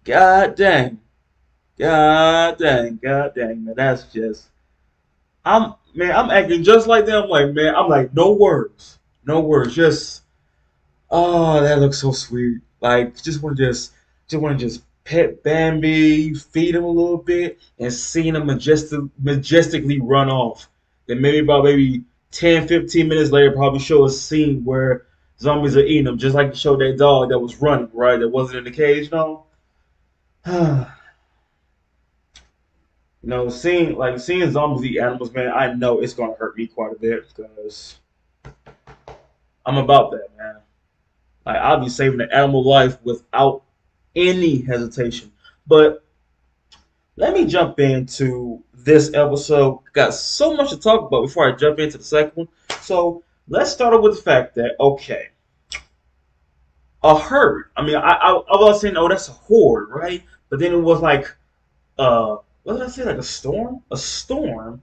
God dang. God dang. God dang. Man, that's just. I'm acting just like them. Like, man, I'm like, no words. No words. Just, oh, that looks so sweet. Like, just want to just pet Bambi, feed him a little bit, and seeing him majestically run off. Then maybe about maybe 10, 15 minutes later, probably show a scene where zombies are eating him, just like the show that dog that was running, right? That wasn't in the cage, no. Seeing zombies eat animals, man. I know it's gonna hurt me quite a bit because I'm about that, man. Like I'll be saving the animal life without any hesitation. But let me jump into this episode. Got so much to talk about before I jump into the second one. So let's start off with the fact that okay, a herd. I mean, I was saying, oh, that's a horde, right? But then it was like, what did I say? Like a storm, a swarm.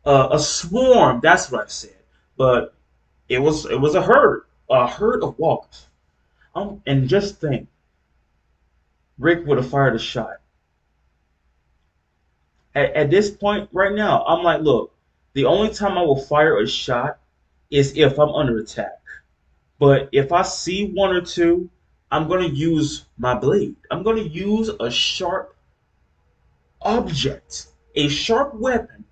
That's what I said. But it was a herd of walkers. And just think, Rick would have fired a shot. At this point right now, I'm like, look, the only time I will fire a shot is if I'm under attack. But if I see one or two, I'm gonna use my blade. I'm gonna use a sharp object, a sharp weapon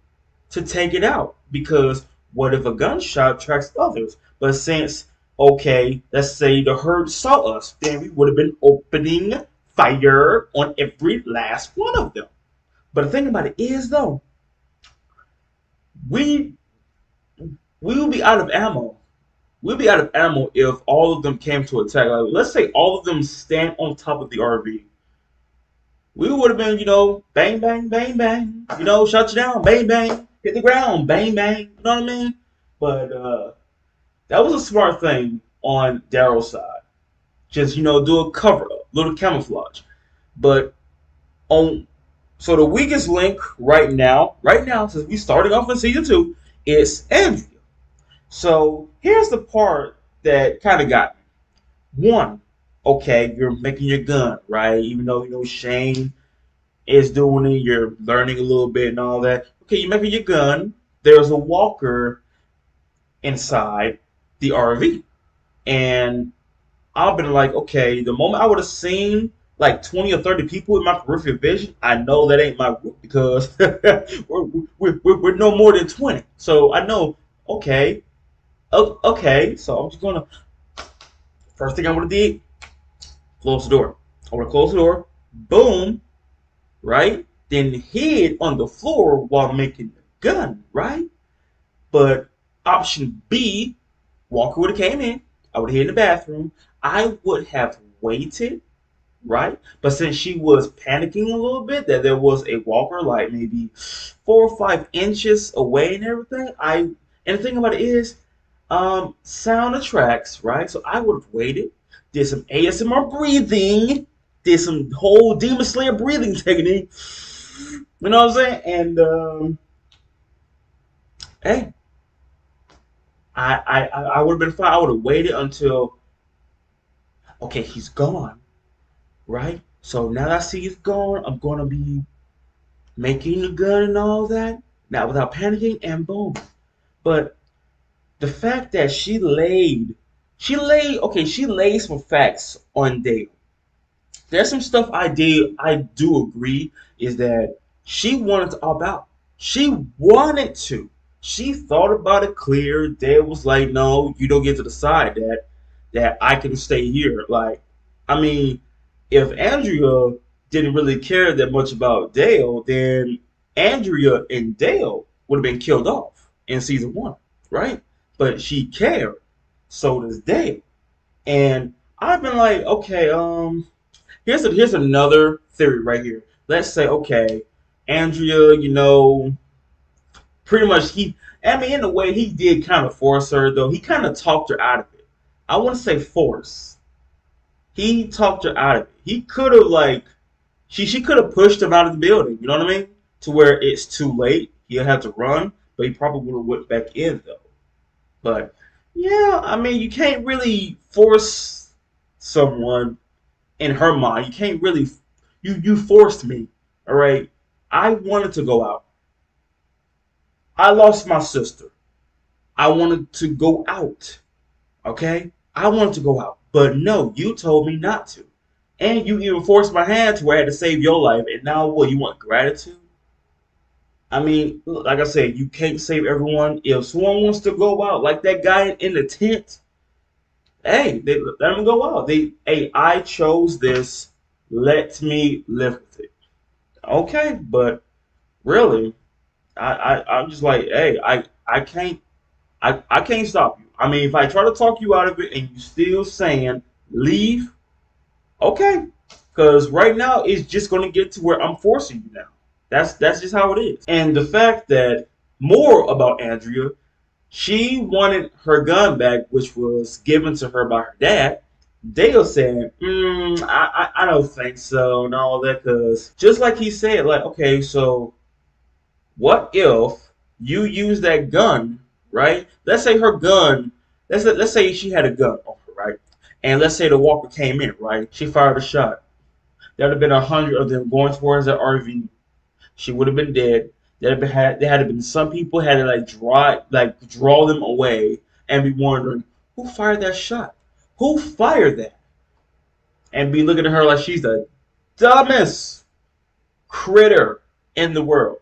to take it out. Because what if a gunshot attracts others? But since, okay, let's say the herd saw us, then we would have been opening fire on every last one of them. But the thing about it is, though, we we will be out of ammo. We'll be out of ammo if all of them came to attack. Like, let's say all of them stand on top of the RV. We would have been, bang, bang, bang, bang. Shut you down, bang, bang. Hit the ground, bang, bang. You know what I mean? But that was a smart thing on Daryl's side. Just, do a cover up, little camouflage. But on so the weakest link right now, since we starting off in season two, is Andrea. So here's the part that kind of got me. One, okay, you're making your gun, right? Even though Shane is doing it, you're learning a little bit and all that. Okay, you're making your gun. There's a walker inside the RV, and I've been like, okay, the moment I would have seen like 20 or 30 people in my peripheral vision, I know that ain't my group because we're no more than 20. So I know, okay, okay, so I'm just gonna, first thing I'm gonna do, close the door. I'm gonna close the door, boom, right? Then hid on the floor while making the gun, right? But option B, Walker would have came in. I would have hid in the bathroom. I would have waited, right? But since she was panicking a little bit that there was a walker like maybe 4 or 5 inches away and everything, and the thing about it is, sound attracts, right? So I would have waited, did some ASMR breathing, did some whole Demon Slayer breathing technique. You know what I'm saying? And hey, I would have been fine. I would have waited until okay, he's gone, right? So now that I see he's gone, I'm gonna be making the gun and all that. Now without panicking and boom. But the fact that she laid some facts on Dale. There's some stuff I do agree is that she wanted to opt out. She wanted to. She thought about it clear. Dale was like, no, you don't get to decide that I can stay here. Like, I mean, if Andrea didn't really care that much about Dale, then Andrea and Dale would have been killed off in season one, right? But she cared. So does Dale. And I've been like, okay, here's another theory right here. Let's say, okay, Andrea, pretty much I mean, in a way, he did kind of force her, though. He kind of talked her out of it. I want to say force. He talked her out of it. He could have, like, she could have pushed him out of the building, you know what I mean? To where it's too late. He'll have to run, but he probably would have went back in, though. But, yeah, I mean, you can't really force someone in her mind. You forced me. All right. I wanted to go out. I lost my sister. I wanted to go out. Okay? I wanted to go out. But no, you told me not to. And you even forced my hand to where I had to save your life. And now what? You want gratitude? I mean, like I said, you can't save everyone. If someone wants to go out, like that guy in the tent, hey, they let them go out. Hey, I chose this. Let me live with it. Okay, but really, I'm just like, hey, I can't stop you. I mean, if I try to talk you out of it and you still saying leave, okay, because right now it's just going to get to where I'm forcing you now. That's just how it is. And the fact that more about Andrea, she wanted her gun back, which was given to her by her dad. Dale saying, I don't think so, and all that, because just like he said, like, okay, so what if you use that gun, right? Let's say her gun, let's say she had a gun on her, right? And let's say the walker came in, right? She fired a shot. There would have been 100 of them going towards that RV. She would have been dead. There had been some people had to draw them away and be wondering who fired that shot, who fired that, and be looking at her like she's the dumbest critter in the world.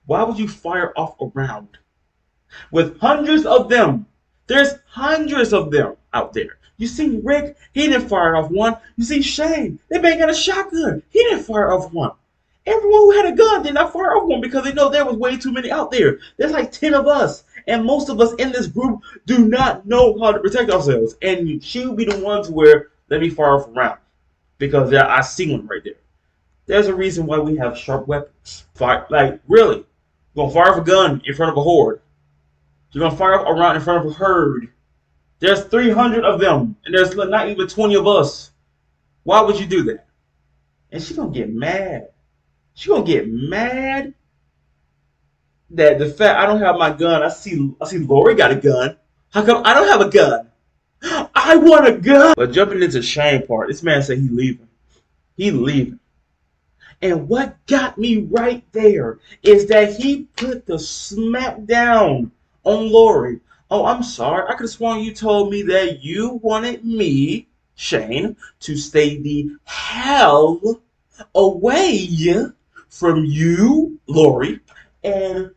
Why would you fire off a round with hundreds of them? There's hundreds of them out there. You see Rick, he didn't fire off one. You see Shane, they ain't got a shotgun. He didn't fire off one. Everyone who had a gun did not fire off one because they know there was way too many out there. There's like 10 of us. And most of us in this group do not know how to protect ourselves. And she would be the one to where let me fire off a round. Because I see one right there. There's a reason why we have sharp weapons. Fire, like, really. You're going to fire off a gun in front of a horde. You're going to fire off a round in front of a herd. There's 300 of them. And there's not even 20 of us. Why would you do that? And she's going to get mad. She's going to get mad that the fact I don't have my gun. I see Lori got a gun. How come I don't have a gun? I want a gun. But jumping into Shane part, this man said he leaving. He leaving. And what got me right there is that he put the smack down on Lori. Oh, I'm sorry. I could have sworn you told me that you wanted me, Shane, to stay the hell away from you, Lori, and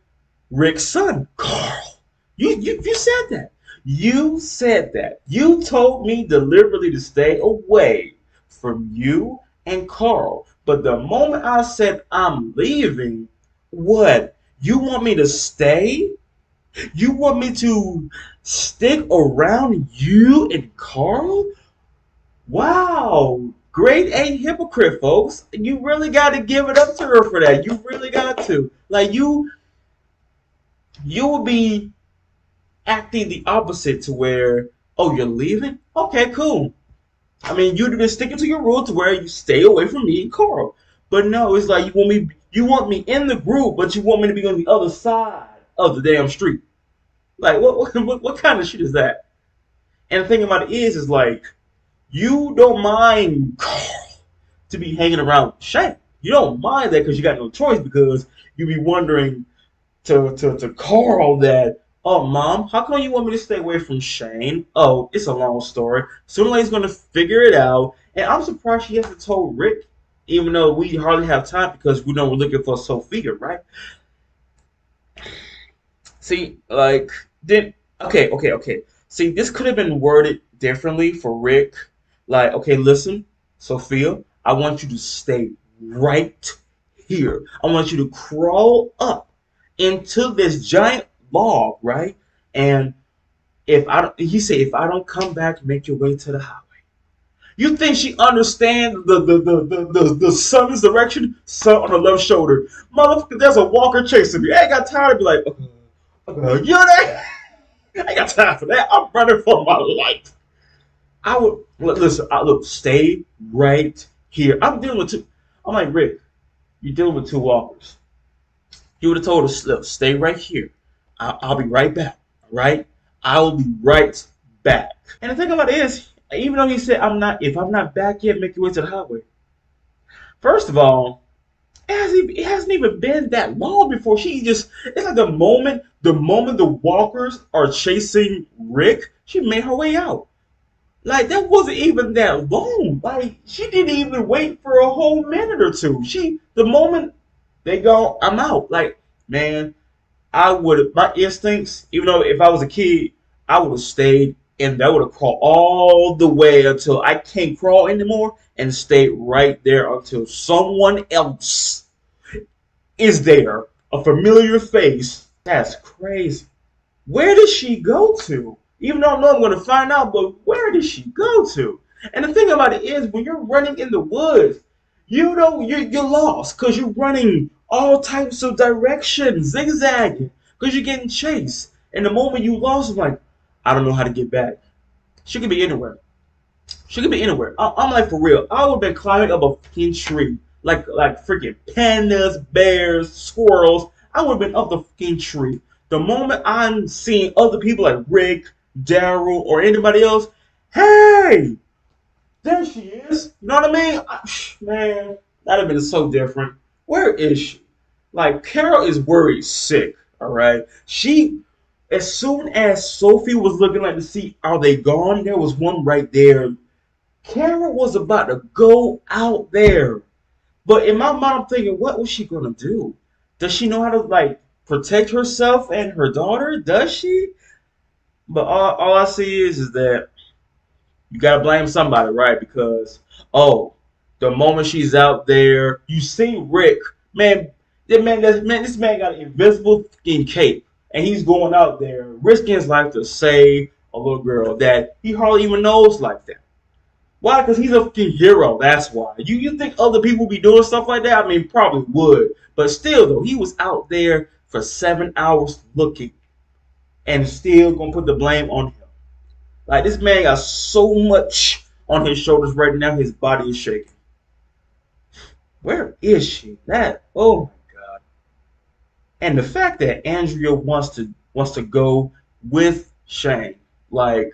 Rick's son, Carl. You said that. You said that. You told me deliberately to stay away from you and Carl. But the moment I said I'm leaving, what? You want me to stay? You want me to stick around you and Carl? Wow. Grade A hypocrite, folks. You really got to give it up to her for that. You really got to. Like, you will be acting the opposite to where, oh, you're leaving? Okay, cool. I mean, you'd have been sticking to your rule to where you stay away from me and Carl. But no, it's like you want me in the group, but you want me to be on the other side of the damn street. Like, what kind of shit is that? And the thing about it is like, you don't mind Carl to be hanging around Shane. You don't mind that because you got no choice, because you be wondering to Carl that, oh, Mom, how come you want me to stay away from Shane? Oh, it's a long story. Sooner or later he's going to figure it out. And I'm surprised she hasn't told Rick, even though we hardly have time because we know we're looking for Sophia, right? See, like, okay. See, this could have been worded differently for Rick. Like, okay, listen, Sophia, I want you to stay right here. I want you to crawl up into this giant log, right? And if I don't come back, make your way to the highway. You think she understands the sun's direction? Sun on the left shoulder. Motherfucker, there's a walker chasing me. I ain't got time to be like, you know that? I ain't got time for that. I'm running for my life. I would listen. Look, stay right here. I'm dealing with two. I'm like, Rick, you're dealing with two walkers. He would have told us, look, stay right here. I'll be right back. All right? I will be right back. And the thing about it is, even though he said if I'm not back yet, make your way to the highway. First of all, it hasn't even been that long before she just. It's like the moment the walkers are chasing Rick, she made her way out. Like that wasn't even that long. Like she didn't even wait for a whole minute or two. The moment they go, I'm out. Like man, I would my instincts. Even though if I was a kid, I would have stayed and I would have crawled all the way until I can't crawl anymore and stayed right there until someone else is there, a familiar face. That's crazy. Where did she go to? Even though I know I'm going to find out, but where did she go to? And the thing about it is, when you're running in the woods, you know you're lost because you're running all types of directions, zigzagging, because you're getting chased. And the moment you lost, I'm like, I don't know how to get back. She could be anywhere. She could be anywhere. I'm like for real. I would have been climbing up a fucking tree, like freaking pandas, bears, squirrels. I would have been up the fucking tree. The moment I'm seeing other people like Rick, Daryl, or anybody else, hey, there she is. You know what I mean? Man, that'd have been so different. Where is she? Like Carol is worried sick. All right, as soon as Sophie was looking like to see are they gone, there was one right there. Carol was about to go out there. But in my mind, I'm thinking, what was she going to do? Does she know how to, like, protect herself and her daughter? Does she? But all I see is that you got to blame somebody, right? Because, oh, the moment she's out there, you see Rick. Man, this man got an invisible fucking cape. And he's going out there, risking his life to save a little girl that he hardly even knows like that. Why? Because he's a fucking hero. That's why. You think other people be doing stuff like that? I mean, probably would. But still, though, he was out there for 7 hours looking and still gonna put the blame on him. Like, this man got so much on his shoulders right now, his body is shaking. Where is she? Oh my God. And the fact that Andrea wants to go with Shane. Like,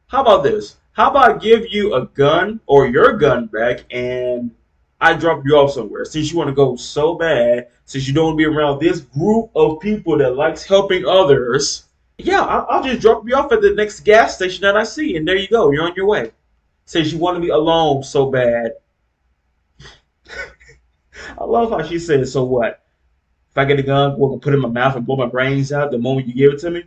how about this? How about I give you a gun or your gun back and I drop you off somewhere? Since you want to go so bad, since you don't want to be around this group of people that likes helping others, yeah, I'll just drop you off at the next gas station that I see, and there you go. You're on your way. Since you want to be alone so bad. I love how she said, so what? If I get a gun, we're going to put it in my mouth and blow my brains out the moment you give it to me?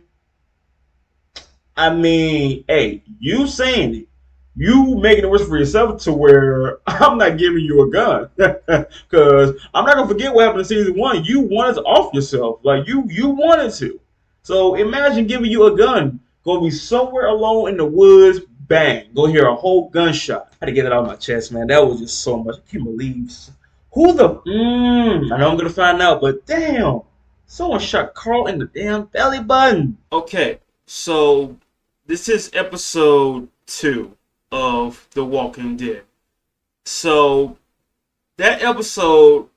I mean, hey, you saying it. You making it worse for yourself to where I'm not giving you a gun. Because I'm not going to forget what happened in season 1. You wanted to off yourself. Like, you wanted to. So imagine giving you a gun. Go be somewhere alone in the woods. Bang. Go hear a whole gunshot. I had to get it out of my chest, man. That was just so much. I can't believe. Who the... I know I'm going to find out, but damn. Someone shot Carl in the damn belly button. Okay, so... this is episode 2 of The Walking Dead. So, that episode,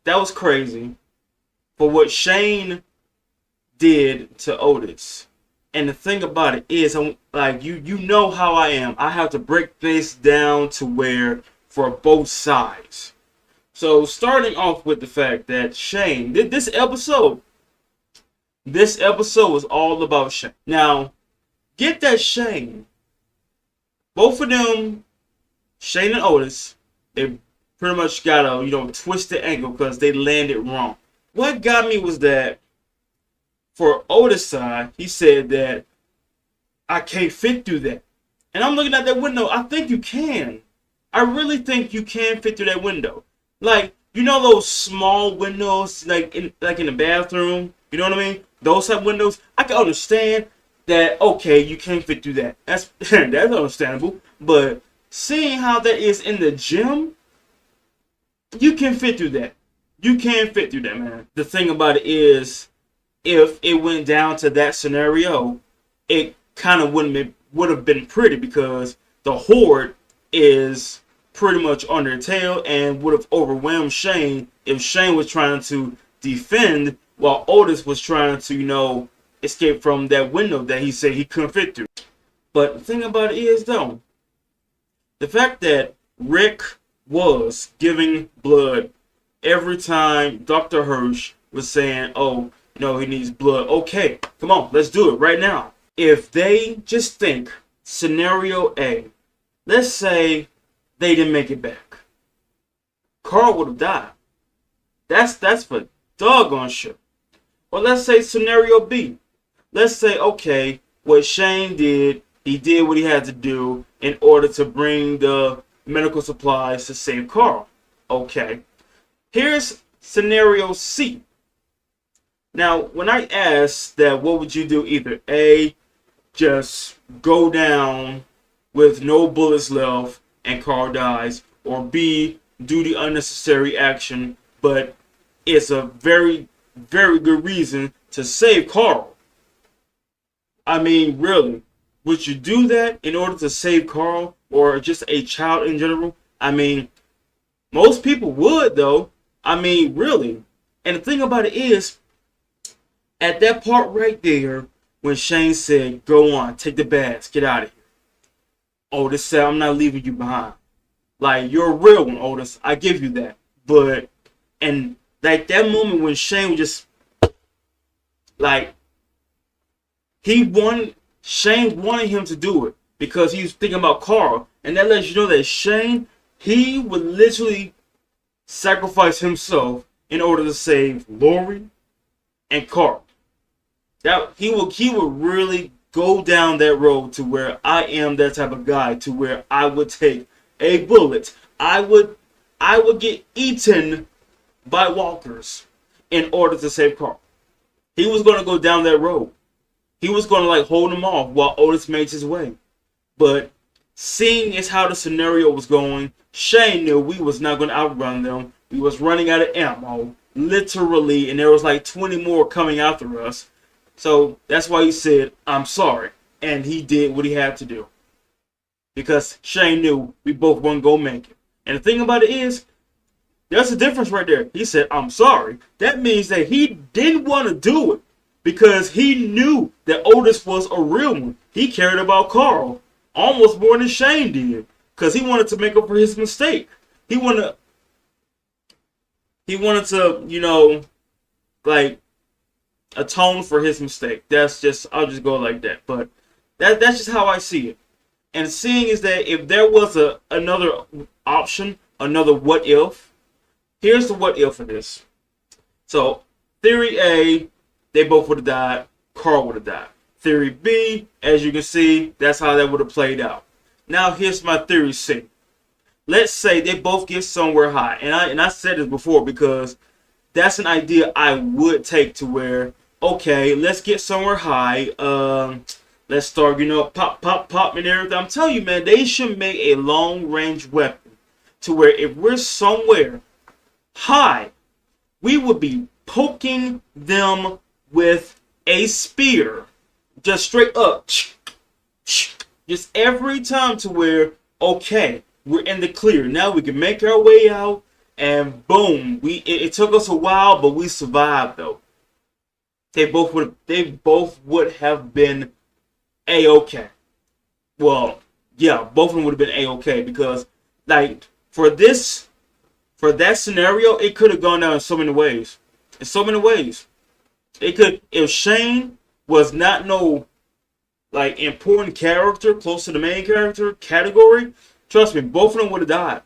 that was crazy for what Shane did to Otis. And the thing about it is, I'm like, you know how I am. I have to break this down to where for both sides. So, starting off with the fact that Shane, this episode was all about Shane. Now, get that Shane. Both of them, Shane and Otis, they pretty much got a twisted ankle because they landed wrong. What got me was that for Otis' side, he said that I can't fit through that. And I'm looking at that window. I think you can. I really think you can fit through that window. Like, you know those small windows like in the bathroom? You know what I mean? Those type of windows. I can understand that, okay, you can't fit through that. That's understandable. But seeing how that is in the gym, you can fit through that. You can fit through that, man. The thing about it is, if it went down to that scenario, it kind of would have been pretty because the Horde is pretty much on their tail and would have overwhelmed Shane if Shane was trying to defend while Otis was trying to, escape from that window that he said he couldn't fit through. But the thing about it is, though, the fact that Rick was giving blood every time Dr. Hirsch was saying, oh, no, he needs blood. Okay, come on, let's do it right now. If they just think scenario A, let's say they didn't make it back, Carl would have died. That's for doggone sure. Or let's say scenario B. Let's say, okay, what Shane did, he did what he had to do in order to bring the medical supplies to save Carl. Okay. Here's scenario C. Now, when I asked that, what would you do? Either A, just go down with no bullets left and Carl dies, or B, do the unnecessary action, but it's a very, very good reason to save Carl. I mean, really, would you do that in order to save Carl or just a child in general? I mean, most people would, though. I mean, really. And the thing about it is, at that part right there, when Shane said, go on, take the bags, get out of here. Otis said, I'm not leaving you behind. Like, you're a real one, Otis. I give you that. But, and like that moment when Shane was just, like, Shane wanted him to do it because he was thinking about Carl. And that lets you know that Shane, he would literally sacrifice himself in order to save Lori and Carl. That he would really go down that road to where I am that type of guy, to where I would take a bullet. I would get eaten by walkers in order to save Carl. He was going to go down that road. He was going to like hold him off while Otis made his way. But seeing as how the scenario was going, Shane knew we was not going to outrun them. We was running out of ammo, literally, and there was like 20 more coming after us. So that's why he said, I'm sorry. And he did what he had to do. Because Shane knew we both weren't going to make it. And the thing about it is, there's a difference right there. He said, I'm sorry. That means that he didn't want to do it. Because he knew that Otis was a real one. He cared about Carl almost more than Shane did. Because he wanted to make up for his mistake. He wanted to, you know, like, atone for his mistake. I'll just go like that. But that's just how I see it. And seeing is that if there was another option, another what if, here's the what if of this. So, theory A, they both would have died. Carl would have died. Theory B, as you can see, that's how that would have played out. Now, here's my theory C. Let's say they both get somewhere high. And I said this before because that's an idea I would take to where, okay, let's get somewhere high. Let's start, you know, pop, pop, pop, and everything. I'm telling you, man, they should make a long-range weapon to where if we're somewhere high, we would be poking them with a spear. Just straight up. Just every time to where, okay, we're in the clear. Now we can make our way out, and boom. It took us a while, but we survived, though. They both would have been A-okay. Well, yeah, both of them would have been A-okay because, like, for that scenario, it could have gone down in so many ways. In so many ways. It could, if Shane was not no, like, important character close to the main character category, trust me, both of them would have died.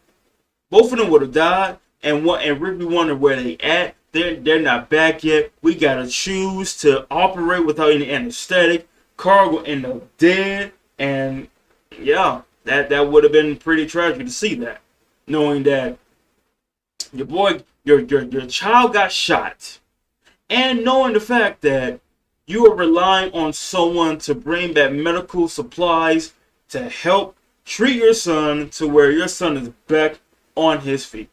Both of them would have died, and Rick be wondering where they at. They're not back yet. We gotta choose to operate without any anesthetic. Carl will end up dead, and yeah, that would have been pretty tragic to see that, knowing that your child got shot, and knowing the fact that you are relying on someone to bring back medical supplies to help treat your son to where your son is back on his feet.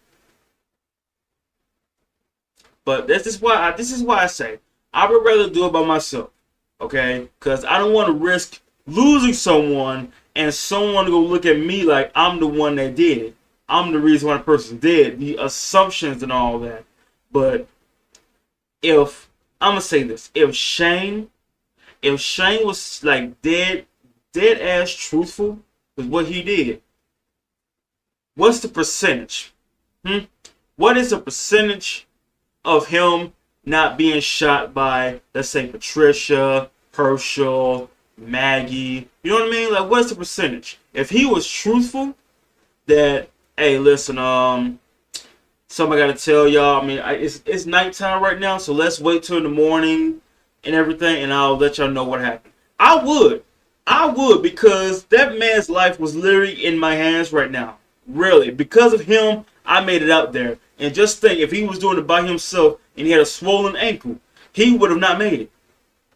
But this is why I say I would rather do it by myself, okay? Because I don't want to risk losing someone and someone to go look at me like I'm the one that did it. I'm the reason why the person did. The assumptions and all that. But if I'm gonna say this, if Shane was like dead ass truthful with what he did, What's the percentage? Hmm? What is the percentage of him not being shot by, let's say, Patricia, Herschel, Maggie? You know what I mean? Like, what's the percentage? If he was truthful, that, hey, listen, something I gotta tell y'all. I mean, it's nighttime right now, so let's wait till in the morning and everything, and I'll let y'all know what happened. I would, because that man's life was literally in my hands right now. Really, because of him, I made it out there. And just think, if he was doing it by himself and he had a swollen ankle, he would have not made it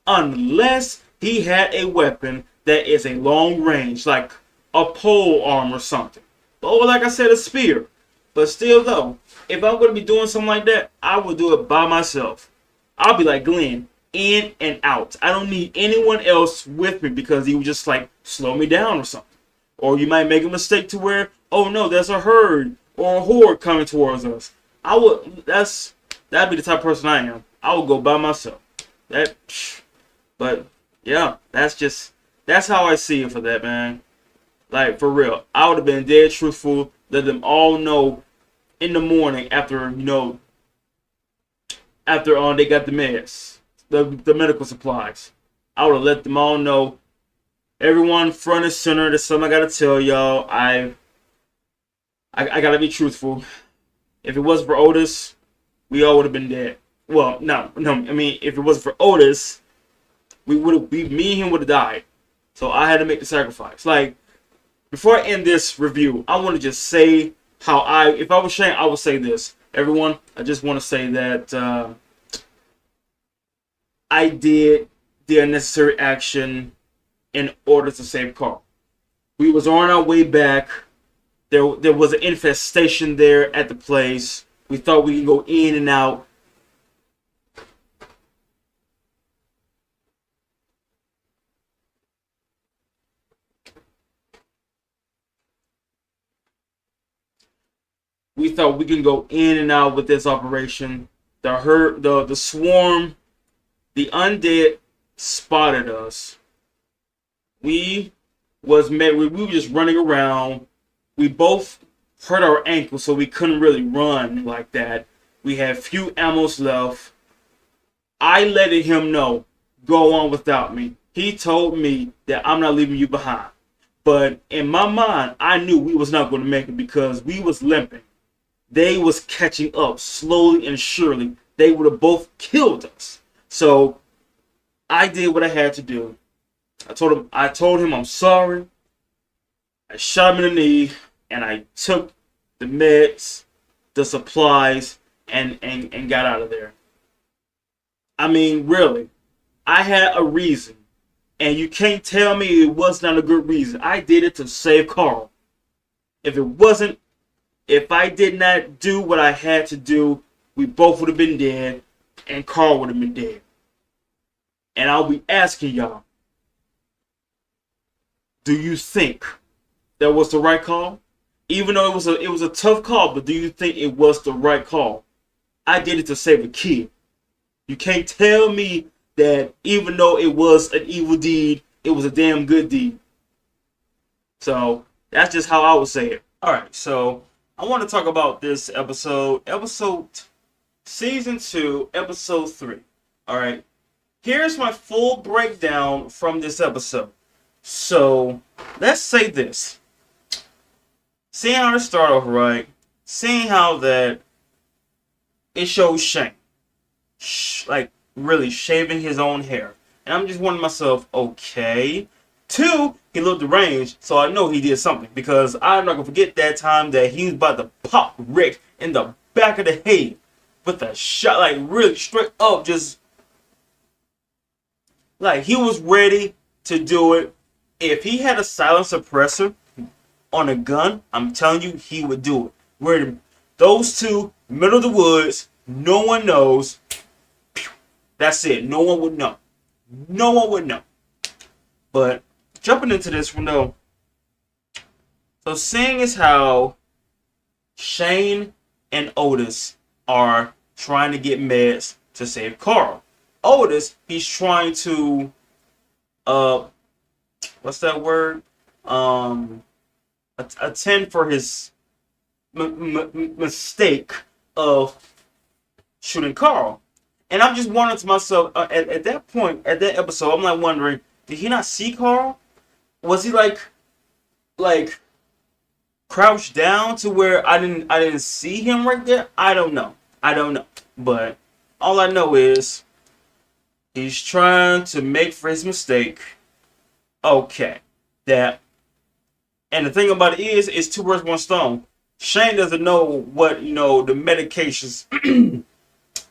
unless he had a weapon that is a long range, like a pole arm or something. Or like I said, a spear. But still though, if I'm going to be doing something like that, I would do it by myself. I'll be like Glenn, in and out. I don't need anyone else with me because he would just like slow me down or something. Or you might make a mistake to where, oh no, there's a herd or a horde coming towards us. That'd be the type of person I am. I would go by myself. That but yeah, that's how I see it for that, man. Like for real. I would have been dead truthful, let them all know in the morning after, after they got the meds, the medical supplies. I would have let them all know. Everyone front and center, there's something I gotta tell y'all. I gotta be truthful. If it wasn't for Otis, we all would have been dead. Well, no. I mean, if it wasn't for Otis, me and him would have died. So I had to make the sacrifice. Like, before I end this review, I want to just say if I was Shane, I would say this. Everyone, I just want to say that I did the unnecessary action in order to save Carl. We was on our way back. There was an infestation there at the place. We thought we could go in and out. We thought we could go in and out with this operation. The swarm, the undead spotted us. We were just running around. We both hurt our ankles, so we couldn't really run like that. We had few ammos left. I let him know, go on without me. He told me that I'm not leaving you behind. But in my mind, I knew we was not going to make it because we was limping. They was catching up slowly and surely. They would have both killed us. So I did what I had to do. I told him I'm sorry. I shot him in the knee, and I took the meds, the supplies, and got out of there. I mean, really, I had a reason, and you can't tell me it was not a good reason. I did it to save Carl. If I did not do what I had to do, we both would have been dead, and Carl would have been dead. And I'll be asking y'all, do you think that was the right call? Even though it was a tough call, but do you think it was the right call? I did it to save a kid. You can't tell me that even though it was an evil deed, it was a damn good deed. So that's just how I would say it. Alright, so I want to talk about this episode season 2, episode 3. Alright, here's my full breakdown from this episode. So let's say this. Seeing how to start off right, seeing how that it shows Shane, like really shaving his own hair, and I'm just wondering myself, okay. 2, he looked deranged, so I know he did something because I'm not gonna forget that time that he was about to pop Rick in the back of the head with a shot, like really straight up, just like he was ready to do it. If he had a silent suppressor on a gun, I'm telling you, he would do it. Where those two, middle of the woods, no one knows. That's it. No one would know. No one would know. But jumping into this one though. So seeing as how Shane and Otis are trying to get meds to save Carl. Otis, he's trying to what's that word? Attend for his mistake of shooting Carl. And I'm just wondering to myself, at that point, at that episode, I'm like wondering, did he not see Carl? Was he like crouched down to where I didn't see him right there? I don't know. I don't know. But all I know is he's trying to make for his mistake. Okay. That and the thing about it is it's two birds, one stone. Shane doesn't know what, the medications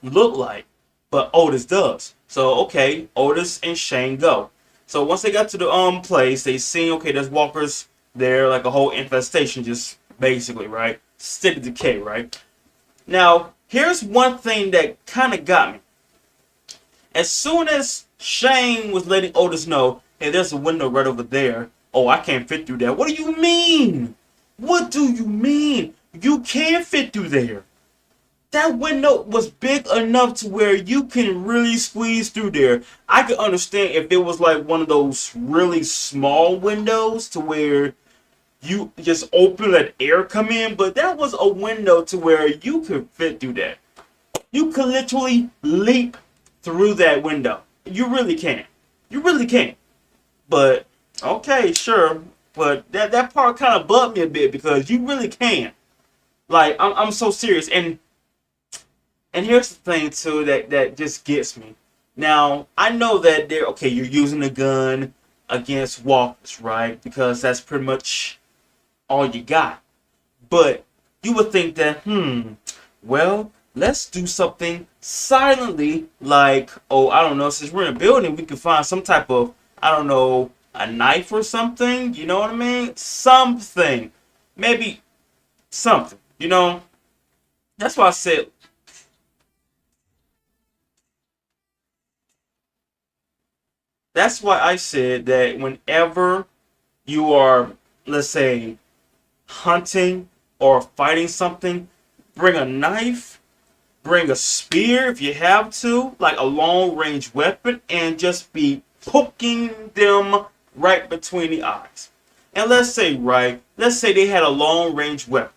look like, but Otis does. So okay, Otis and Shane go. So once they got to the place, they seen, okay, there's walkers there, like a whole infestation, just basically, right? Steady decay, right? Now, here's one thing that kind of got me. As soon as Shane was letting Otis know, hey, there's a window right over there. Oh, I can't fit through that. What do you mean? What do you mean? You can't fit through there. That window was big enough to where you can really squeeze through there. I could understand if it was like one of those really small windows to where you just open, let air come in, but that was a window to where you could fit through that. You could literally leap through that window. You really can. You really can. But okay, sure. But that part kind of bugged me a bit because you really can. Like I'm so serious. And here's the thing too that just gets me. Now I know that you're using a gun against walkers, right? Because that's pretty much all you got. But you would think that, well, let's do something silently, like, oh, I don't know, since we're in a building, we can find some type of, I don't know, a knife or something, you know what I mean? Something. Maybe something, That's why I said, that whenever you are, let's say, hunting or fighting something, bring a knife, bring a spear if you have to, like a long range weapon, and just be poking them right between the eyes. And let's say they had a long range weapon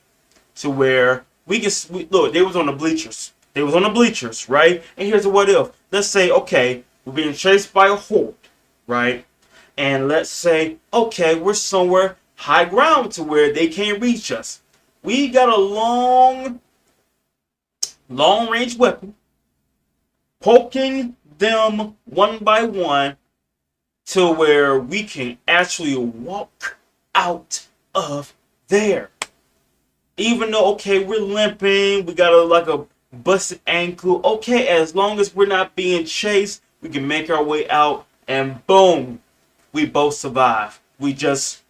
to where look, they was on the bleachers. They was on the bleachers, right? And here's a what if. Let's say, okay, we're being chased by a horde, right? And let's say, okay, we're somewhere high ground to where they can't reach us. We got a long range weapon, poking them one by one to where we can actually walk out of there. Even though, okay, we're limping, we got a busted ankle. Okay, as long as we're not being chased, we can make our way out, and boom, we both survive. We're just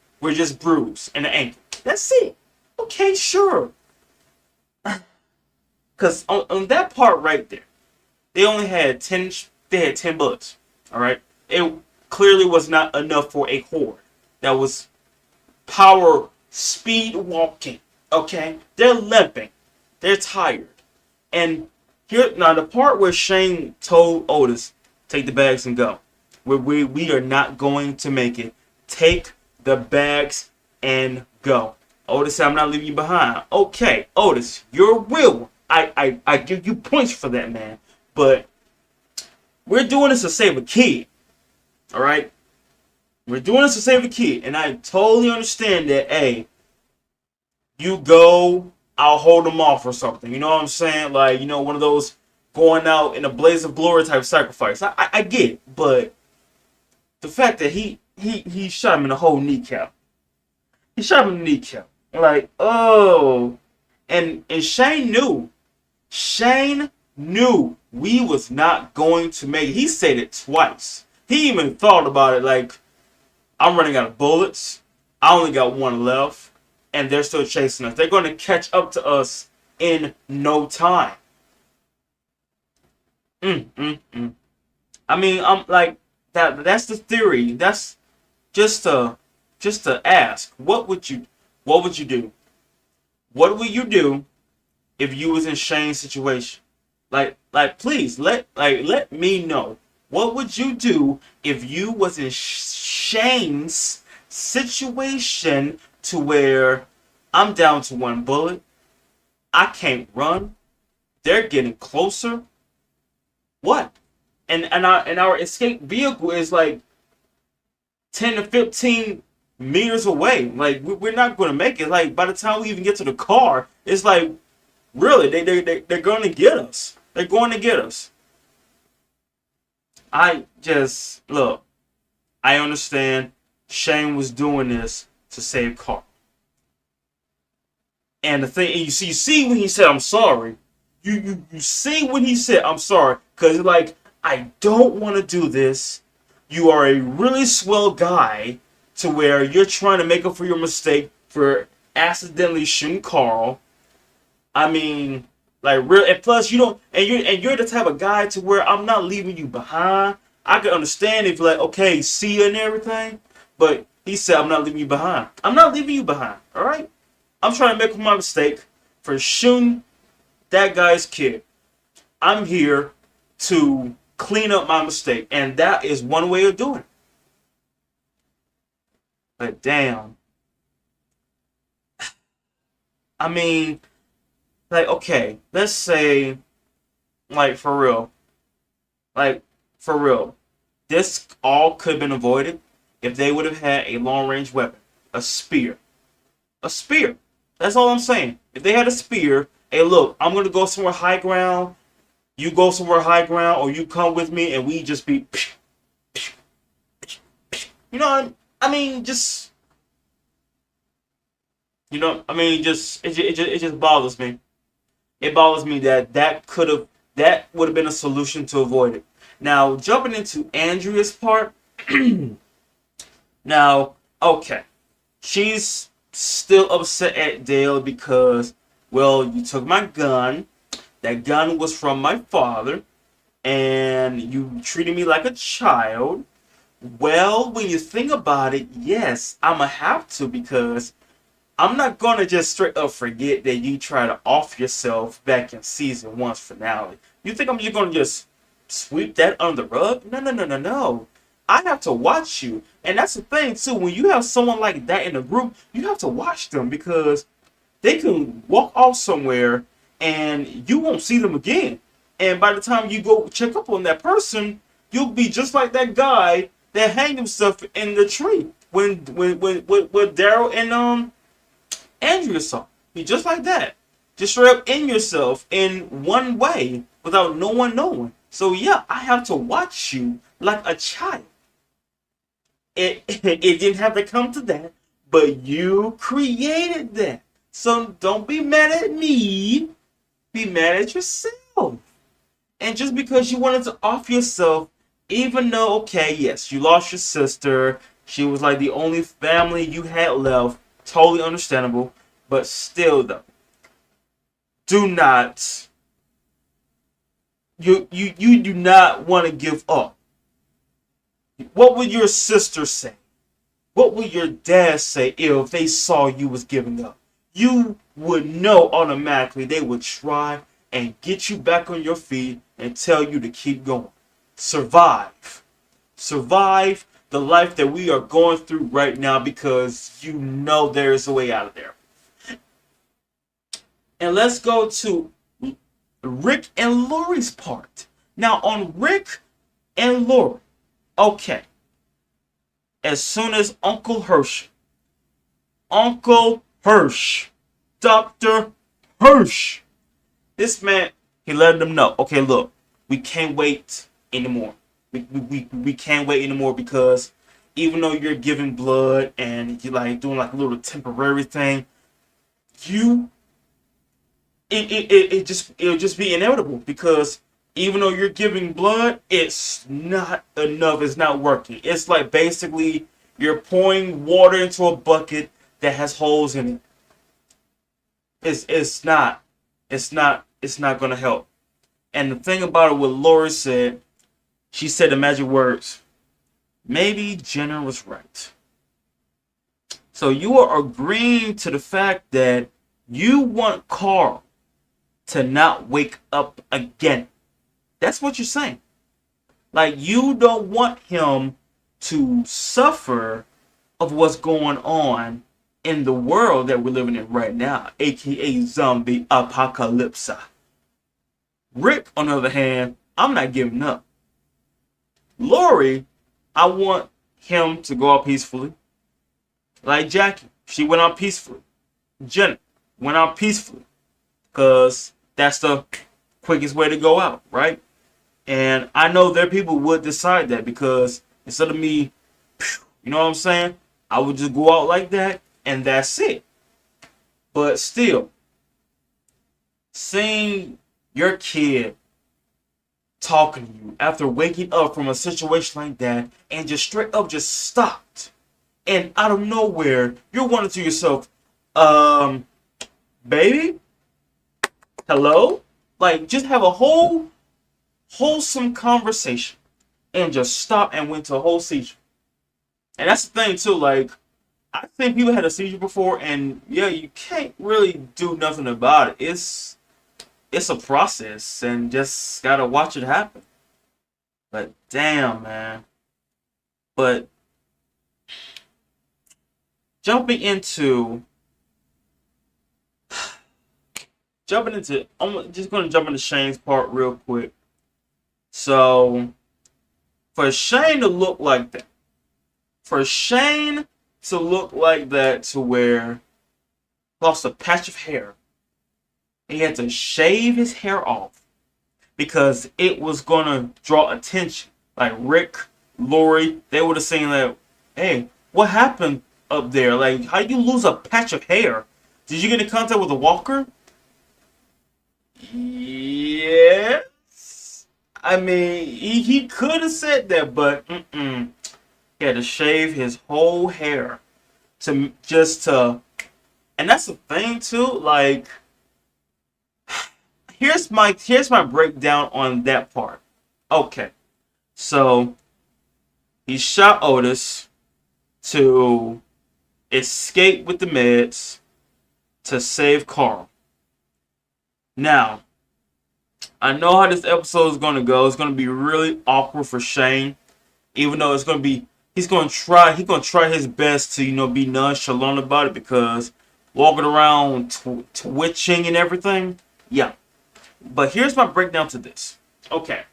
bruised in the ankle. That's it. Okay, sure. Because on that part right there, they only had 10. They had 10 bullets. All right. It clearly was not enough for a horde. That was power speed walking. Okay, they're limping. They're tired. And here now the part where Shane told Otis, "Take the bags and go. We are not going to make it. Take the bags and go." Otis said, "I'm not leaving you behind." Okay, Otis, your will. I give you points for that, man. But we're doing this to save a kid. Alright? We're doing this to save a kid. And I totally understand that, hey, you go, I'll hold them off or something. You know what I'm saying? Like, one of those going out in a blaze of glory type sacrifice. I get it. But the fact that he shot him in the whole kneecap. He shot him in the kneecap. Like, oh. And Shane knew. Shane knew we was not going to make it. He said it twice. He even thought about it like, I'm running out of bullets. I only got one left. And they're still chasing us. They're going to catch up to us in no time. I mean, I'm like, that's the theory. That's just to ask. What would you do? What would you do if you was in Shane's situation? Like, please let me know. What would you do if you was in Shane's situation to where I'm down to one bullet, I can't run. They're getting closer. What? And our escape vehicle is like 10 to 15 meters away. Like we're not going to make it. Like by the time we even get to the car, it's like really they're going to get us. They're going to get us. I just look. I understand Shane was doing this to save Carl. And the thing, and you see when he said I'm sorry. You see when he said I'm sorry, because like I don't want to do this. You are a really swell guy to where you're trying to make up for your mistake for accidentally shooting Carl. I mean, like real, and plus you don't, and you're the type of guy to where I'm not leaving you behind. I can understand if like okay, see you and everything, but he said I'm not leaving you behind. I'm not leaving you behind. All right, I'm trying to make my mistake for shooting that guy's kid. I'm here to clean up my mistake, and that is one way of doing it. But damn, I mean, like okay, let's say, like like for real, this all could have been avoided if they would have had a long range weapon, a spear, a spear. That's all I'm saying. If they had a spear, hey, look, I'm gonna go somewhere high ground. You go somewhere high ground, or you come with me, and we just be, you know. I mean, just, you know. I mean, just it just bothers me. It bothers me that that would have been a solution to avoid it. Now, jumping into Andrea's part. Now, okay, she's still upset at Dale because, well, you took my gun. That gun was from my father, and you treated me like a child. Well, when you think about it, yes, I'ma have to because I'm not gonna just straight up forget that you try to off yourself back in season one's finale. You think I'm just gonna just sweep that under the rug? No, no, no, no, no. I have to watch you, and that's the thing too. When you have someone like that in a group, you have to watch them because they can walk off somewhere and you won't see them again. And by the time you go check up on that person, you'll be just like that guy that hanged himself in the tree when Daryl and Andrea saw. You just like that. Just straight up in yourself in one way without no one knowing. So yeah, I have to watch you like a child. It didn't have to come to that, but you created that. So don't be mad at me. Be mad at yourself. And just because you wanted to off yourself, even though, okay, yes, you lost your sister. She was like the only family you had left. Totally understandable. But still, though, do not. You do not want to give up. What would your sister say? What would your dad say if they saw you was giving up? You would know automatically they would try and get you back on your feet and tell you to keep going. Survive. Survive the life that we are going through right now because you know there is a way out of there. And let's go to Rick and Lori's part. Now on Rick and Lori, okay. As soon as Uncle Hirsch, Dr. Hirsch, this man, he let them know, okay, look, we can't wait anymore. We can't wait anymore because even though you're giving blood and you're like doing like a little temporary thing, you it'll just be inevitable because even though you're giving blood, it's not enough. It's not working. It's like basically you're pouring water into a bucket that has holes in it. It's not gonna help. And the thing about it, what Lori said, she said the magic words. Maybe Jenner was right. So you are agreeing to the fact that you want Carl to not wake up again. That's what you're saying. Like you don't want him to suffer of what's going on in the world that we're living in right now, aka zombie apocalypse. Rick, on the other hand, I'm not giving up. Lori, I want him to go out peacefully. Like Jackie, she went out peacefully. Jenna went out peacefully. Because that's the quickest way to go out, right? And I know there people would decide that because instead of me, you know what I'm saying? I would just go out like that and that's it. But still, seeing your kid talking to you after waking up from a situation like that and just straight up just stopped. And out of nowhere, you're wondering to yourself, baby? Hello? Like, just have a whole wholesome conversation and just stop and went to a whole seizure. And that's the thing, too. Like, I think people had a seizure before, and yeah, you can't really do nothing about it. It's a process, and just gotta watch it happen. But damn, man. But jumping into, I'm just gonna jump into Shane's part real quick. So, for Shane to look like that, to where he lost a patch of hair, he had to shave his hair off because it was gonna draw attention. Like Rick, Lori, they would have seen that, hey, what happened up there? Like, how you lose a patch of hair? Did you get in contact with a walker? Yes. I mean, he could have said that, but he had to shave his whole hair and that's the thing too. Like, here's my breakdown on that part. Okay, so he shot Otis to escape with the meds to save Carl. Now, I know how this episode is going to go. It's going to be really awkward for Shane, even though he's going to try his best to, be nonchalant about it because walking around twitching and everything, yeah. But here's my breakdown to this. Okay,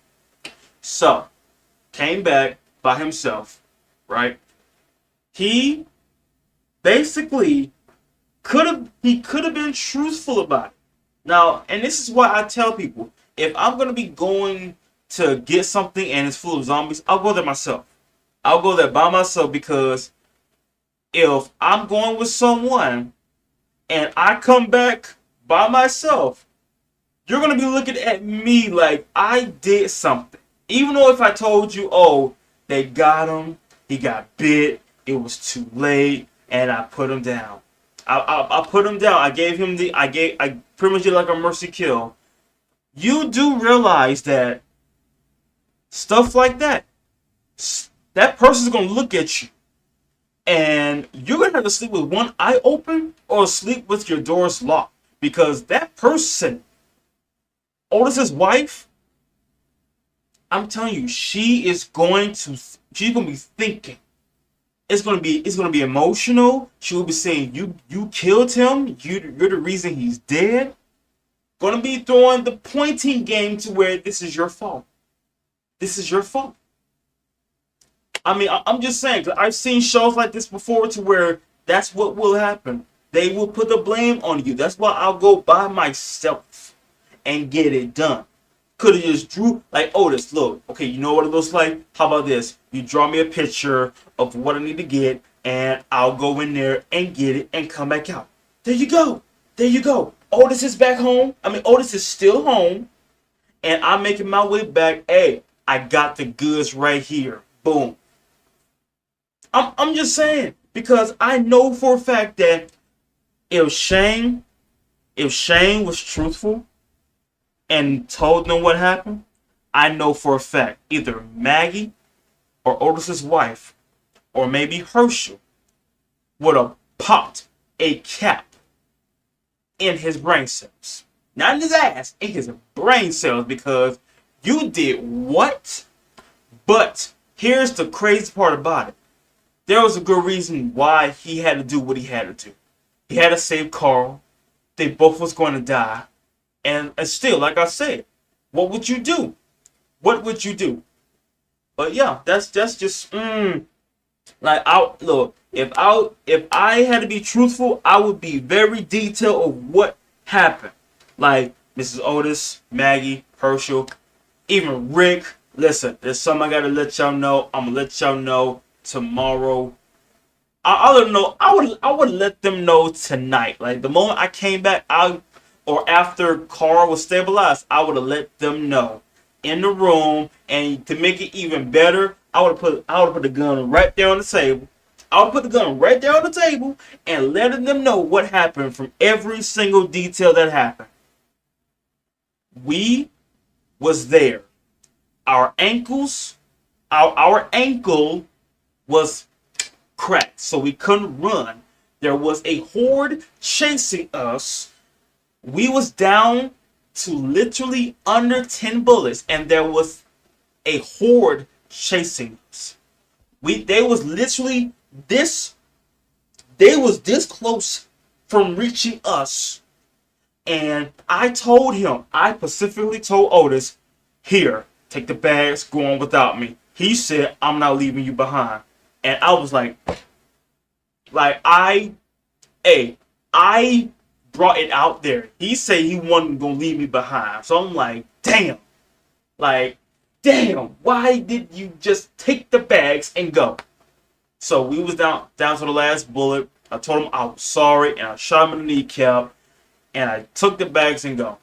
so came back by himself, right? He basically could have been truthful about it. Now, and this is why I tell people, if I'm going to be going to get something and it's full of zombies, I'll go there myself. I'll go there by myself because if I'm going with someone and I come back by myself, you're going to be looking at me like I did something. Even though if I told you, oh, they got him, he got bit, it was too late, and I put him down. I put him down. I pretty much did like a mercy kill. You do realize that stuff like that person's going to look at you. And you're going to have to sleep with one eye open or sleep with your doors locked. Because that person, Otis's wife, I'm telling you, she's going to be thinking. It's gonna be emotional. She will be saying, you killed him. You're the reason he's dead. Gonna be throwing the pointing game to where this is your fault. This is your fault. I mean, I'm just saying, 'cause I've seen shows like this before to where that's what will happen. They will put the blame on you. That's why I'll go by myself and get it done. Could have just drew, like, Otis, look, okay, you know what it looks like? How about this? You draw me a picture of what I need to get, and I'll go in there and get it and come back out. There you go. There you go. Otis is back home. Otis is still home, and I'm making my way back. Hey, I got the goods right here. Boom. I'm just saying, because I know for a fact that if Shane was truthful and told them what happened, I know for a fact either Maggie or Otis's wife or maybe Herschel would have popped a cap in his brain cells. Not in his ass, in his brain cells, because you did what? But here's the crazy part about it. There was a good reason why he had to do what he had to do. He had to save Carl. They both was going to die. And still, like I said, what would you do? What would you do? But yeah, that's just like I look. If I had to be truthful, I would be very detailed of what happened. Like Mrs. Otis, Maggie, Herschel, even Rick. Listen, there's something I gotta let y'all know. I'm gonna let y'all know tomorrow. I don't know. I would let them know tonight. Like the moment I came back, or after Carl was stabilized, I would have let them know in the room. And to make it even better, I would put the gun right there on the table. I would put the gun right there on the table and letting them know what happened from every single detail that happened. We was there. Our ankles, our ankle was cracked, so we couldn't run. There was a horde chasing us. We was down to literally under 10 bullets, and there was a horde chasing us. They was literally this. They was this close from reaching us, and I specifically told Otis, here, take the bags, go on without me. He said, I'm not leaving you behind. And I was like I brought it out there. He said he wasn't gonna leave me behind. So I'm like, damn, why did you just take the bags and go? So we was down to the last bullet. I told him I was sorry, and I shot him in the kneecap, and I took the bags and go.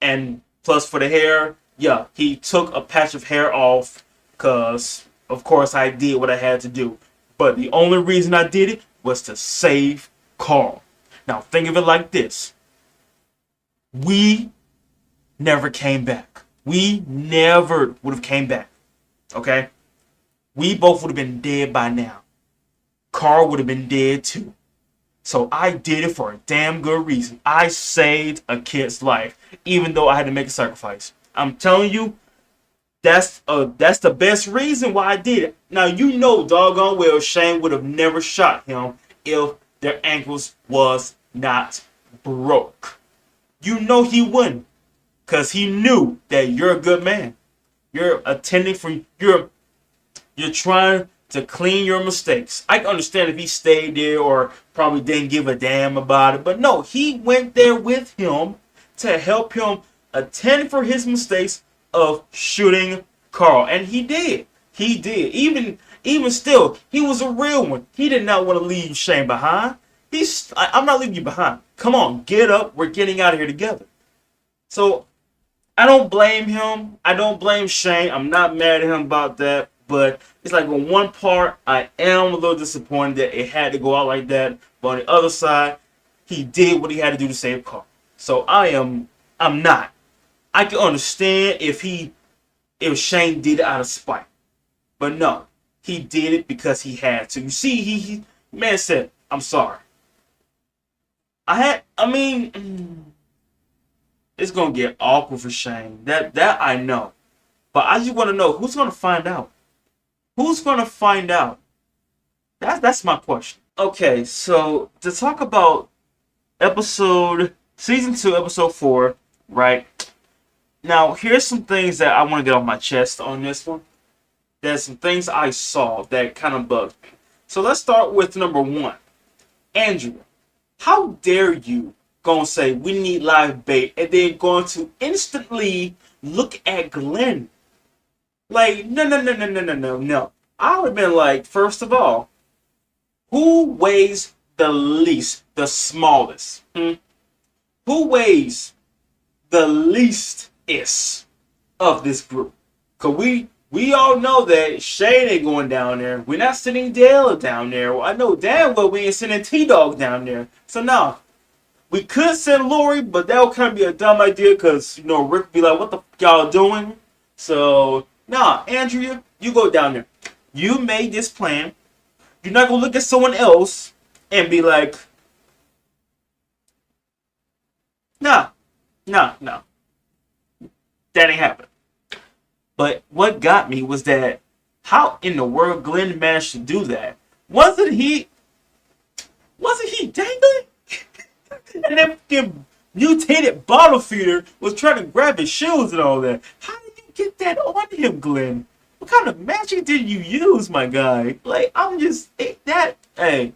And plus for the hair, yeah, he took a patch of hair off, because of course I did what I had to do. But the only reason I did it was to save Carl. Now think of it like this. We never came back. We never would have came back. Okay? We both would have been dead by now. Carl would have been dead too. So I did it for a damn good reason. I saved a kid's life, even though I had to make a sacrifice. I'm telling you, that's the best reason why I did it. Now you know doggone well Shane would have never shot him if their ankles was not broke. You know he wouldn't, because he knew that you're a good man. You're attending for you're trying to clean your mistakes. I can understand if he stayed there or probably didn't give a damn about it, but no, he went there with him to help him attend for his mistakes of shooting Carl, and he did. He did. Even still, he was a real one. He did not want to leave Shane behind. I'm not leaving you behind. Come on, get up. We're getting out of here together. So I don't blame him. I don't blame Shane. I'm not mad at him about that. But it's like on one part, I am a little disappointed that it had to go out like that. But on the other side, he did what he had to do to save Carl. So I'm not. I can understand if Shane did it out of spite. But no, he did it because he had to. You see, he man said, I'm sorry. It's gonna get awkward for Shane. That I know. But I just want to know who's gonna find out. Who's gonna find out? That's my question. Okay, so to talk about season 2, episode 4, right? Now, here's some things that I want to get off my chest on this one. There's some things I saw that kind of bugged me. So let's start with number 1. Andrea, how dare you gonna say we need live bait and then going to instantly look at Glenn? Like, no. I would have been like, first of all, who weighs the least, the smallest? Who weighs the leastest of this group? Because we all know that Shane ain't going down there. We're not sending Dale down there. Well, I know damn well we ain't sending T-Dog down there. So now, we could send Lori, but that would kind of be a dumb idea because, Rick would be like, what the f*** y'all doing? So, nah, Andrea, you go down there. You made this plan. You're not going to look at someone else and be like, no. That ain't happening. But what got me was that how in the world Glenn managed to do that? Wasn't he dangling? And that fucking mutated bottle feeder was trying to grab his shoes and all that. How did you get that on him, Glenn? What kind of magic did you use, my guy? Like, I'm just that. Hey,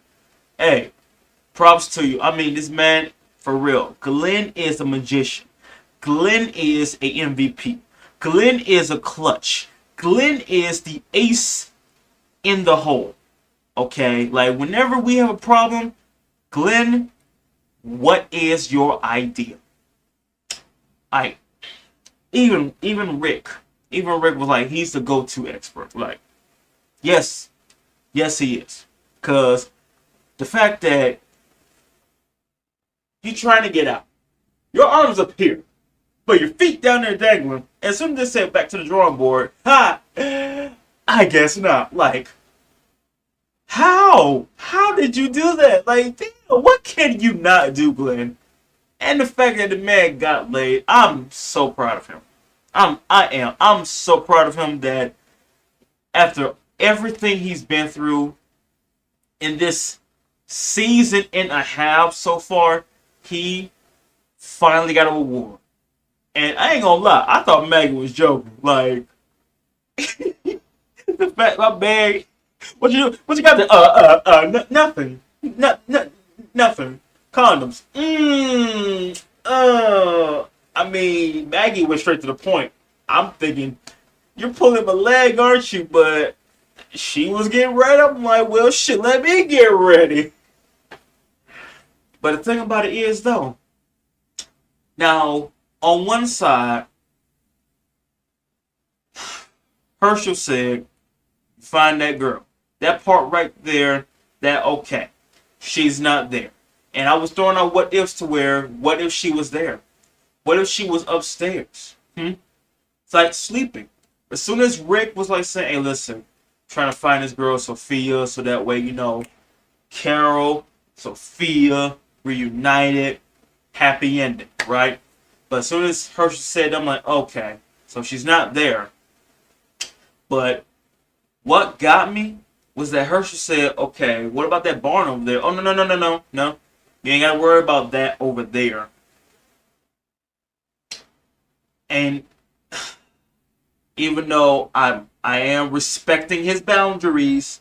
props to you. I mean, this man, for real. Glenn is a magician. Glenn is a MVP. Glenn is a clutch. Glenn is the ace in the hole. Okay, like whenever we have a problem, Glenn, what is your idea? I even Rick was like, he's the go-to expert. Like, yes, he is. Cause the fact that you trying to get out, your arms up here, but your feet down there dangling. As soon as they said back to the drawing board, I guess not. Like, how? How did you do that? Like, damn, what can you not do, Glenn? And the fact that the man got laid, I'm so proud of him. I'm so proud of him that after everything he's been through in this season and a half so far, he finally got an award. And I ain't gonna lie, I thought Maggie was joking. Like, the fact my bag, what you got to, nothing. Nothing. Condoms. I mean, Maggie went straight to the point. I'm thinking, you're pulling my leg, aren't you? But she was getting ready. I'm like, well, shit, let me get ready. But the thing about it is, though, now, on one side, Herschel said, find that girl. That part right there, that okay. She's not there. And I was throwing out what ifs to where, what if she was there? What if she was upstairs? It's like sleeping. As soon as Rick was like saying, hey, listen, trying to find this girl, Sophia, so that way, you know, Carol, Sophia, reunited, happy ending, right? But as soon as Herschel said, I'm like, okay, so she's not there. But what got me was that Herschel said, okay, what about that barn over there? Oh, no. You ain't got to worry about that over there. And even though I am respecting his boundaries,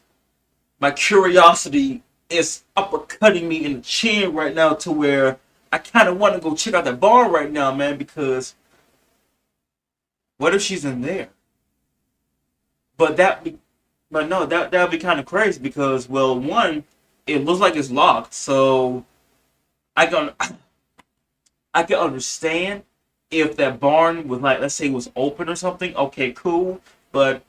my curiosity is uppercutting me in the chin right now to where I kind of want to go check out that barn right now, man, because what if she's in there? But that would be kind of crazy because, well, one, it looks like it's locked, so I can understand if that barn was like, let's say, it was open or something. Okay, cool, but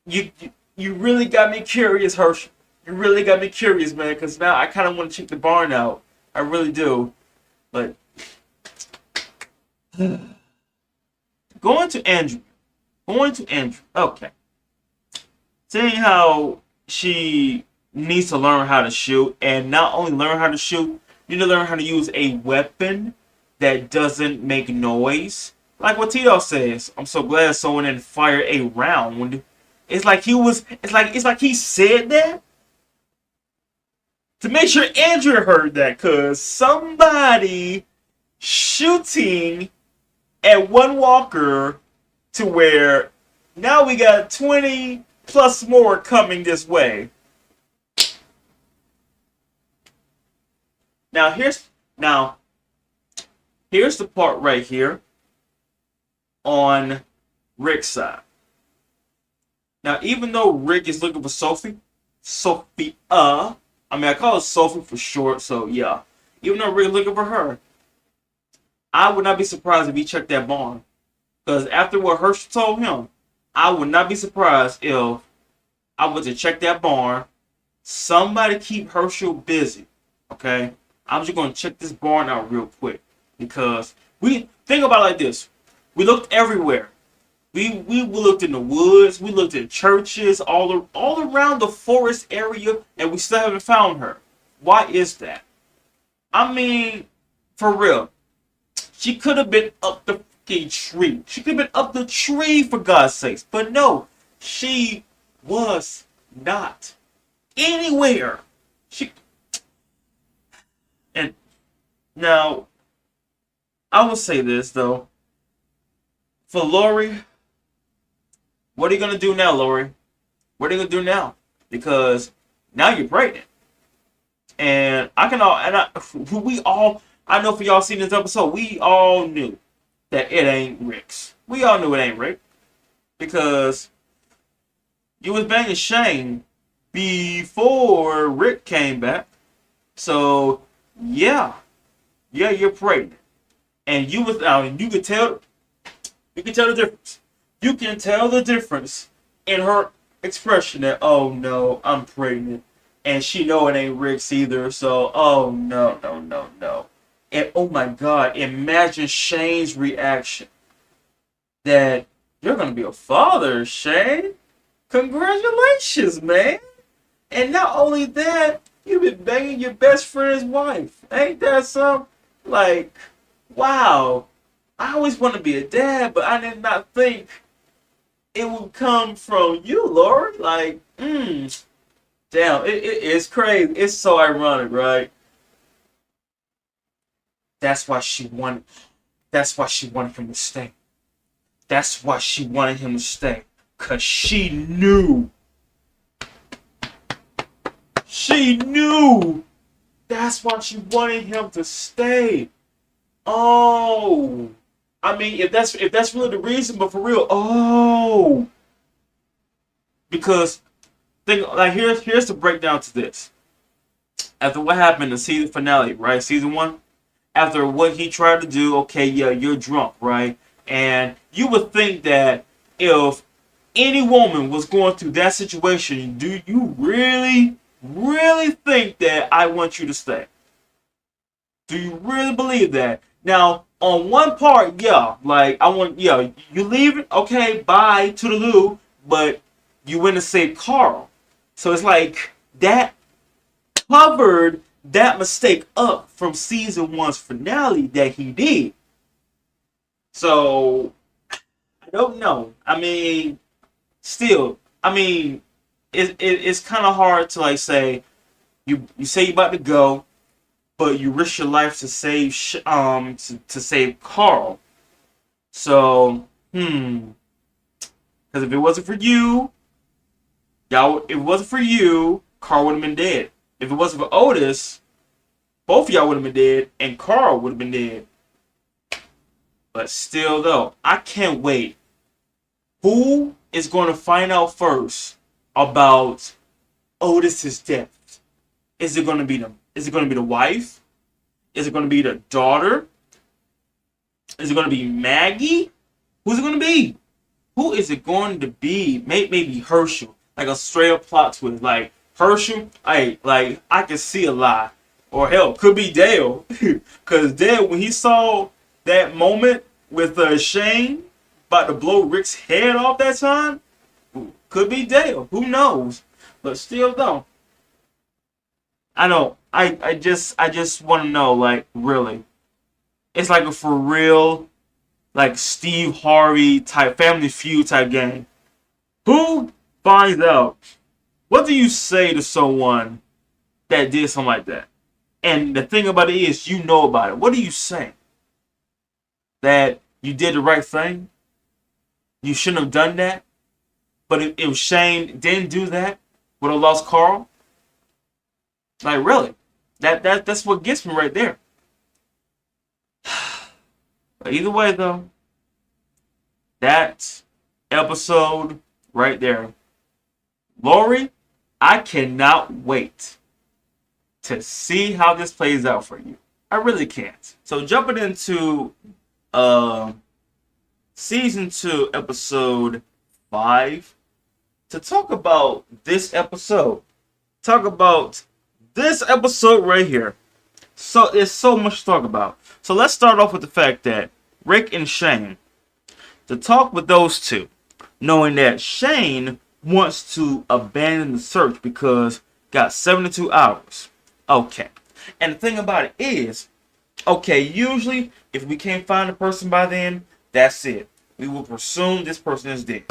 you really got me curious, Herschel. You really got me curious, man, because now I kind of want to check the barn out. I really do. But going to Andrew. Okay. Seeing how she needs to learn how to shoot, and not only learn how to shoot, you need to learn how to use a weapon that doesn't make noise. Like what Tito says, I'm so glad someone didn't fire a round. It's like he said that to make sure Andrew heard that, cause somebody shooting at one walker to where now we got 20 plus more coming this way. Now here's the part right here on Rick's side. Now, even though Rick is looking for Sophia, I call her Sophie for short, so yeah. Even though Rick is looking for her, I would not be surprised if he checked that barn. Because after what Herschel told him, I would not be surprised if I was to check that barn. Somebody keep Herschel busy, okay? I'm just going to check this barn out real quick. Because we think about it like this. We looked everywhere. We looked in the woods. We looked in churches, all around the forest area, and we still haven't found her. Why is that? I mean, for real. She could have been up the fucking tree. She could have been up the tree, for God's sakes. But no, she was not anywhere. Now, I will say this though. For Lori, what are you gonna do now, Lori? What are you gonna do now? Because now you're pregnant, and I can all and I we all I know for y'all seen this episode, we all knew that it ain't Rick's. We all knew it ain't Rick because you was banging Shane before Rick came back. So yeah, yeah, you're pregnant, and you was you can tell the difference. You can tell the difference in her expression that, oh no, I'm pregnant. And she know it ain't Rick's either. So, oh no, no, no, no. And oh my God, imagine Shane's reaction that you're going to be a father, Shane. Congratulations, man. And not only that, you've been banging your best friend's wife. Ain't that something? Like, wow. I always want to be a dad, but I did not think it would come from you, Lord. Like, damn, it's crazy. It's so ironic, right? That's why she wanted. That's why she wanted him to stay. That's why she wanted him to stay, cause she knew. She knew. That's why she wanted him to stay. Oh. I mean, if that's really the reason, but for real, oh, because here's the breakdown to this. After what happened in the season finale, right, season 1, after what he tried to do, okay, yeah, you're drunk, right, and you would think that if any woman was going through that situation, do you really, really think that I want you to stay? Do you really believe that? Now, on one part, yeah, like yeah, you leave it, okay, bye, toodaloo, but you went to save Carl. So it's like that covered that mistake up from season 1's finale that he did. So I don't know. I mean, still, I mean, it's kind of hard to like say you say you're about to go, but you risk your life to save to save Carl. So because if it wasn't for you, if it wasn't for you, Carl would have been dead. If it wasn't for Otis, both of y'all would have been dead, and Carl would have been dead. But still, though, I can't wait. Who is going to find out first about Otis's death? Is it going to be them? Is it going to be the wife? Is it going to be the daughter? Is it going to be Maggie? Who's it going to be? Who is it going to be? Maybe Herschel. Like a straight up plot twist. Like Herschel, I can see a lie. Or hell, could be Dale. Because Dale, when he saw that moment with Shane about to blow Rick's head off that time, could be Dale. Who knows? But still though. I know. I just want to know, like, really. It's like a for real, like Steve Harvey type, Family Feud type game. Who finds out? What do you say to someone that did something like that? And the thing about it is, you know about it. What do you say? That you did the right thing? You shouldn't have done that? But if Shane didn't do that, would have lost Carl? Like, really? That's what gets me right there. But either way, though, that episode right there. Lori, I cannot wait to see how this plays out for you. I really can't. So jumping into season 2, episode 5, to talk about this episode. Talk about this episode right here. So there's so much to talk about. So let's start off with the fact that Rick and Shane, to talk with those two, knowing that Shane wants to abandon the search because got 72 hours. Okay. And the thing about it is, okay, usually if we can't find a person by then, that's it. We will presume this person is dead.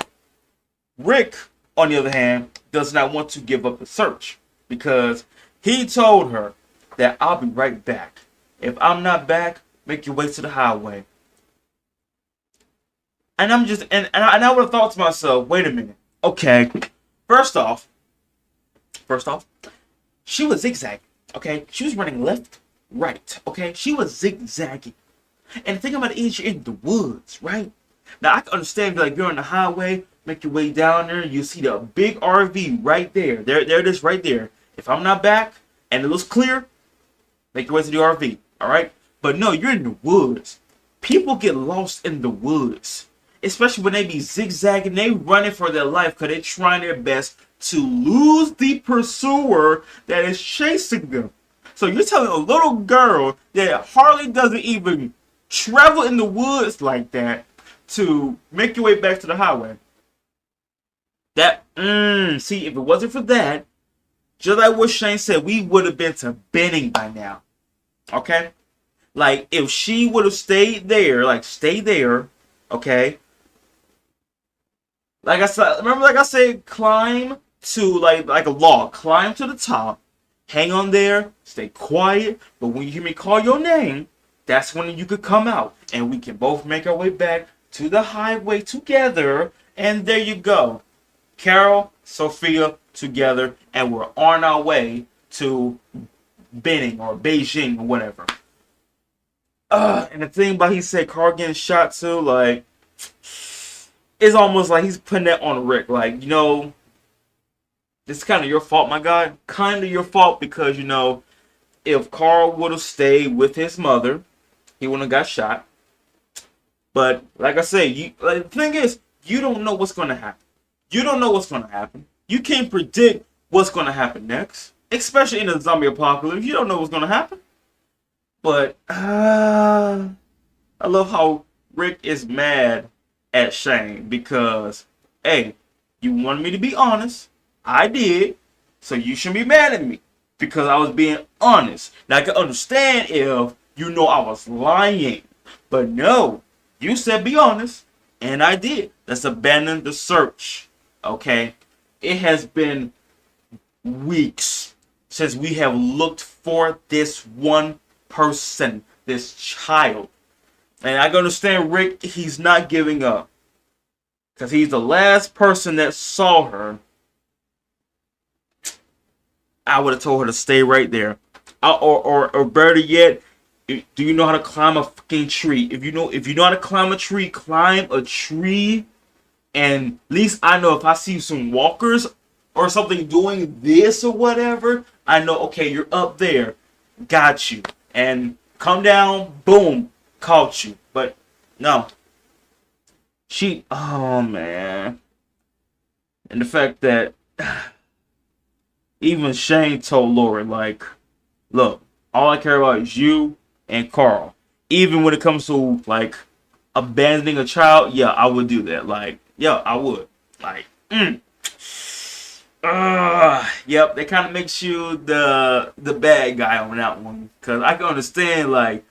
Rick, on the other hand, does not want to give up the search because he told her that I'll be right back. If I'm not back, make your way to the highway. And I'm just, and I would have thought to myself, wait a minute. Okay, first off, first off, she was zigzagging. Okay, she was running left, right. Okay, she was zigzagging. And the thing about it is, you're in the woods, right? Now I can understand, like you're on the highway, make your way down there, you see the big RV right there. There it is, right there. If I'm not back and it looks clear, make your way to the RV. All right, but no, you're in the woods. People get lost in the woods, especially when they be zigzagging. They running for their life because they're trying their best to lose the pursuer that is chasing them. So you're telling a little girl that hardly doesn't even travel in the woods like that to make your way back to the highway. That, see, if it wasn't for that, just like what Shane said, we would have been to Benning by now. Okay? Like, if she would have stayed there, like, stay there, okay? Like I said, remember, like I said, climb to, like a log. Climb to the top. Hang on there. Stay quiet. But when you hear me call your name, that's when you could come out. And we can both make our way back to the highway together. And there you go. Carol, Sophia, together. And we're on our way to Benning or Beijing or whatever. And the thing about he said Carl getting shot too, like, it's almost like he's putting that on Rick. Like, you know, this is kind of your fault, my guy. Kind of your fault because, you know, if Carl would have stayed with his mother, he wouldn't have got shot. But, like I say, the thing is, you don't know what's going to happen. You don't know what's going to happen. You can't predict what's going to happen next. Especially in a zombie apocalypse. You don't know what's going to happen. But, I love how Rick is mad at Shane because, hey, you wanted me to be honest. I did. So you shouldn't be mad at me because I was being honest. Now, I can understand if you know I was lying. But no, you said be honest. And I did. Let's abandon the search. Okay? It has been weeks since we have looked for this one person, this child. And I can understand Rick, he's not giving up. Because he's the last person that saw her. I would have told her to stay right there. Or better yet, do you know how to climb a fucking tree? If you know how to climb a tree, climb a tree. And at least I know if I see some walkers or something doing this or whatever, I know, okay, you're up there. Got you. And come down, boom, caught you. But no. Oh man. And the fact that even Shane told Lori, like, look, all I care about is you and Carl. Even when it comes to, like, abandoning a child, yeah, I would do that. Like, yeah, I would. Like, yep, that kind of makes you the bad guy on that one. Because I can understand, like,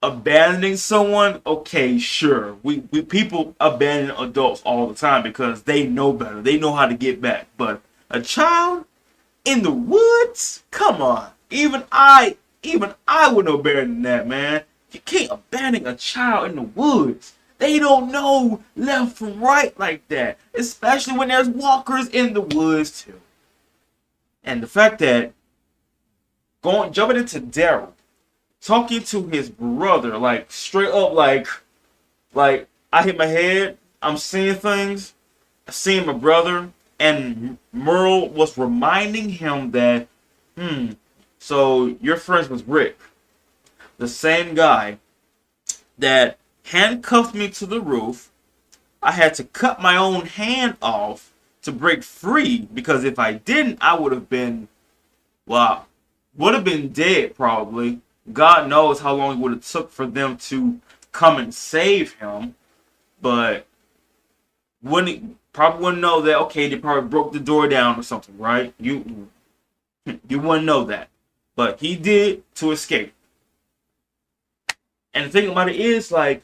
abandoning someone, okay, sure. We people abandon adults all the time because they know better. They know how to get back. But a child in the woods? Come on. Even I would know better than that, man. You can't abandon a child in the woods. They don't know left from right like that. Especially when there's walkers in the woods too. And the fact that jumping into Daryl, talking to his brother, like straight up, like I hit my head, I'm seeing things, seeing my brother, and Merle was reminding him that, so your friends was Rick, the same guy that handcuffed me to the roof. I had to cut my own hand off to break free because if I didn't, I would have been, well, would have been dead probably. God knows how long it would have took for them to come and save him, but probably wouldn't know that. Okay, they probably broke the door down or something, right? You wouldn't know that, but he did to escape. And the thing about it is, like,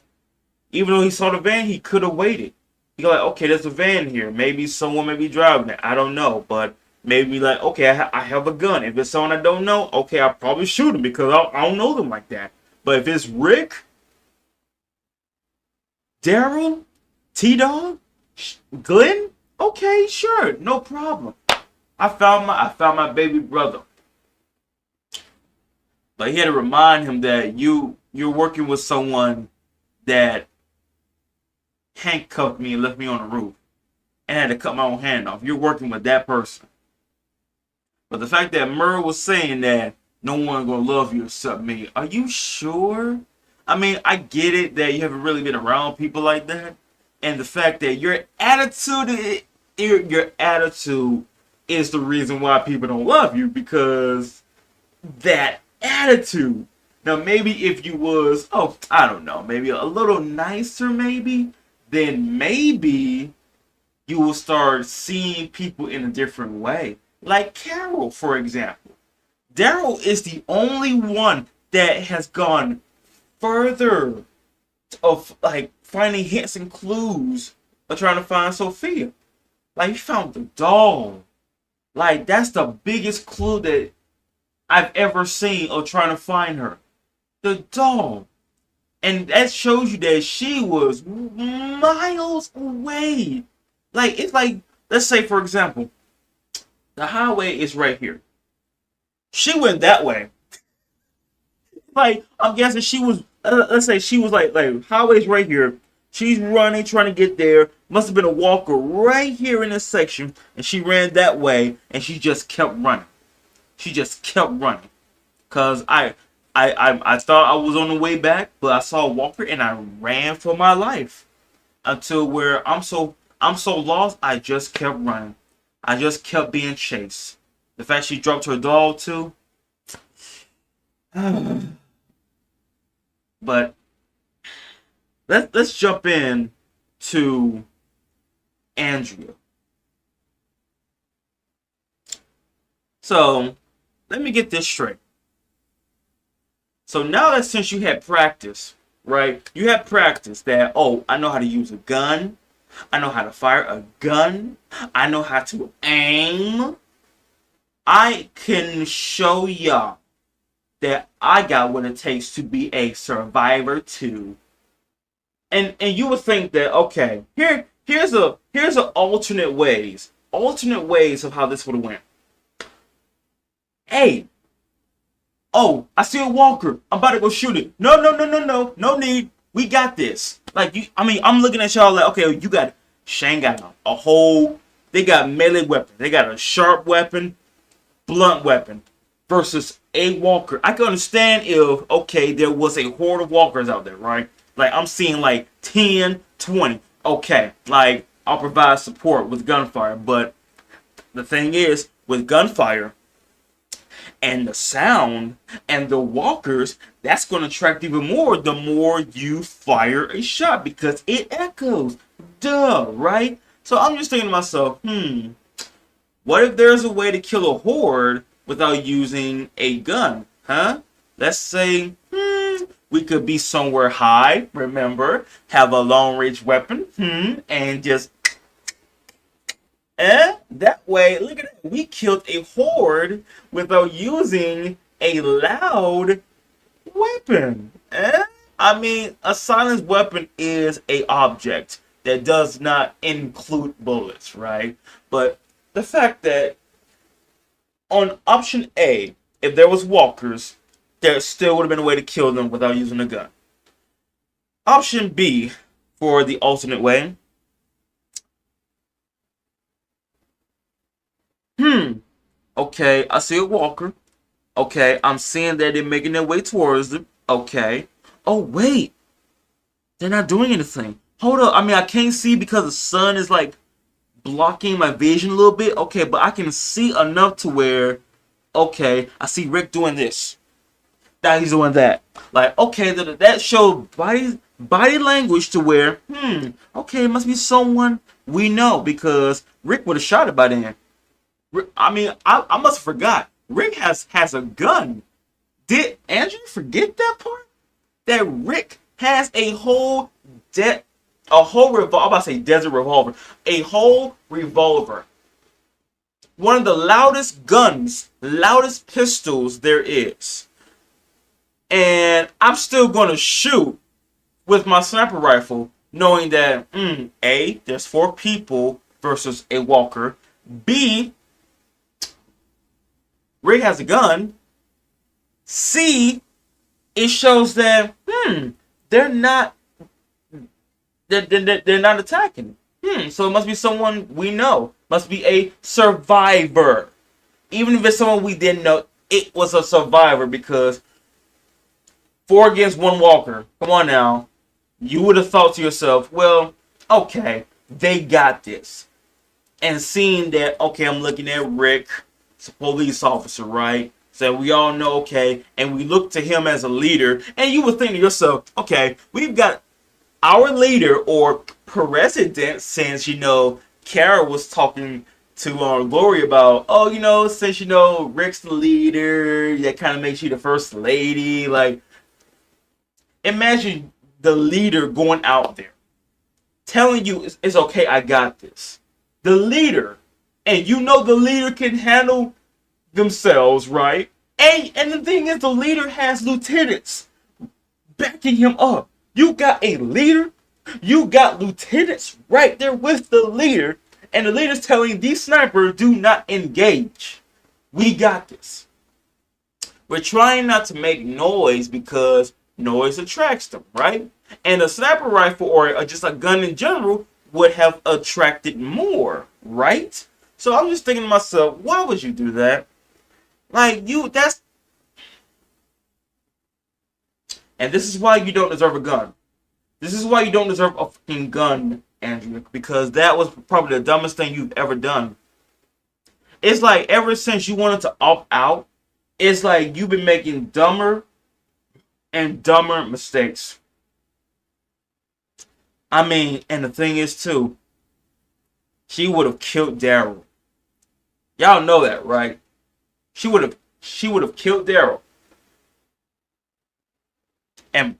even though he saw the van, he could have waited. He like, okay, there's a van here. Maybe someone may be driving it. I don't know, but maybe like, okay, I have a gun. If it's someone I don't know, okay, I'll probably shoot him because I don't know them like that. But if it's Rick, Daryl, T-Dog, Glenn, okay, sure, no problem. I found my baby brother. But he had to remind him that you're working with someone that handcuffed me and left me on the roof and had to cut my own hand off. You're working with that person. But the fact that Murr was saying that no one gonna love you except me, are you sure? I mean, I get it that you haven't really been around people like that, and the fact that your attitude is the reason why people don't love you because that attitude. Now, maybe if you was, oh, I don't know, maybe a little nicer, maybe, then maybe you will start seeing people in a different way. Like Carol, for example. Daryl is the only one that has gone further of like finding hints and clues of trying to find Sophia. Like he found the doll. Like that's the biggest clue that I've ever seen of trying to find her. The doll. And that shows you that she was miles away. Like, it's like, let's say, for example, the highway is right here. She went that way. Like, I'm guessing she was, let's say she was like, highway's right here. She's running, trying to get there. Must have been a walker right here in this section. And she ran that way, and she just kept running. She just kept running. Because I thought I was on the way back, but I saw a walker, and I ran for my life. Until where I'm so lost, I just kept running. I just kept being chased. The fact she dropped her doll too. But let's jump in to Andrea. So let me get this straight. So now that since you had practice, right? You had practice that, oh, I know how to use a gun. I know how to fire a gun. I know how to aim. I can show y'all that I got what it takes to be a survivor too. And you would think that, okay, here's a alternate ways of how this would have went. Hey, oh, I see a walker. I'm about to go shoot it. No need. We got this. Like you, I mean, I'm looking at y'all like, okay, you got Shane got a whole. They got melee weapon. They got a sharp weapon, blunt weapon, versus a walker. I can understand if okay, there was a horde of walkers out there, right? Like I'm seeing like 10, 20. Okay, like I'll provide support with gunfire, but the thing is, with gunfire and the sound and the walkers, that's going to attract even more the more you fire a shot because it echoes. Duh, right? So I'm just thinking to myself, what if there's a way to kill a horde without using a gun? Huh? Let's say, we could be somewhere high, remember, have a long range weapon, and just that way, look at that. We killed a horde without using a loud weapon. I mean, a silenced weapon is a object that does not include bullets, right? But the fact that on option A, if there was walkers, there still would have been a way to kill them without using a gun. Option B, for the alternate way, okay, I see a walker. Okay, I'm seeing that they're making their way towards them. Okay. Oh, wait. They're not doing anything. Hold up. I mean, I can't see because the sun is like blocking my vision a little bit. Okay, but I can see enough to where, okay, I see Rick doing this. That he's doing that. Like, okay, that showed body language to where, okay, it must be someone we know because Rick would have shot it by then. I mean, I must have forgot. Rick has a gun. Did Andrew forget that part? That Rick has a whole revolver. I'm about to say desert revolver. A whole revolver one of the loudest guns, loudest pistols there is. And I'm still going to shoot with my sniper rifle, knowing that, A, there's 4 people versus a walker. B, Rick has a gun. C, it shows that, they're not, they're not attacking. So it must be someone we know. Must be a survivor. Even if it's someone we didn't know, it was a survivor, because 4 against 1 walker. Come on now. You would have thought to yourself, well, okay, they got this. And seeing that, okay, I'm looking at Rick, it's a police officer, right? So we all know, okay, and we look to him as a leader, and you would think to yourself, okay, we've got our leader or president, since, Kara was talking to Glory about, since, Rick's the leader, that kind of makes you the first lady. Like, imagine the leader going out there telling you it's okay, I got this. The leader, and the leader can handle themselves, right? And the thing is, the leader has lieutenants backing him up. You got a leader, you got lieutenants right there with the leader, and the leader's telling these snipers, do not engage. We got this. We're trying not to make noise because noise attracts them, right? And a sniper rifle or just a gun in general would have attracted more, right? So I'm just thinking to myself, why would you do that? Like, and this is why you don't deserve a gun. This is why you don't deserve a fucking gun, Andrew, because that was probably the dumbest thing you've ever done. It's like ever since you wanted to opt out, it's like you've been making dumber and dumber mistakes. I mean, and the thing is too, she would have killed Daryl. Y'all know that, right? She would have killed Daryl. And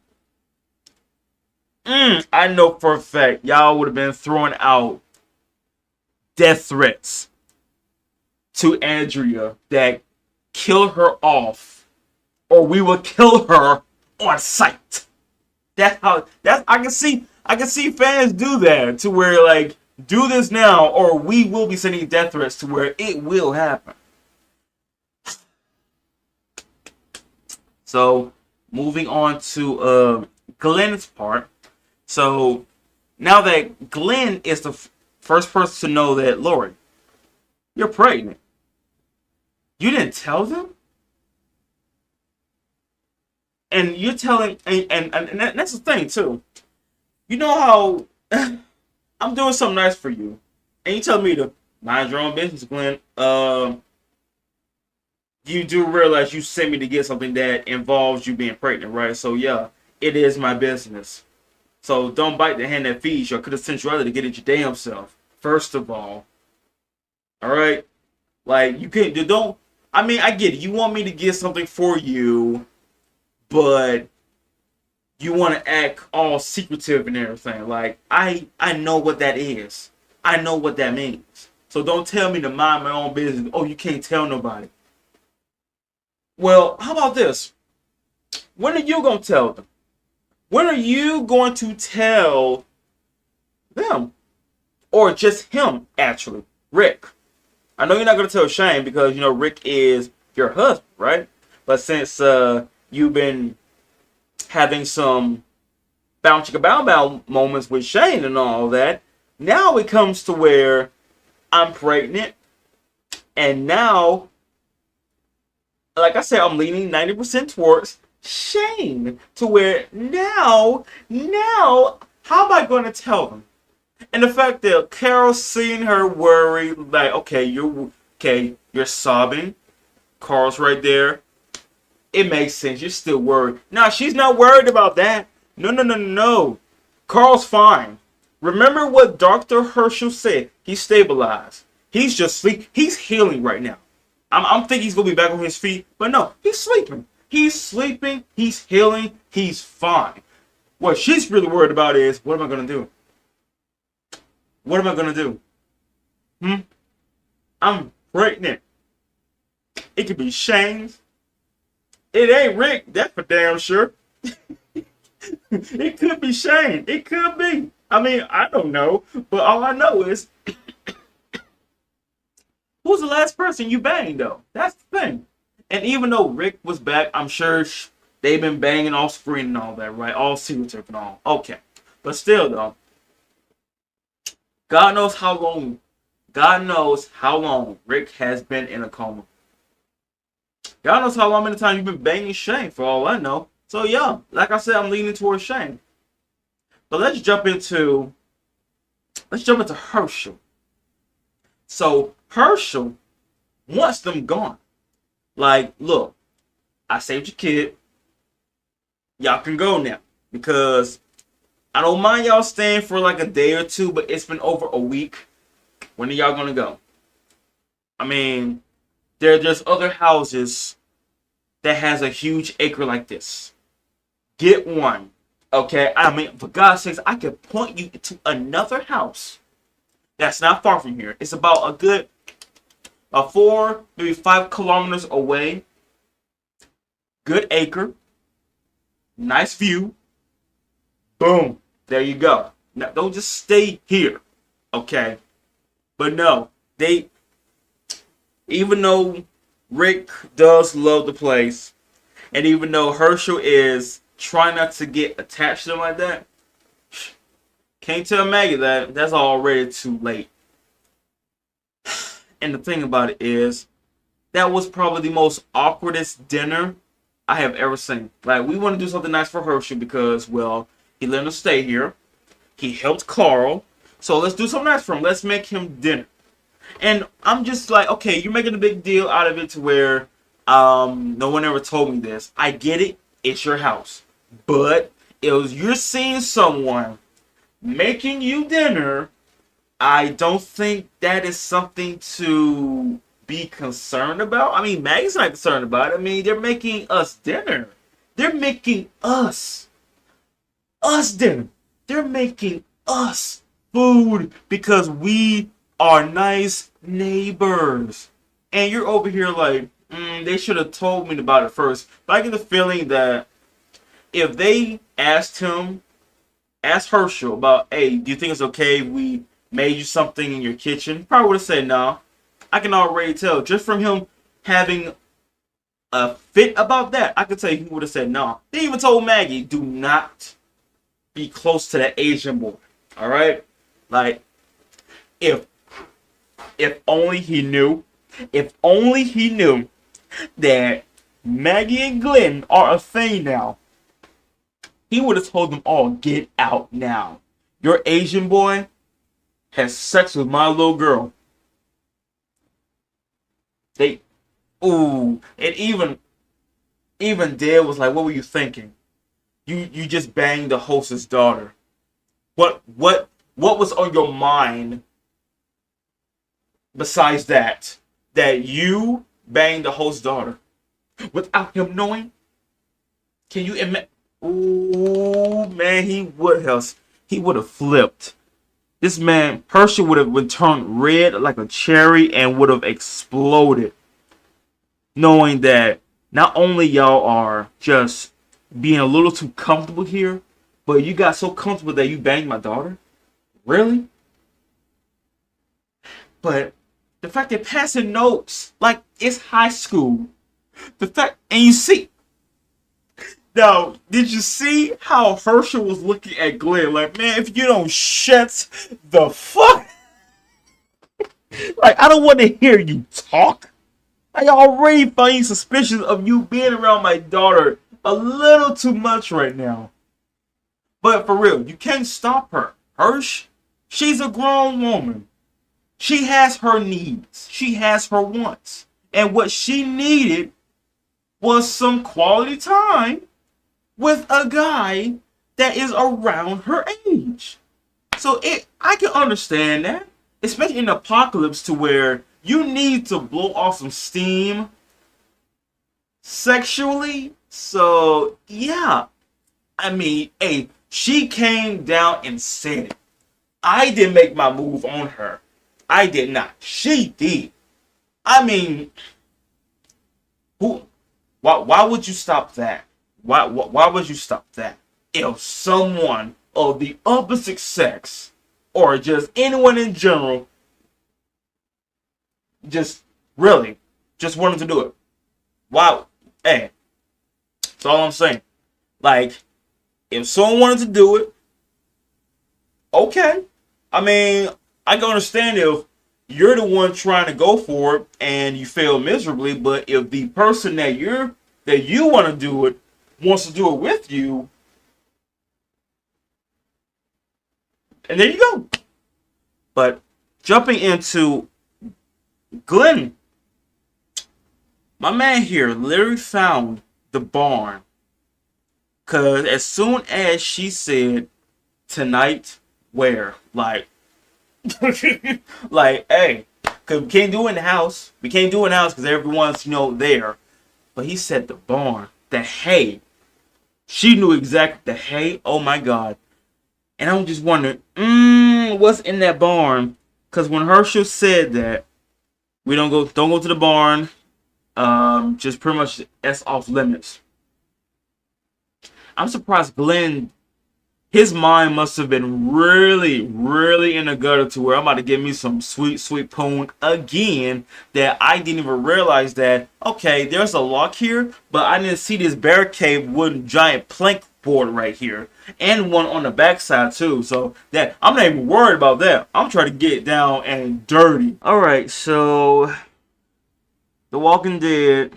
I know for a fact y'all would have been throwing out death threats to Andrea that kill her off, or we will kill her on sight. I can see fans do that, to where like, do this now or we will be sending death threats, to where it will happen. So moving on to Glenn's part. So now that Glenn is the first person to know that, Lori, you're pregnant. You didn't tell them? And you're telling, and that's the thing too. You know how I'm doing something nice for you, and you tell me to mind your own business, Glenn. You do realize you sent me to get something that involves you being pregnant, right? So yeah, it is my business. So don't bite the hand that feeds you. I could have sent you out to get it your damn self. First of all right? Like, you can't, don't, I mean, I get it. You want me to get something for you, but you want to act all secretive and everything. Like, I know what that is. I know what that means. So don't tell me to mind my own business. Oh, you can't tell nobody. Well, how about this? When are you going to tell them? When are you going to tell them? Or just him, actually. Rick. I know you're not going to tell Shane because, you know, Rick is your husband, right? But since you've been having some bow moments with Shane and all that, now it comes to where I'm pregnant. And now, like I said, I'm leaning 90% towards Shane. To where now, how am I going to tell them? And the fact that Carol's seeing her worried, like, okay, you're sobbing. Carl's right there. It makes sense. You're still worried. Nah, she's not worried about that. No. Carl's fine. Remember what Dr. Herschel said. He's stabilized. He's just sleep. He's healing right now. I'm thinking he's gonna be back on his feet, but no, he's sleeping. He's sleeping. He's healing. He's fine. What she's really worried about is, what am I gonna do? What am I gonna do? pregnant. It could be Shane. It ain't Rick, that's for damn sure. It could be Shane. It could be. I mean, I don't know. But all I know is, who's the last person you banged, though? That's the thing. And even though Rick was back, I'm sure they've been banging off screen and all that, right? All secret and all. Okay. But still, though, God knows how long. God knows how long Rick has been in a coma. God knows how long many times you've been banging Shane, for all I know. So yeah, like I said, I'm leaning towards Shane. But let's jump into Herschel. So Herschel wants them gone. Like, look, I saved your kid. Y'all can go now. Because I don't mind y'all staying for like a day or two, but it's been over a week. When are y'all gonna go? I mean, there's other houses that has a huge acre like this. Get one. Okay? I mean, for God's sakes, I could point you to another house that's not far from here. It's about a good 4, maybe 5 kilometers away. Good acre. Nice view. Boom. There you go. Now, don't just stay here. Okay? But no, even though Rick does love the place, and even though Herschel is trying not to get attached to them like that, can't tell Maggie that. That's already too late. And the thing about it is, that was probably the most awkwardest dinner I have ever seen. Like, we want to do something nice for Herschel because, well, he let us stay here. He helped Carl. So let's do something nice for him. Let's make him dinner. And I'm just like, okay, you're making a big deal out of it to where no one ever told me this. I get it. It's your house. But you're seeing someone making you dinner. I don't think that is something to be concerned about. I mean, Maggie's not concerned about it. I mean, they're making us dinner. They're making us dinner. They're making us food because we are nice neighbors. And you're over here like, they should have told me about it first. But I get the feeling that if they asked Herschel about, hey, do you think it's okay if we made you something in your kitchen? He probably would have said no. I can already tell. Just from him having a fit about that, I could tell you he would have said no. They even told Maggie, do not be close to that Asian boy. Alright? Like, if only he knew that Maggie and Glenn are a thing now, he would have told them all, get out now. Your Asian boy has sex with my little girl. And even Dale was like, what were you thinking? You just banged the hostess daughter. What was on your mind besides that you banged the host's daughter without him knowing? Can you imagine? Ooh, man, he would have flipped. This man, Herschel, would have been turned red like a cherry and would have exploded. Knowing that not only y'all are just being a little too comfortable here, but you got so comfortable that you banged my daughter? Really? But the fact they're passing notes like it's high school. And you see, now, did you see how Herschel was looking at Glenn? Like, man, if you don't shut the fuck. Like, I don't want to hear you talk. I already find suspicious of you being around my daughter a little too much right now. But for real, you can't stop her. Hersh, she's a grown woman. She has her needs. She has her wants. And what she needed was some quality time with a guy that is around her age. So I can understand that. Especially in the apocalypse to where you need to blow off some steam sexually. So, yeah. I mean, hey, she came down and said it. I didn't make my move on her. I did not. She did. I mean, who? Why would you stop that? Why would you stop that? If someone of the opposite sex, or just anyone in general, just really just wanted to do it. Wow. Hey, that's all I'm saying. Like, if someone wanted to do it, okay. I mean, I can understand if you're the one trying to go for it and you fail miserably, but if the person that you want to do it wants to do it with you, and there you go. But jumping into Glenn, my man here literally found the barn. Cause as soon as she said tonight, where? Like, like, hey, cause we can't do it in the house. We can't do it in the house because everyone's, there. But he said the barn, the hay. She knew exactly the hay. Oh my God. And I'm just wondering, what's in that barn? Cause when Herschel said that, we don't go to the barn. Just pretty much that's off limits. I'm surprised Glenn, his mind must have been really, really in the gutter to where I'm about to give me some sweet, sweet poon again that I didn't even realize that, okay, there's a lock here, but I didn't see this barricade wooden giant plank board right here. And one on the backside too. So that I'm not even worried about that. I'm trying to get down and dirty. Alright, so The Walking Dead,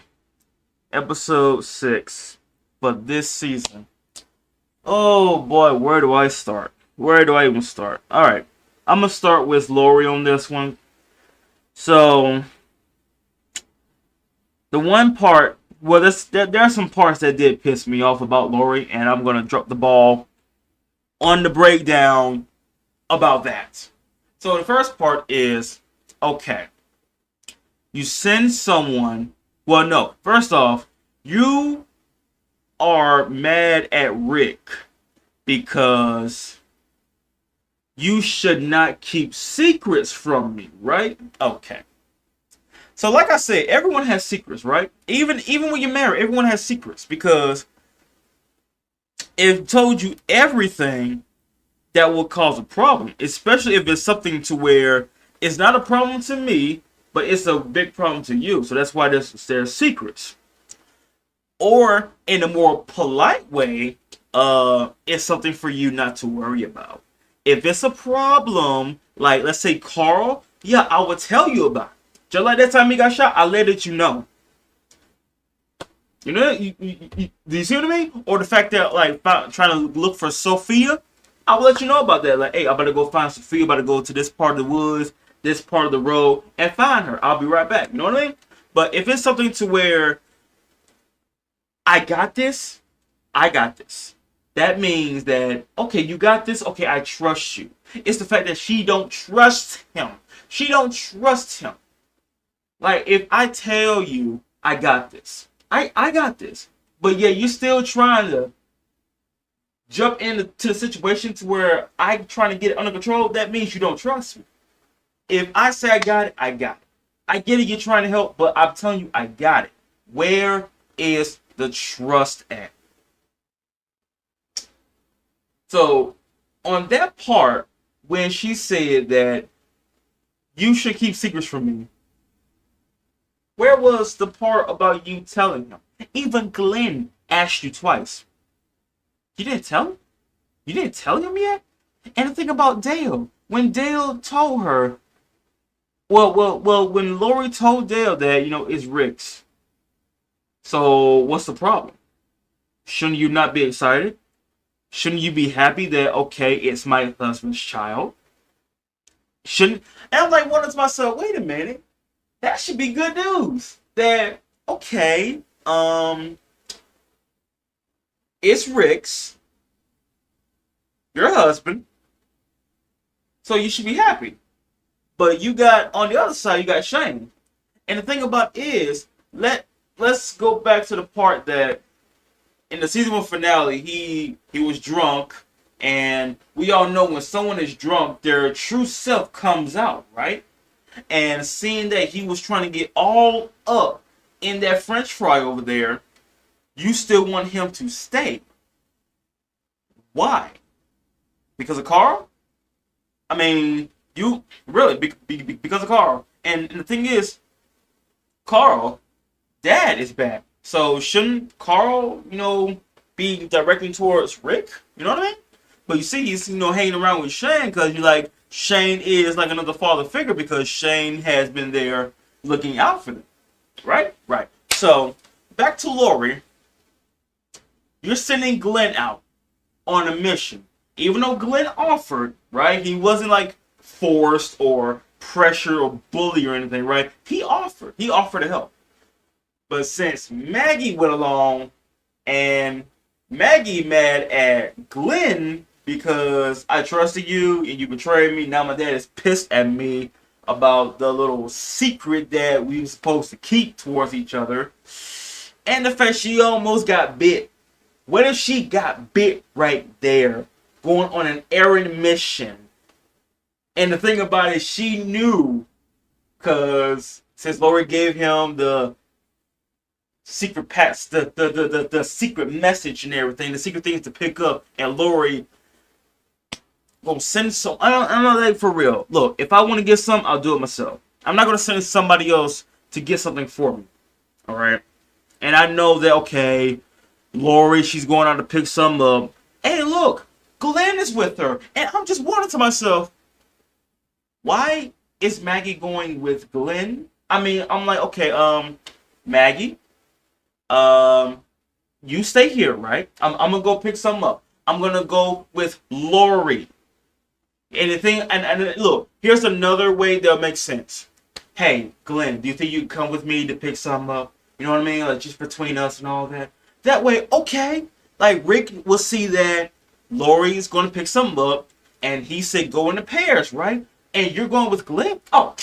episode 6 for this season. Oh boy, where do I start? Where do I even start? Alright, I'm going to start with Lori on this one. So, the one part, well, there are some parts that did piss me off about Lori, and I'm going to drop the ball on the breakdown about that. So, the first part is, okay, you send someone, well, no, first off, you are mad at Rick because you should not keep secrets from me, right? Okay. So like I said, everyone has secrets, right? Even when you're married, everyone has secrets because if told you everything, that will cause a problem, especially if it's something to where it's not a problem to me, but it's a big problem to you. So that's why there's secrets. Or in a more polite way, it's something for you not to worry about. If it's a problem, like let's say Carl, yeah, I will tell you about it. Just like that time he got shot, I let it you know. You know, do you see what I mean? Or the fact that like trying to look for Sophia, I will let you know about that. Like, hey, I'm about to go find Sophia. I'm about to go to this part of the woods, this part of the road, and find her. I'll be right back. You know what I mean? But if it's something to where I got this. That means that, okay, you got this. Okay, I trust you. It's the fact that she don't trust him. She don't trust him. Like, if I tell you, I got this. I got this. But yeah, you're still trying to jump into the situation to where I'm trying to get it under control. That means you don't trust me. If I say I got it, I got it. I get it, you're trying to help, but I'm telling you, I got it. Where is the trust at? So on that part, when she said that you should keep secrets from me, where was the part about you telling him? Even Glenn asked you twice. You didn't tell him? You didn't tell him yet? And the thing about Dale, when Dale told her, when Lori told Dale that, it's Rick's. So what's the problem? Shouldn't you not be excited? Shouldn't you be happy that, okay, it's my husband's child? And I'm like wondering to myself, wait a minute. That should be good news. That, okay, it's Rick's, your husband, so you should be happy. But you got, on the other side, you got Shane. And the thing about it is, let's go back to the part that in the season 1 finale, he was drunk, and we all know when someone is drunk, their true self comes out, right? and seeing that he was trying to get all up in that French fry over there, you still want him to stay. Why? Because of Carl? I mean, you really because of Carl. And the thing is, Carl, Dad is back. So shouldn't Carl, be directing towards Rick? You know what I mean? But you see, he's hanging around with Shane because you're like Shane is like another father figure because Shane has been there looking out for them. Right? Right. So back to Lori. You're sending Glenn out on a mission. Even though Glenn offered, right? He wasn't like forced or pressured or bullied or anything, right? He offered. He offered to help. But since Maggie went along and Maggie mad at Glenn because I trusted you and you betrayed me, now my dad is pissed at me about the little secret that we were supposed to keep towards each other. And the fact she almost got bit. What if she got bit right there, going on an errand mission? And the thing about it, she knew, because since Lori gave him the secret pass, the secret message and everything, the secret things to pick up, and Lori gonna send some. I'm not like for real. Look, if I want to get some, I'll do it myself. I'm not gonna send somebody else to get something for me. All right, and I know that okay. Lori, she's going out to pick some up. Hey, look, Glenn is with her. And I'm just wondering to myself, why is Maggie going with Glenn? I mean, I'm like, okay, Maggie, you stay here, right? I'm gonna go pick some up. I'm gonna go with Lori. And look, here's another way that'll make sense. Hey, Glenn, do you think you can come with me to pick some up? You know what I mean? Like just between us and all that. That way, okay, like Rick will see that Lori's going to pick something up, and he said go into pairs, right? And you're going with Glenn? Oh,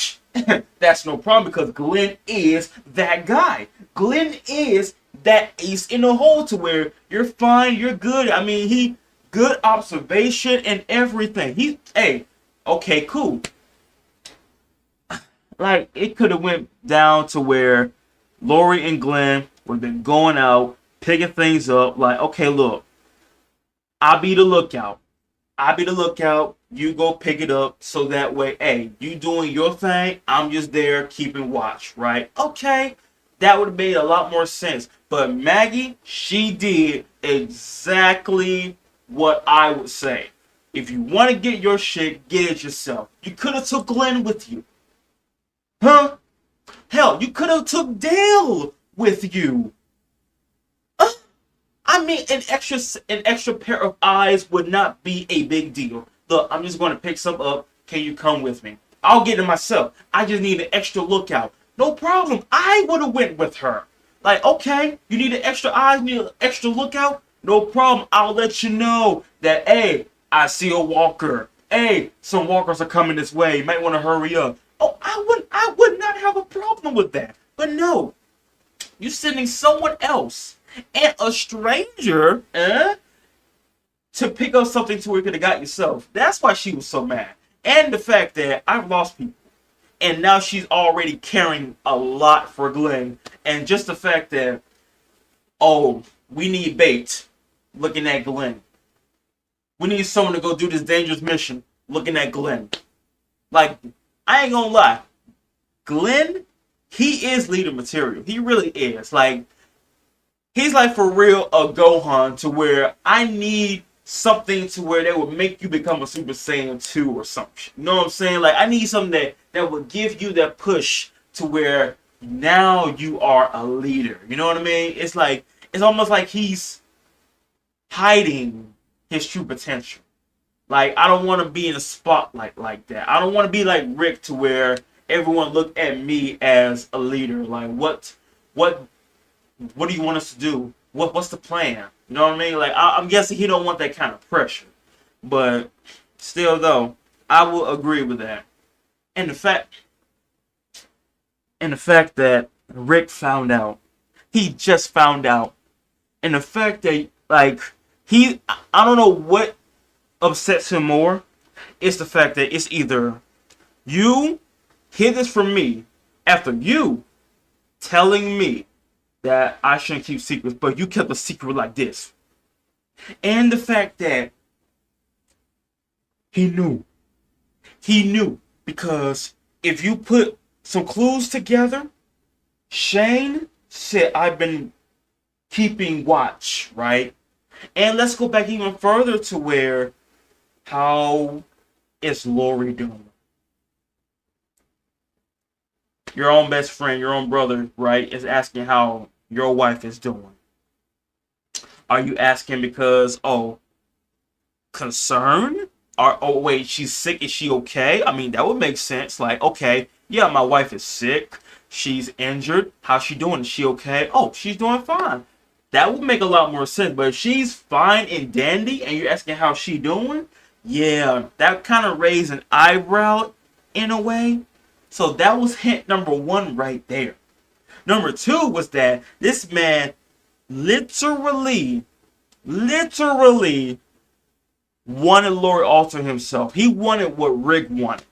that's no problem because Glenn is that guy. Glenn is that ace in the hole to where you're fine, you're good. I mean, he good observation and everything. Hey, okay, cool. Like it could have went down to where Lori and Glenn would have been going out, picking things up, like, okay, look, I'll be the lookout. I'll be the lookout. You go pick it up so that way, hey, you doing your thing, I'm just there keeping watch, right? Okay, that would have made a lot more sense. But Maggie, she did exactly what I would say. If you want to get your shit, get it yourself. You could have took Glenn with you. Huh? Hell, you could have took Dale with you. I mean, an extra pair of eyes would not be a big deal. Look, I'm just going to pick some up. Can you come with me? I'll get it myself. I just need an extra lookout. No problem. I would have went with her. Like, okay, you need an extra eyes, need an extra lookout? No problem. I'll let you know that, hey, I see a walker. Hey, some walkers are coming this way. You might want to hurry up. Oh, I would not have a problem with that. But no, you're sending someone else and a stranger to pick up something to where you could have got yourself. That's why she was so mad. And the fact that I've lost people. And now she's already caring a lot for Glenn. And just the fact that, oh, we need bait. Looking at Glenn. We need someone to go do this dangerous mission. Looking at Glenn. Like, I ain't gonna lie. Glenn, he is leader material. He really is. Like, he's like for real a Gohan to where I need something to where that would make you become a Super Saiyan 2 or something. You know what I'm saying? Like I need something that would give you that push to where now you are a leader. You know what I mean? It's like it's almost like he's hiding his true potential. Like I don't want to be in a spotlight like that. I don't want to be like Rick to where everyone look at me as a leader. Like what do you want us to do? What's the plan? You know what I mean? Like I'm guessing he don't want that kind of pressure. But still though, I will agree with that. And the fact that Rick found out. He just found out. And the fact that like I don't know what upsets him more. It's the fact that it's either you Hear this from me after you telling me that I shouldn't keep secrets, but you kept a secret like this. And the fact that he knew. He knew. Because if you put some clues together, Shane said, I've been keeping watch, right? And let's go back even further to where, how is Lori doing? Your own best friend, your own brother, right, is asking how your wife is doing. Are you asking because, oh, concern? Or, oh, wait, she's sick. Is she okay? I mean, that would make sense. Like, okay, yeah, my wife is sick. She's injured. How's she doing? Is she okay? Oh, she's doing fine. That would make a lot more sense. But if she's fine and dandy and you're asking how she doing, yeah, that kind of raised an eyebrow in a way. So that was hint number one right there. Number two was that this man literally wanted Lori Alter himself. He wanted what Rick wanted.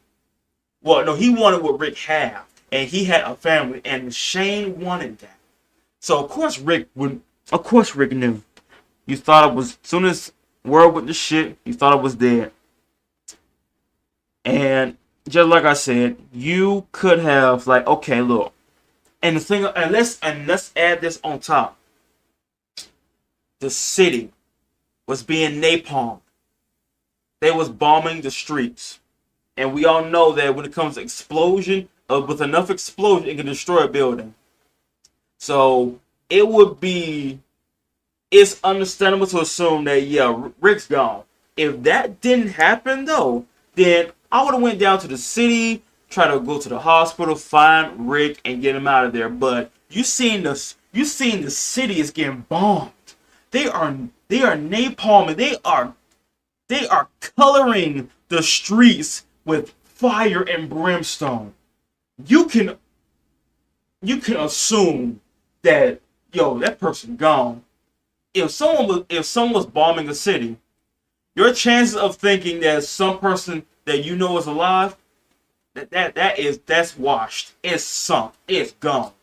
Well, no, he wanted what Rick had. And he had a family. And Shane wanted that. So of course Rick knew. You thought it was, as soon as word went to shit, you thought it was dead. And just like I said, you could have, like, okay, look. And the thing, and let's add this on top. The city was being napalmed. They was bombing the streets. And we all know that when it comes to explosion, with enough explosion, it can destroy a building. So it's understandable to assume that, yeah, Rick's gone. If that didn't happen, though, then I would have went down to the city, try to go to the hospital, find Rick, and get him out of there. But you seen the city is getting bombed. They are napalming. They are coloring the streets with fire and brimstone. You can assume that, yo, that person gone. If someone was bombing a city, your chances of thinking that some person that you know is alive, that's washed. It's sunk. It's gone.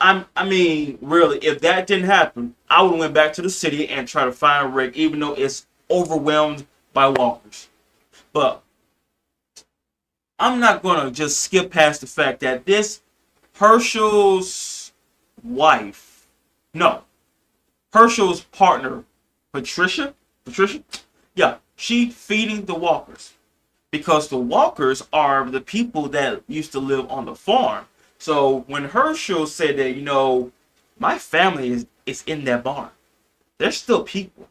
I mean, really, if that didn't happen, I would have went back to the city and try to find Rick, even though it's overwhelmed by walkers. But I'm not gonna just skip past the fact that this Herschel's wife, no, Herschel's partner, Patricia, yeah, she feeding the walkers. Because the walkers are the people that used to live on the farm. So when Herschel said that, you know, my family is in that barn, there's still people.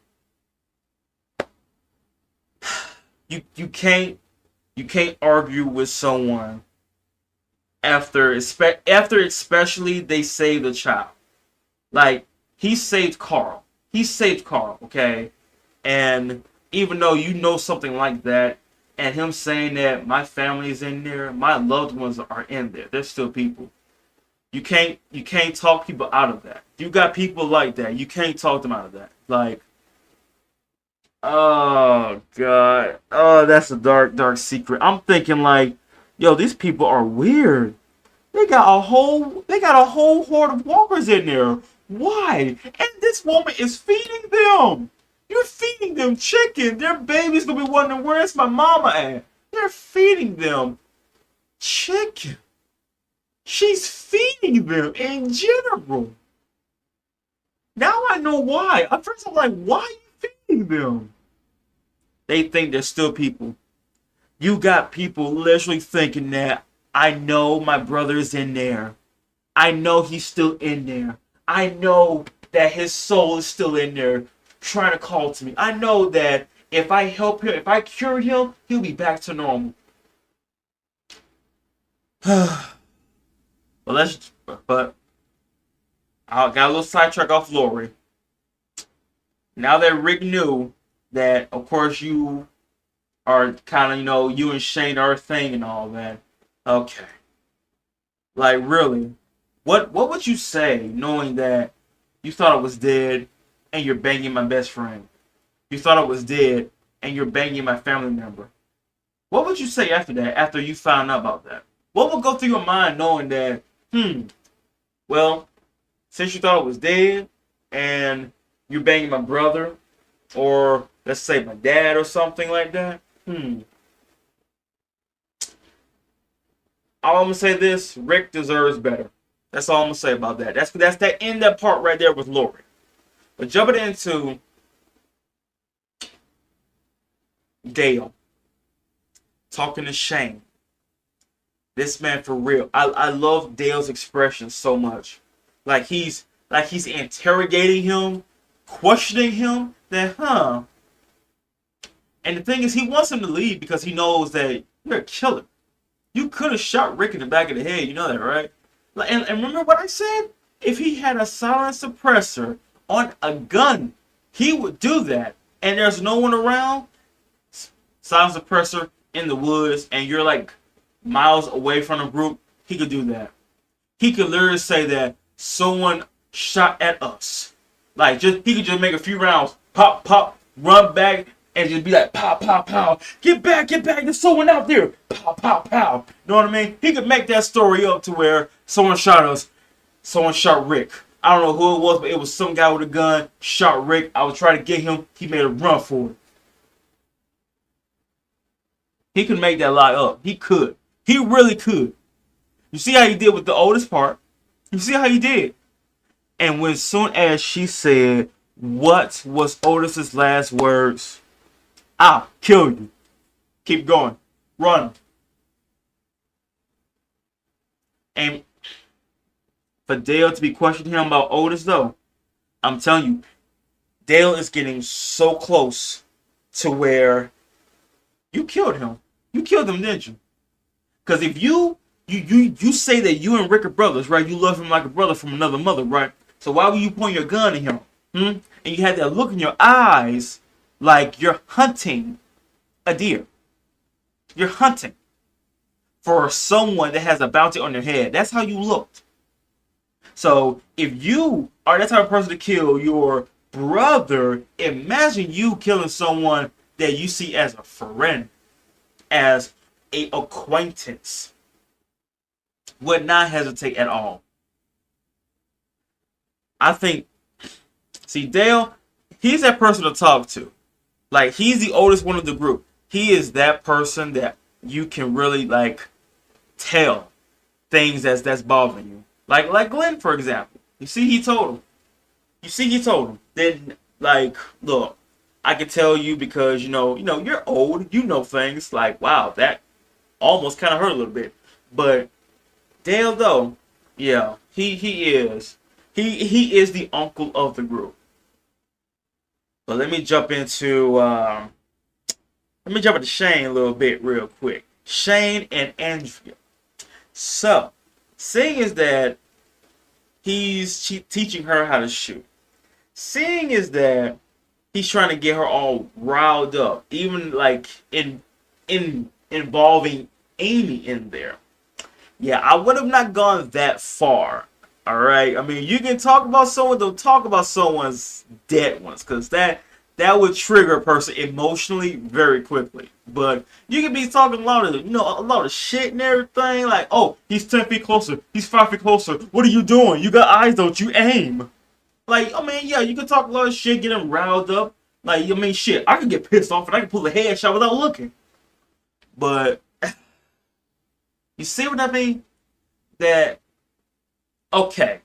You can't argue with someone after especially they saved a child. Like, he saved Carl. Okay? And even though you know something like that, and him saying that my family's in there, my loved ones are in there. There's still people. You can't talk people out of that. You got people like that. You can't talk them out of that. Like, oh God. Oh, that's a dark secret. I'm thinking like, yo, these people are weird. They got a whole horde of walkers in there. Why? And this woman is feeding them. You're feeding them chicken. Their babies gonna be wondering, where's my mama at? They're feeding them chicken. She's feeding them in general. Now I know why. At first I'm like, why are you feeding them? They think they're still people. You got people literally thinking that, I know my brother's in there. I know he's still in there. I know that his soul is still in there, trying to call to me. I know that if I help him, if I cure him, he'll be back to normal. But I got a little sidetrack off Lori. Now that Rick knew that, of course, you are kind of, you know, you and Shane are a thing and all that. Okay. Like, really, what would you say knowing that you thought it was dead and you're banging my best friend? You thought it was dead and you're banging my family member. What would you say after that? After you found out about that, what would go through your mind knowing that? Well, since you thought it was dead, and you're banging my brother, or let's say my dad, or something like that. All I'm gonna say this: Rick deserves better. That's all I'm gonna say about that. That's that end that part right there with Lori. But jumping into Dale, talking to Shane. This man for real. I love Dale's expression so much. Like he's interrogating him, questioning him. And the thing is, he wants him to leave because he knows that you're a killer. You could have shot Rick in the back of the head. You know that, right? And remember what I said? If he had a silent suppressor on a gun, he would do that. And there's no one around. Silent suppressor in the woods, and you're like miles away from the group. He could do that. He could literally say that someone shot at us. Like he could just make a few rounds, pop, pop, run back, and just be like, pow, pow, pow, get back, there's someone out there, pow, pow, pow. You know what I mean? He could make that story up to where someone shot us, someone shot Rick. I don't know who it was, but it was some guy with a gun, shot Rick. I was trying to get him, he made a run for it. He could make that lie up. He could. He really could. You see how he did with the oldest part. You see how he did. And when soon as she said, what was Otis's last words? I'll kill you. Keep going. Run. And for Dale to be questioning him about Otis, though, I'm telling you, Dale is getting so close to where you killed him. You killed him, didn't you? Because if you say that you and Rick are brothers, right? You love him like a brother from another mother, right? So why would you point your gun at him? And you had that look in your eyes like you're hunting a deer. You're hunting for someone that has a bounty on their head. That's how you looked. So if you are that type of person to kill your brother, imagine you killing someone that you see as a friend, as a acquaintance. Would not hesitate at all. I think, see, Dale, he's that person to talk to. Like, he's the oldest one of the group. He is that person that you can really, like, tell things that's bothering you. Like Glenn, for example. You see, he told him. Then, like, look, I can tell you because, you know, you're old. You know things. Like, wow, that almost kind of hurt a little bit. But Dale, though, yeah, he is. He is the uncle of the group. But let me jump into Shane a little bit real quick. Shane and Andrea. So, seeing is that he's teaching her how to shoot. Seeing is that he's trying to get her all riled up, even like involving Amy in there. Yeah, I would have not gone that far. All right, I mean, you can talk about someone, don't talk about someone's dead ones, because that would trigger a person emotionally very quickly. But you can be talking a lot of shit and everything, like, oh, he's 10 feet closer, he's 5 feet closer. What are you doing? You got eyes, don't you? Aim. Like, I mean, yeah, you can talk a lot of shit, get him riled up. Like, I mean, shit, I can get pissed off and I can pull a headshot without looking. But you see what I mean? That, okay,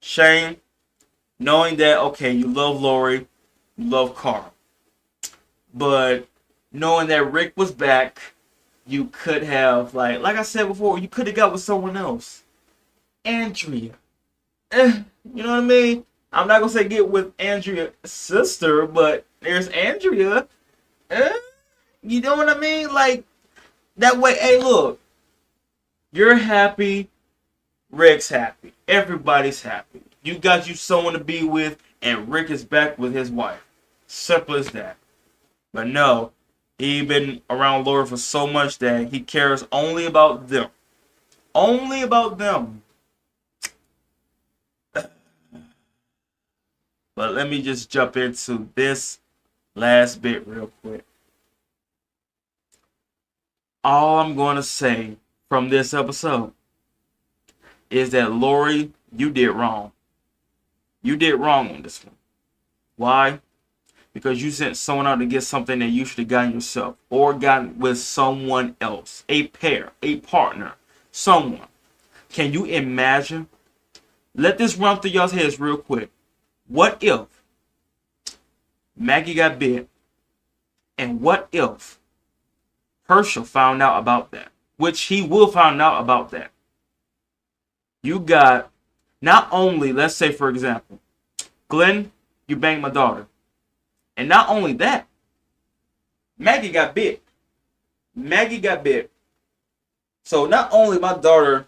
Shane, knowing that, okay, you love Lori, you love Carl, but knowing that Rick was back, you could have, like I said before, you could have got with someone else. Andrea. You know what I mean? I'm not going to say get with Andrea's sister, but there's Andrea. You know what I mean? Like, that way, hey, look, you're happy, Rick's happy, everybody's happy. You got you someone to be with, and Rick is back with his wife. Simple as that. But no, he been around Laura for so much that he cares only about them. Only about them. But let me just jump into this last bit real quick. All I'm going to say from this episode is that Lori, you did wrong. You did wrong on this one. Why? Because you sent someone out to get something that you should have gotten yourself or gotten with someone else, a pair, a partner, someone. Can you imagine? Let this run through y'all's heads real quick. What if Maggie got bit? And what if Herschel found out about that? Which he will find out about that. You got not only, let's say for example, Glenn, you banged my daughter. And not only that, Maggie got bit. Maggie got bit. So not only my daughter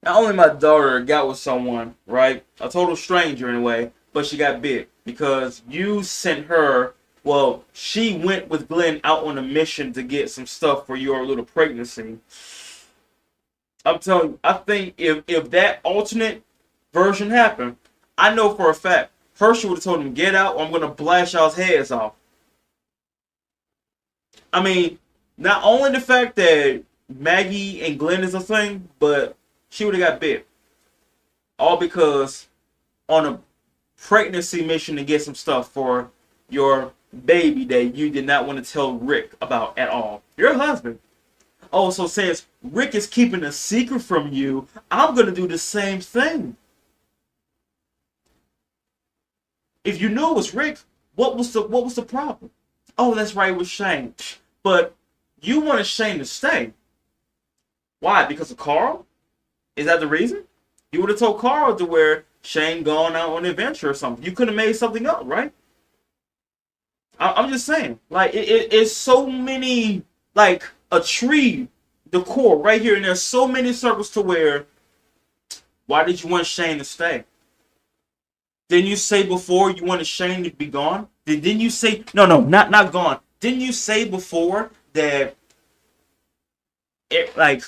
got with someone, right? A total stranger in a way, but she got bit because you sent her, well, she went with Glenn out on a mission to get some stuff for your little pregnancy. I'm telling you, I think if that alternate version happened, I know for a fact, Herschel would have told him, get out or I'm going to blast y'all's heads off. I mean, not only the fact that Maggie and Glenn is a thing, but she would have got bit. All because on a pregnancy mission to get some stuff for your baby that you did not want to tell Rick about at all. Your husband. Oh, so since Rick is keeping a secret from you, I'm going to do the same thing. If you knew it was Rick, what was the problem? Oh, that's right, it was Shane. But you wanted Shane to stay. Why? Because of Carl? Is that the reason? You would have told Carl to where Shane gone out on an adventure or something. You could have made something up, right? I'm just saying. Like, it's so many, like, a tree, the core right here, and there's so many circles to where, why did you want Shane to stay? Didn't you say before you wanted Shane to be gone? Didn't you say, no, not gone. Didn't you say before that it, like,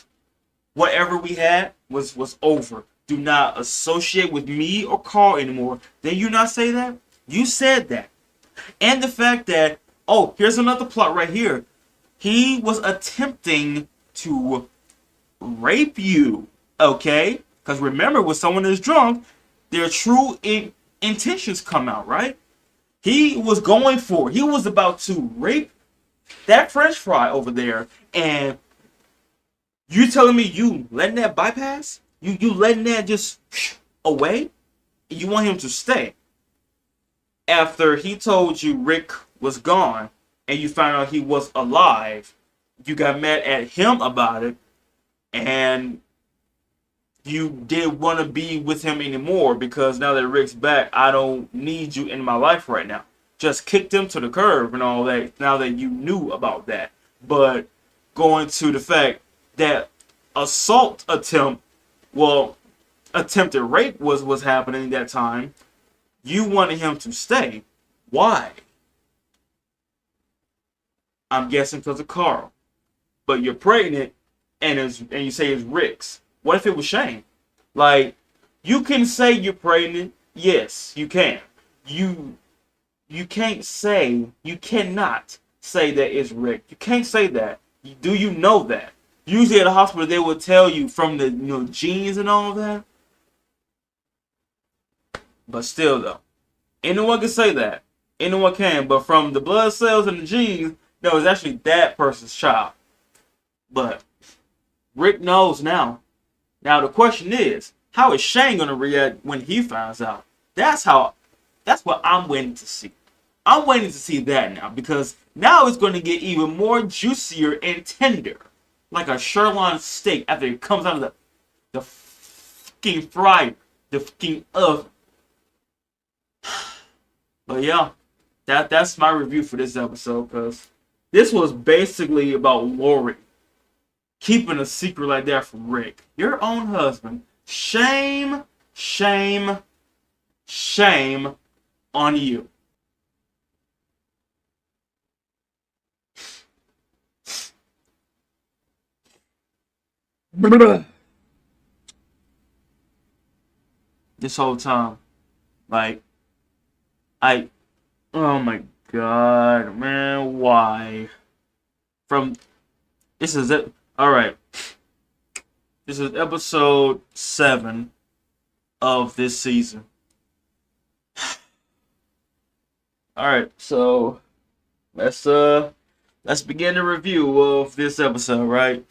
whatever we had was over? Do not associate with me or Carl anymore. Did you not say that? You said that. And the fact that, oh, here's another plot right here. He was attempting to rape you, okay? Because remember, when someone is drunk, their true intentions come out, right? He was about to rape that French fry over there, and you telling me you letting that bypass? You letting that just away? You want him to stay. After he told you Rick was gone, and you found out he was alive, you got mad at him about it, and you didn't want to be with him anymore because now that Rick's back, I don't need you in my life right now. Just kicked him to the curb and all that now that you knew about that. But going to the fact that assault attempt, well, attempted rape was happening that time, you wanted him to stay. Why? I'm guessing because of Carl. But you're pregnant and you say it's Rick's. What if it was Shane? Like, you can say you're pregnant. Yes, you can. You cannot say that it's Rick. You can't say that. Do you know that? Usually at a hospital they will tell you from the genes and all of that. But still though, anyone can say that. Anyone can. But from the blood cells and the genes, no, it's actually that person's child. But Rick knows now. Now the question is, how is Shane gonna react when he finds out? That's what I'm waiting to see. I'm waiting to see that now because now it's going to get even more juicier and tender, like a sirloin steak after it comes out of the fucking fryer, the fucking oven. But yeah, that's my review for this episode because this was basically about Lori keeping a secret like that from Rick, your own husband. Shame, shame, shame on you. This whole time, like, oh my god, man, why? From This is it. All right. This is episode 7 of this season. All right. So let's begin the review of this episode, right?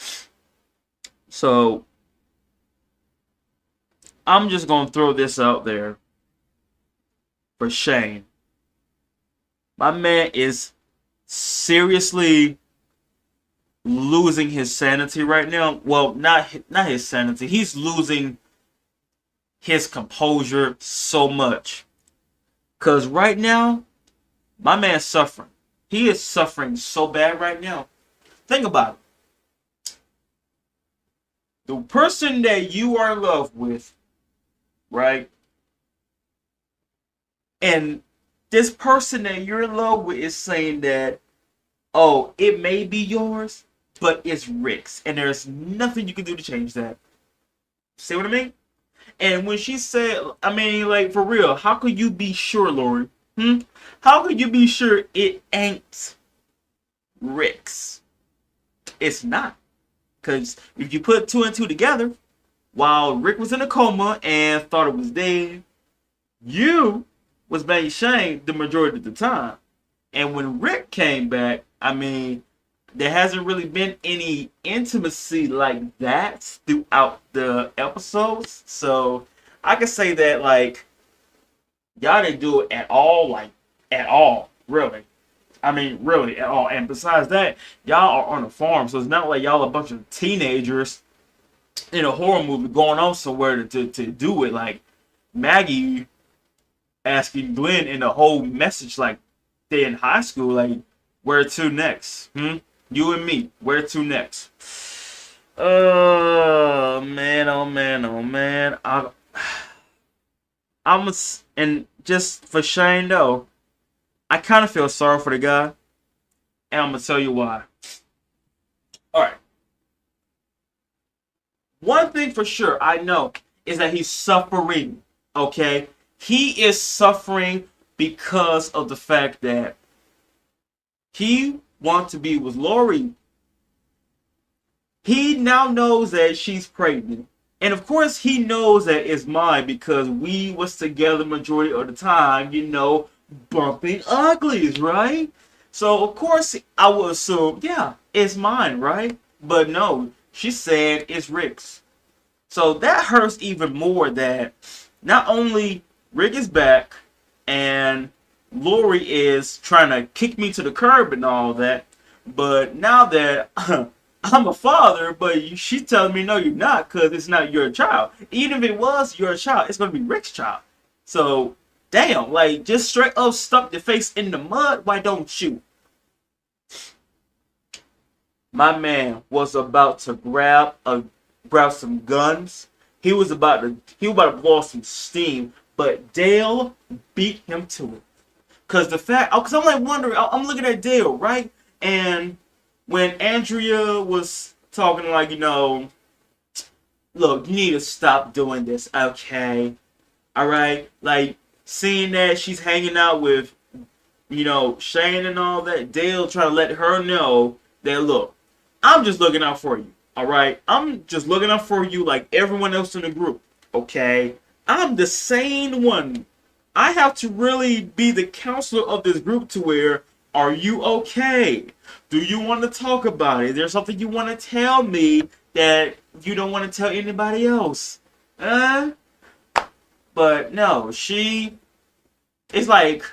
So I'm just gonna throw this out there for Shane. My man is seriously losing his sanity right now. Well, not his sanity. He's losing his composure so much. Cause right now, my man's suffering. He is suffering so bad right now. Think about it. The person that you are in love with, right? And this person that you're in love with is saying that, oh, it may be yours, but it's Rick's, and there's nothing you can do to change that. See what I mean? And when she said, I mean, like, for real, how could you be sure, Lori? How could you be sure it ain't Rick's? It's not. Because if you put 2 and 2 together, while Rick was in a coma and thought it was dead, you was being shamed the majority of the time. And when Rick came back, I mean, there hasn't really been any intimacy like that throughout the episodes. So I can say that, like, y'all didn't do it at all, like, at all, really. I mean, really, at all. And besides that, y'all are on a farm, so it's not like y'all a bunch of teenagers in a horror movie going off somewhere to do it. Like, Maggie asking Glenn in the whole message, like, they in high school, like, where to next? You and me, where to next? Oh man, oh man, oh man. And just for Shane though, I kind of feel sorry for the guy, and I'm gonna tell you why. All right. One thing for sure I know is that he's suffering. Okay, he is suffering because of the fact that he wants to be with Lori. He now knows that she's pregnant. And of course he knows that it's mine because we was together majority of the time, bumping uglies, right? So of course I would assume, yeah, it's mine, right? But no, she said it's Rick's. So that hurts even more that not only Rick is back and Lori is trying to kick me to the curb and all that, but now that I'm a father, but she's telling me no, you're not, because it's not your child. Even if it was your child, it's going to be Rick's child. So, damn, like, just straight up stuck your face in the mud, why don't you? My man was about to grab some guns. He was about to blow some steam, but Dale beat him to it. Cause I'm like wondering, I'm looking at Dale, right? And when Andrea was talking, like, look, you need to stop doing this, okay? All right, like, seeing that she's hanging out with, Shane and all that, Dale trying to let her know that, look, I'm just looking out for you, all right? I'm just looking out for you like everyone else in the group, okay? I'm the sane one. I have to really be the counselor of this group to where, are you okay? Do you want to talk about it? Is there something you want to tell me that you don't want to tell anybody else? But no, it's like,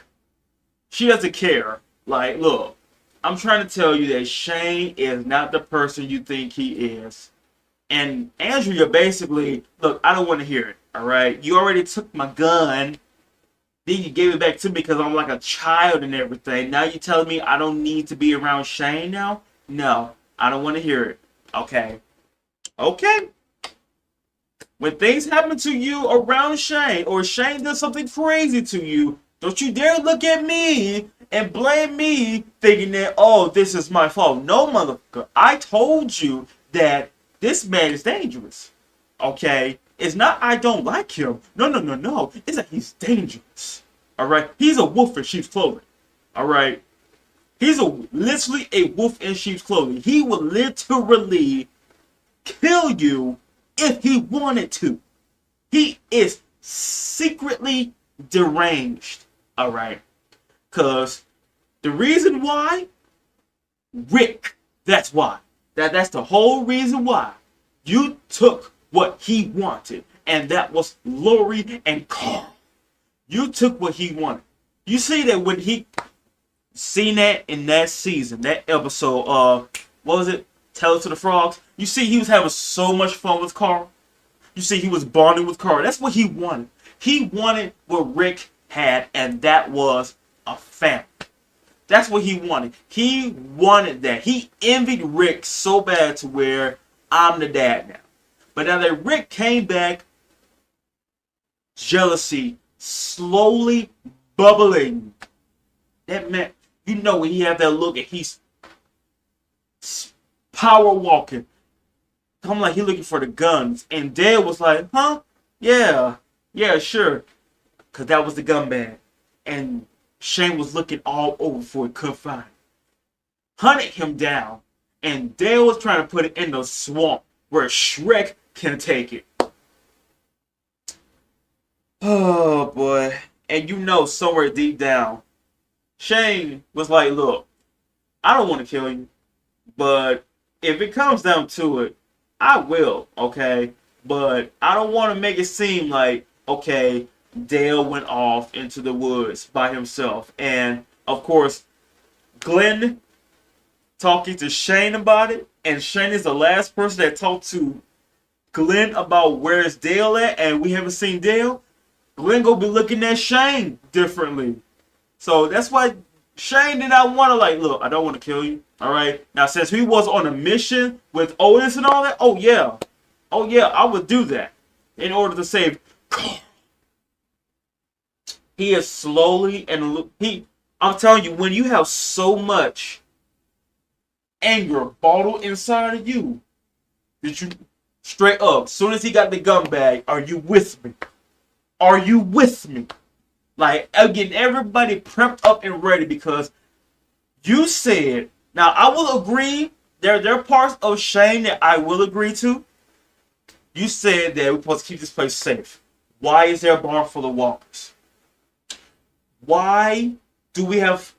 she doesn't care. Like, look, I'm trying to tell you that Shane is not the person you think he is. And Andrea basically, look, I don't want to hear it, alright? You already took my gun. Then you gave it back to me because I'm like a child and everything. Now you telling me I don't need to be around Shane now? No, I don't want to hear it. Okay. Okay. When things happen to you around Shane, or Shane does something crazy to you, don't you dare look at me and blame me thinking that, oh, this is my fault. No, motherfucker. I told you that this man is dangerous. Okay? It's not I don't like him. No. It's that he's dangerous. Alright? He's a wolf in sheep's clothing. Alright? He's literally a wolf in sheep's clothing. He would literally kill you if he wanted to. He is secretly deranged. All right. Because the reason why, Rick, that's why. That's the whole reason why. You took what he wanted, and that was Lori and Carl. You took what he wanted. You see that when he seen that in that season, that episode of, what was it? Tell It to the Frogs. You see he was having so much fun with Carl. You see he was bonding with Carl. That's what he wanted. He wanted what Rick had, and that was a family. That's what he wanted. He wanted that. He envied Rick so bad to where I'm the dad now. But now that Rick came back, jealousy slowly bubbling. That meant, you know, when he had that look and he's power walking. I'm like, he looking for the guns. And Dale was like, huh? Yeah, sure. Because that was the gun bag. And Shane was looking all over for it, couldn't find it. Hunted him down. And Dale was trying to put it in the swamp where Shrek can take it. Oh, boy. And you know, somewhere deep down, Shane was like, look, I don't want to kill you. But if it comes down to it, I will, okay? But I don't want to make it seem like, okay, Dale went off into the woods by himself. And, of course, Glenn talking to Shane about it. And Shane is the last person that talked to Glenn about where's Dale at. And we haven't seen Dale. Glenn gonna be looking at Shane differently. So that's why Shane did not want to, like, look, I don't want to kill you. All right. Now, since he was on a mission with Otis and all that, oh yeah, I would do that in order to save Carl. He is slowly and I'm telling you, when you have so much anger bottled inside of you, that you straight up, as soon as he got the gun bag, are you with me? Are you with me? Like, again, everybody prepped up and ready because you said. Now, I will agree, there are parts of Shane that I will agree to. You said that we're supposed to keep this place safe. Why is there a barn full of walkers? Why do we have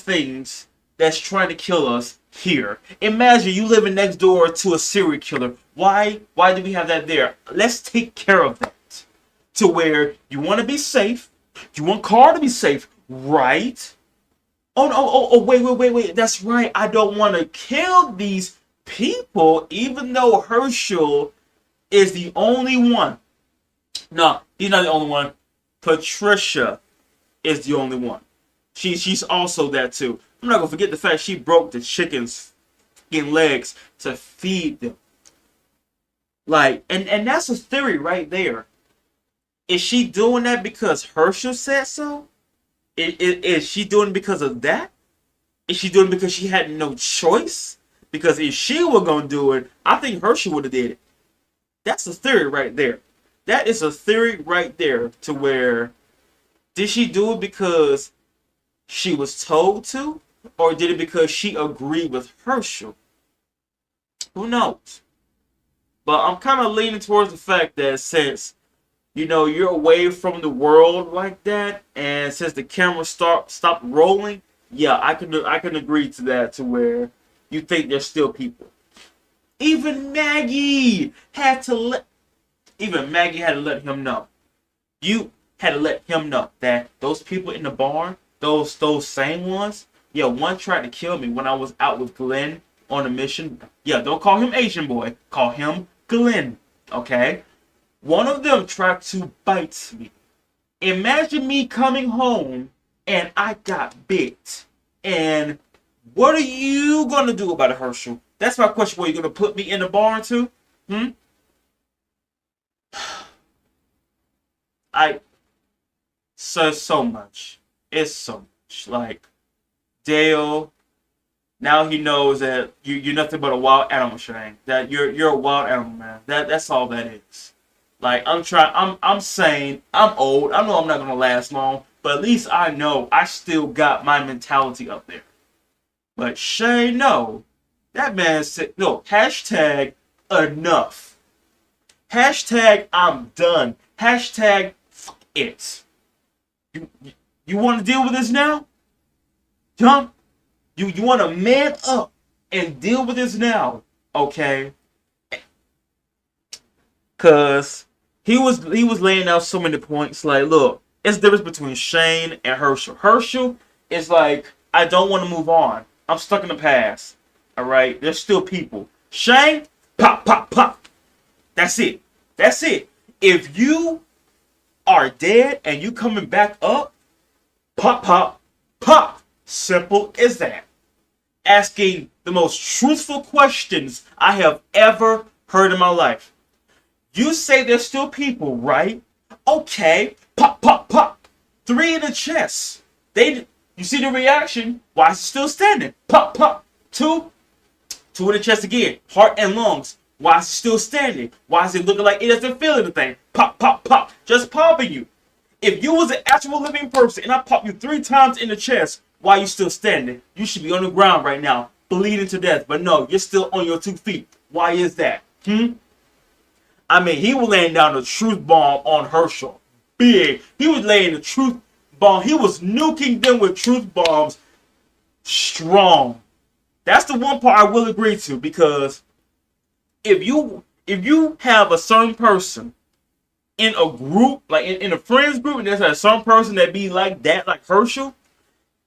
things that's trying to kill us here? Imagine you living next door to a serial killer. Why do we have that there? Let's take care of that. To where you want to be safe. You want Carl to be safe, right? Oh, wait. That's right. I don't want to kill these people, even though Herschel is the only one. No, he's not the only one. Patricia is the only one. She's also that too. I'm not gonna forget the fact she broke the chicken's skin legs to feed them. Like, and that's a theory right there. Is she doing that because Herschel said so? Is she doing it because of that? Is she doing it because she had no choice? Because if she were going to do it, I think Herschel would have did it. That's a theory right there. That is a theory right there to where, did she do it because she was told to? Or did it because she agreed with Herschel? Who knows? But I'm kind of leaning towards the fact that since, you know, you're away from the world like that, and since the camera stopped rolling, yeah, I can agree to that, to where you think there's still people. Even Maggie had to let him know. You had to let him know that those people in the barn, those same ones, yeah, one tried to kill me when I was out with Glenn on a mission. Yeah, don't call him Asian boy, call him Glenn, okay? One of them tried to bite me. Imagine me coming home and I got bit. And what are you going to do about it, Herschel? That's my question. What, are you going to put me in the barn too? So much. It's so much. Like, Dale, now he knows that you're nothing but a wild animal, Shane. That you're a wild animal, man. That's all that is. Like, I'm saying, I'm old. I know I'm not gonna last long, But at least I know I still got my mentality up there. But Shane, no. That man said, no, hashtag enough. Hashtag I'm done. Hashtag fuck it. You, you want to deal with this now? Huh? You want to man up and deal with this now, okay? Cause he was laying out so many points. Like, look, it's the difference between Shane and Herschel. Herschel is like, I don't want to move on. I'm stuck in the past. All right, there's still people. Shane, pop, pop, pop. That's it. That's it. If you are dead and you coming back up, pop, pop, pop. Simple as that. Asking the most truthful questions I have ever heard in my life. You say there's still people, right? Okay. Pop, pop, pop. 3 in the chest. You see the reaction? Why is it still standing? Pop, pop. 2 in the chest again. Heart and lungs. Why is it still standing? Why is it looking like it doesn't feel anything? Pop, pop, pop. Just popping you. If you was an actual living person and I pop you 3 times in the chest, why are you still standing? You should be on the ground right now, bleeding to death. But no, you're still on your 2 feet. Why is that? I mean, he was laying down the truth bomb on Herschel. Big. He was laying the truth bomb. He was nuking them with truth bombs. Strong. That's the one part I will agree to, because if you have a certain person in a group, like in a friends group, and there's a certain person that be like that, like Herschel,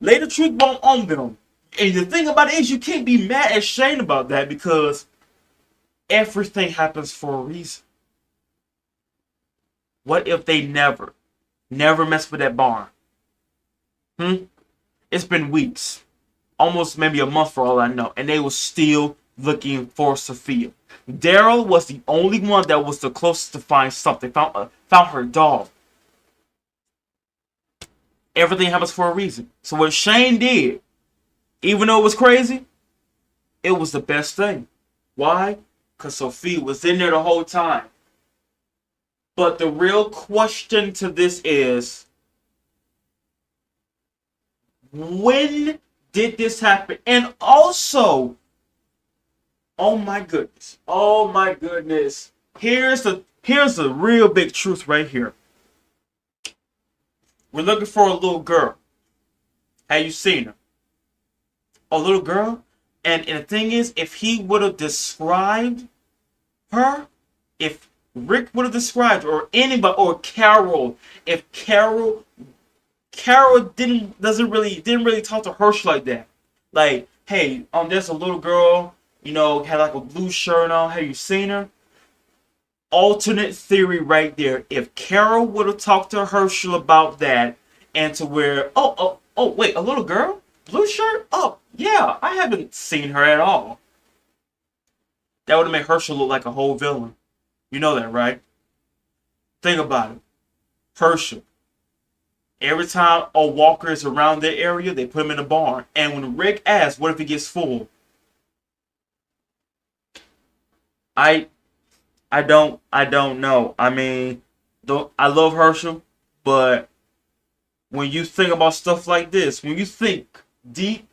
lay the truth bomb on them. And the thing about it is, you can't be mad at Shane about that, because everything happens for a reason. What if they never mess with that barn? It's been weeks, almost maybe a month for all I know, and they were still looking for Sophia. Daryl was the only one that was the closest to find something. Found her dog. Everything happens for a reason. So what Shane did, even though it was crazy, it was the best thing. Why? Because Sophia was in there the whole time. But the real question to this is, when did this happen? And also, oh my goodness. Here's the real big truth right here. We're looking for a little girl. Have you seen her? A little girl? And the thing is, if he would have described her, if Rick would have described her, or anybody, or Carol, if Carol didn't really talk to Herschel like that. Like, hey, there's a little girl, had like a blue shirt on. Have you seen her? Alternate theory right there. If Carol would have talked to Herschel about that, and to where, wait, a little girl? Blue shirt? Oh, yeah, I haven't seen her at all. That would have made Herschel look like a whole villain. You know that, right? Think about it. Herschel. Every time a walker is around their area, they put him in a barn. And when Rick asks, what if he gets full? I don't know. I mean, I love Herschel, but when you think about stuff like this, when you think deep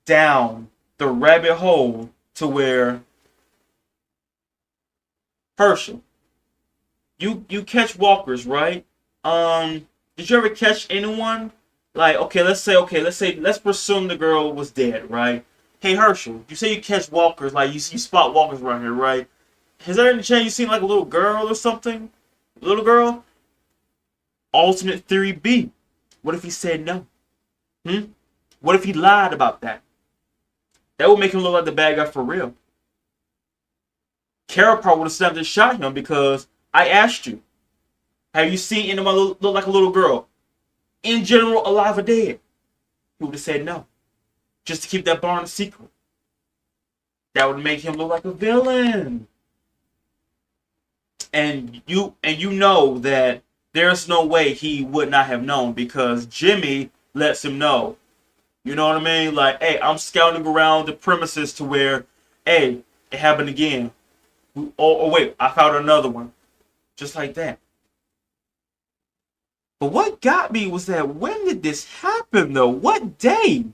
down the rabbit hole to where Herschel, you catch walkers, right? Did you ever catch anyone? Like, let's presume the girl was dead, right? Hey Herschel, you say you catch walkers, like you spot walkers around here, right? Has there any chance you seen like a little girl or something? Little girl? Alternate theory B. What if he said no? What if he lied about that? That would make him look like the bad guy for real. Carol probably would have snapped and shot him, because I asked you, have you seen anyone look like a little girl? In general, alive or dead? He would have said no. Just to keep that barn a secret. That would make him look like a villain. And you know that there's no way he would not have known, because Jimmy lets him know. You know what I mean? Like, hey, I'm scouting around the premises to where, hey, it happened again. Oh wait, I found another one. Just like that. But what got me was that when did this happen though? What day?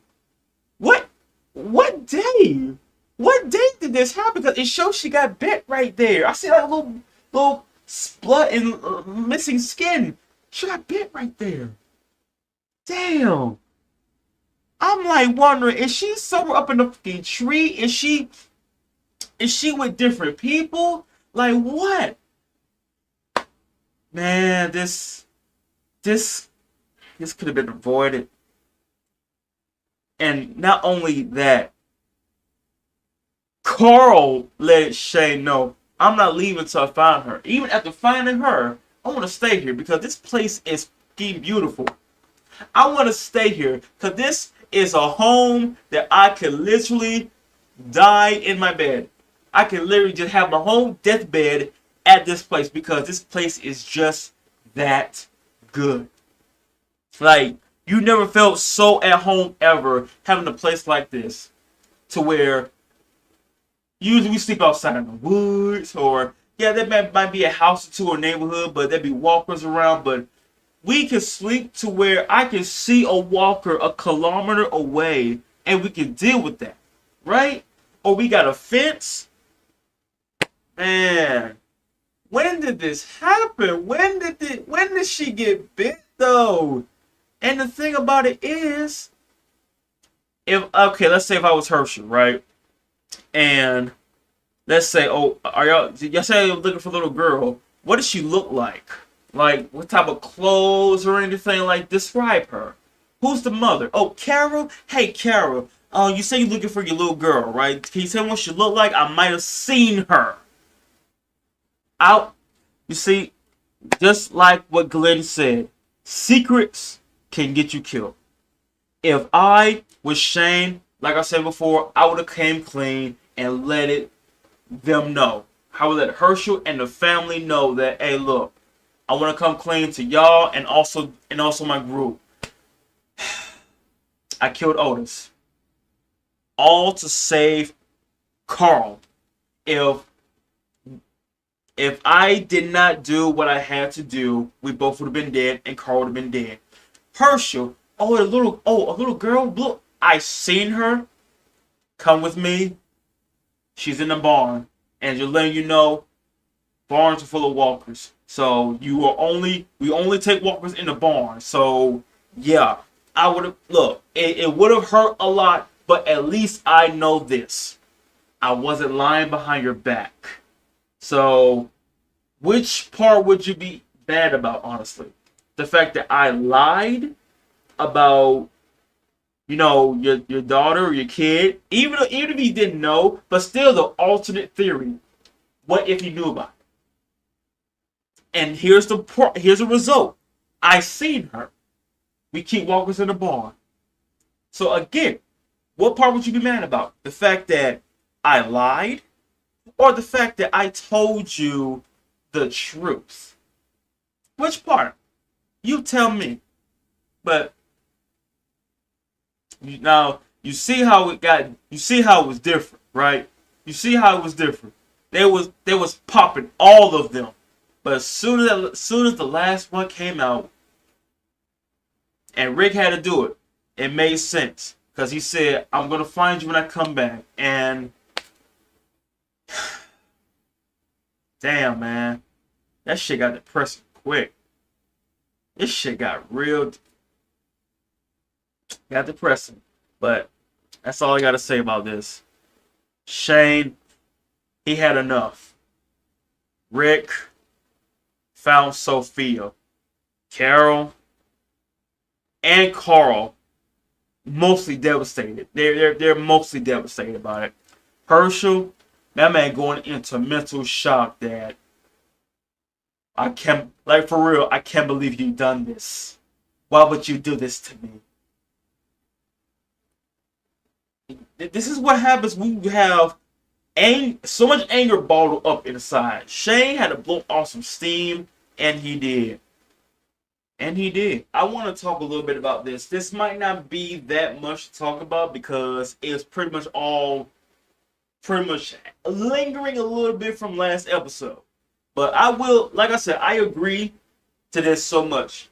What what day? What day did this happen? Because it shows she got bit right there. I see like a little splut and missing skin. She got bit right there. Damn. I'm like wondering, is she somewhere up in the fucking tree? Is she with different people? Like what? Man, this this could have been avoided. And not only that, Carl let Shane know, I'm not leaving until I find her. Even after finding her, I want to stay here because this place is fucking beautiful. I want to stay here because this is a home that I can literally die in my bed. I can literally just have my home deathbed at this place because this place is just that good. Like, you never felt so at home ever having a place like this to where usually we sleep outside in the woods or yeah, there might be a house or two or neighborhood, but there'd be walkers around, but we can sleep to where I can see a walker a kilometer away and we can deal with that, right? Or we got a fence. Man, when did this happen? When did she get bit though? And the thing about it is, if okay, let's say if I was Herschel, right? And let's say, oh, y'all say you're looking for a little girl. What does she look like? Like, what type of clothes or anything like? Describe her. Who's the mother? Oh, Carol? Hey, Carol. You say you're looking for your little girl, right? Can you tell me what she look like? I might have seen her. Out. You see, just like what Glenn said, secrets can get you killed. If I was Shane, like I said before, I would have came clean and let them know. I would let Herschel and the family know that, hey, look, I want to come clean to y'all and also my group. I killed Otis. All to save Carl. If I did not do what I had to do, we both would have been dead and Carl would have been dead. Herschel, a little girl, look, I seen her. Come with me. She's in the barn. And just letting you know, barns are full of walkers. So we only take walkers in the barn. So yeah, I would have it would have hurt a lot, but at least I know this. I wasn't lying behind your back. So which part would you be bad about, honestly? The fact that I lied about your daughter or your kid, even if you didn't know, but still the alternate theory. What if you knew about it? And here's the result. I seen her. We keep walkers in the barn. So again, what part would you be mad about? The fact that I lied, or the fact that I told you the truth? Which part? You tell me. But now you see how it was different, right? You see how it was different. They was popping all of them. But as soon as the last one came out and Rick had to do it, it made sense. Because he said, I'm gonna find you when I come back. And damn, man. That shit got depressing quick. This shit got depressing. But that's all I gotta say about this. Shane, he had enough. Rick found Sophia. Carol and Carl mostly devastated. They're mostly devastated about it. Herschel, that man going into mental shock that I can't, like, for real, I can't believe you done this. Why would you do this to me? This is what happens when you have so much anger bottled up inside. Shane had to blow off some steam, and he did. And he did. I want to talk a little bit about this. This might not be that much to talk about because it's pretty much lingering a little bit from last episode. But I will, like I said, I agree to this so much.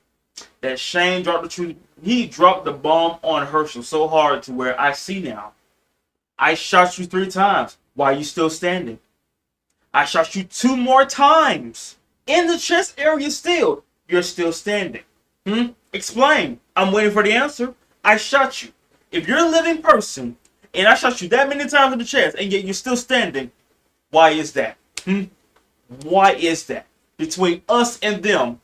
that Shane dropped the truth. He dropped the bomb on Herschel so hard to where I see now. I shot you 3 times. Why are you still standing? I shot you 2 more times in the chest area still. You're still standing. Explain. I'm waiting for the answer. I shot you. If you're a living person and I shot you that many times in the chest and yet you're still standing, why is that? Why is that? Between us and them,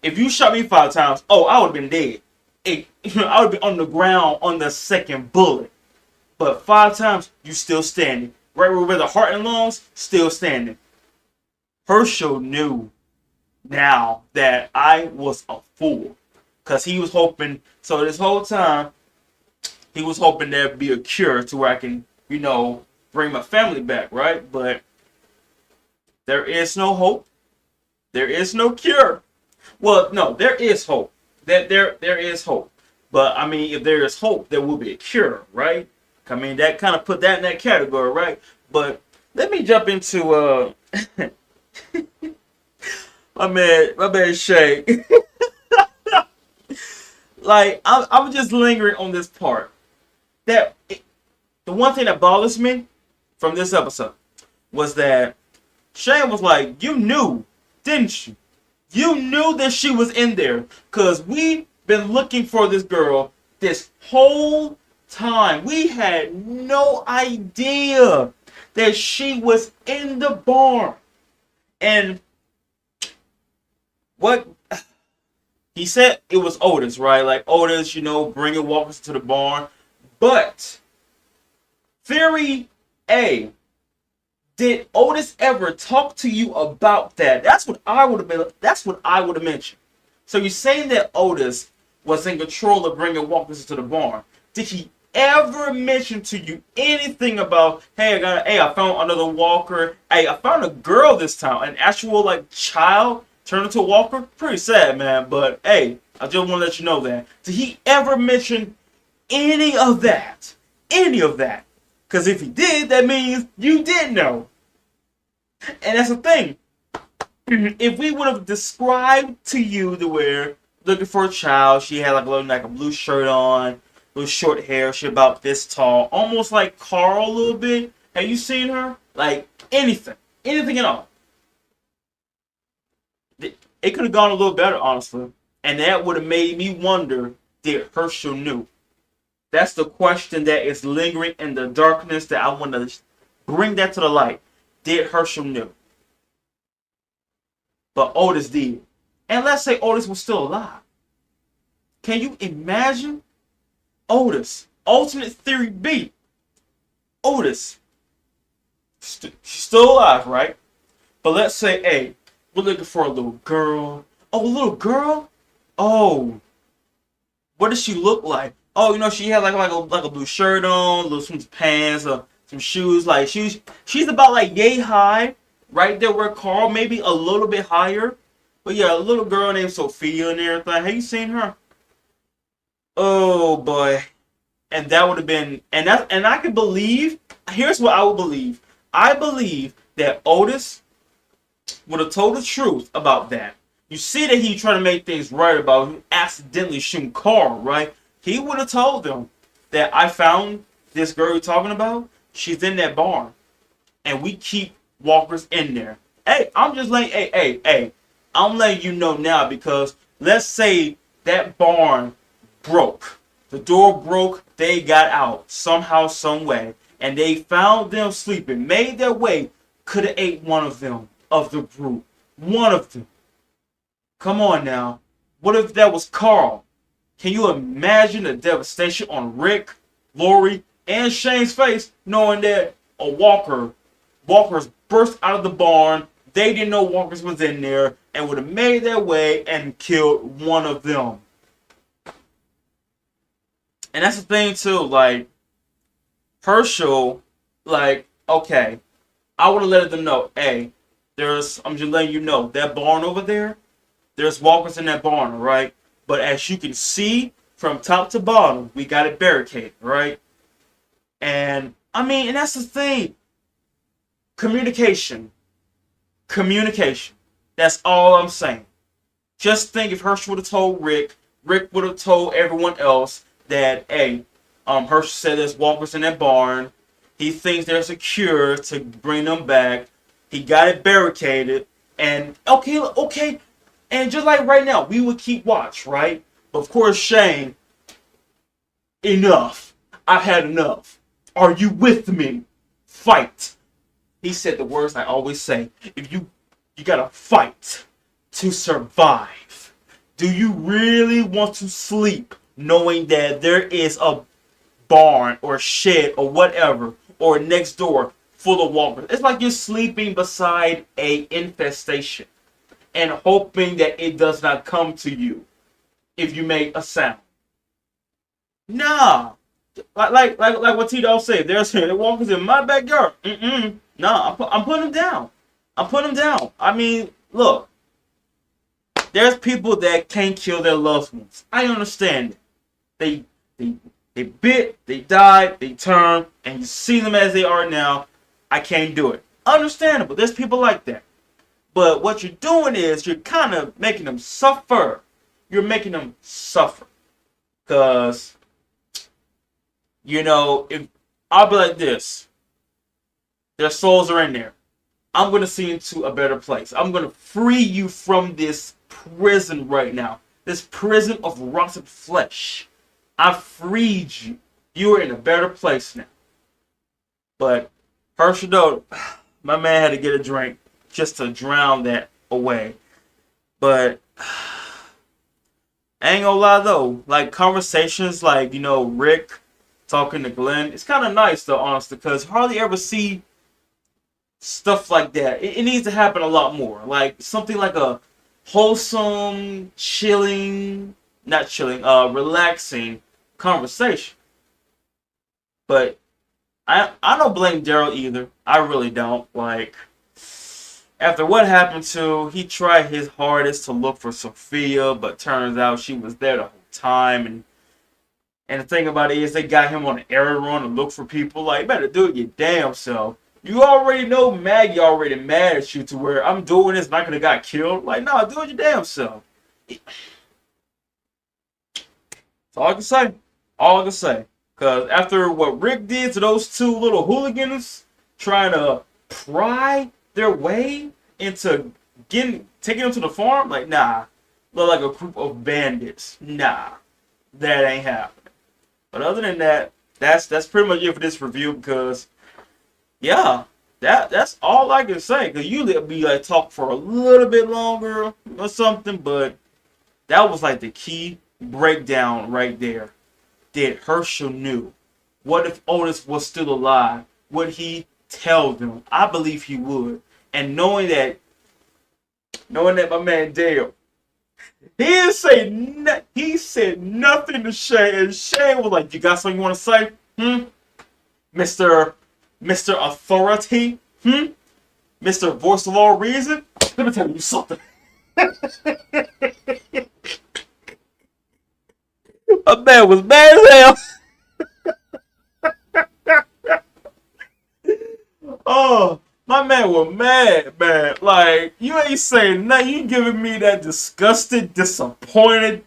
if you shot me 5 times, oh, I would have been dead. I would be on the ground on the second bullet. But 5 times, you still standing. Right where the heart and lungs, still standing. Herschel knew now that I was a fool. Because he was hoping, so this whole time, he was hoping there'd be a cure to where I can, bring my family back, right? But there is no hope. There is no cure. Well, no, there is hope. There is hope. But, I mean, if there is hope, there will be a cure, right? I mean, that kind of put that in that category, right? But let me jump into my man Shay. Like, I'm just lingering on this part. The one thing that bothers me from this episode was that Shane was like, you knew, didn't you? You knew that she was in there. Because we've been looking for this girl this whole time. We had no idea that she was in the barn. And what he said, it was Otis, right? Like Otis, bringing walkers to the barn. But theory A, did Otis ever talk to you about that? That's what I would have mentioned. So you're saying that Otis was in control of bringing walkers to the barn. Did he ever mention to you anything about, hey, I found another walker. Hey, I found a girl this time, an actual child turned into a walker? Pretty sad, man. But hey, I just want to let you know that. Did he ever mention any of that? Any of that? Because if he did, that means you did know. And that's the thing. If we would have described to you the where looking for a child, she had a blue shirt on, little short hair, she about this tall, almost like Carl a little bit. Have you seen her? Like anything at all. It could have gone a little better, honestly, and that would have made me wonder: did Herschel knew? That's the question that is lingering in the darkness that I want to bring that to the light. Did Herschel knew? But Otis did. And let's say Otis was still alive. Can you imagine Otis? Alternate theory B. Otis. She's still alive, right? But let's say, hey, we're looking for a little girl. Oh, a little girl? Oh. What does she look like? Oh, she had like a blue shirt on, some pants, some shoes. Like she's about yay high, right there where Carl, maybe a little bit higher. But yeah, a little girl named Sophia and everything. Have you seen her? Oh boy. And that would have been, and I could believe. Here's what I would believe. I believe that Otis would have told the truth about that. You see that he trying to make things right about him accidentally shooting Carl, right? He would have told them that I found this girl you're talking about. She's in that barn. And we keep walkers in there. Hey, I'm just letting, hey. I'm letting you know now because let's say that barn broke. The door broke. They got out somehow, some way. And they found them sleeping. Made their way. Could have ate one of them, of the group. One of them. Come on now. What if that was Carl? Can you imagine the devastation on Rick, Lori, and Shane's face knowing that walkers burst out of the barn, they didn't know walkers was in there, and would have made their way and killed one of them. And that's the thing too, Herschel, okay, I would have let them know, hey, I'm just letting you know, that barn over there, there's walkers in that barn, right? But as you can see, from top to bottom, we got it barricaded, right? And that's the thing. Communication. That's all I'm saying. Just think if Herschel would have told Rick, Rick would have told everyone else that, hey, Herschel said there's walkers in that barn. He thinks there's a cure to bring them back. He got it barricaded. And okay. And just like right now, we would keep watch, right? But of course, Shane, enough. I've had enough. Are you with me? Fight. He said the words I always say. If you gotta fight to survive. Do you really want to sleep knowing that there is a barn or shed or whatever or next door full of walkers? It's like you're sleeping beside a infestation and hoping that it does not come to you if you make a sound. Nah. Like what T-Dog said, there's walkers in my backyard. Nah, I'm putting them down. I'm putting them down. I mean, look, there's people that can't kill their loved ones. I understand it. They bit, they died, they turned, and you see them as they are now. I can't do it. Understandable. There's people like that. But what you're doing is you're kind of making them suffer. You're making them suffer. Because, if I'll be like this, their souls are in there. I'm going to see you into a better place. I'm going to free you from this prison right now. This prison of rotten flesh. I freed you. You are in a better place now. But Herschel, though, my man had to get a drink just to drown that away. But I ain't gonna lie though, like conversations like, Rick talking to Glenn, it's kind of nice though, honestly, because hardly ever see stuff like that. It needs to happen a lot more. Like something like a wholesome, relaxing conversation. But I don't blame Daryl either. I really don't. Like, after what happened he tried his hardest to look for Sophia, but turns out she was there the whole time. And the thing about it is they got him on an errand run to look for people. Like, you better do it your damn self. You already know Maggie already mad at you to where I'm doing this and I could have got killed. Like, no, do it your damn self. That's all I can say. All I can say. Because after what Rick did to those two little hooligans trying to pry their way into taking them to the farm, like, nah. Look like a group of bandits. Nah. That ain't happening. But other than that, that's pretty much it for this review because, yeah, that's all I can say. Because usually it'll be like talk for a little bit longer or something, but that was like the key breakdown right there. That Herschel knew. What if Otis was still alive? Would he tell them? I believe he would. And knowing that my man Dale, he said nothing to Shane, and Shane was like, "You got something you want to say, Mister Authority, Mister Voice of All Reason? Let me tell you something." A man was mad as hell. Oh, my man was mad, man. Like, you ain't saying nothing. You giving me that disgusted, disappointed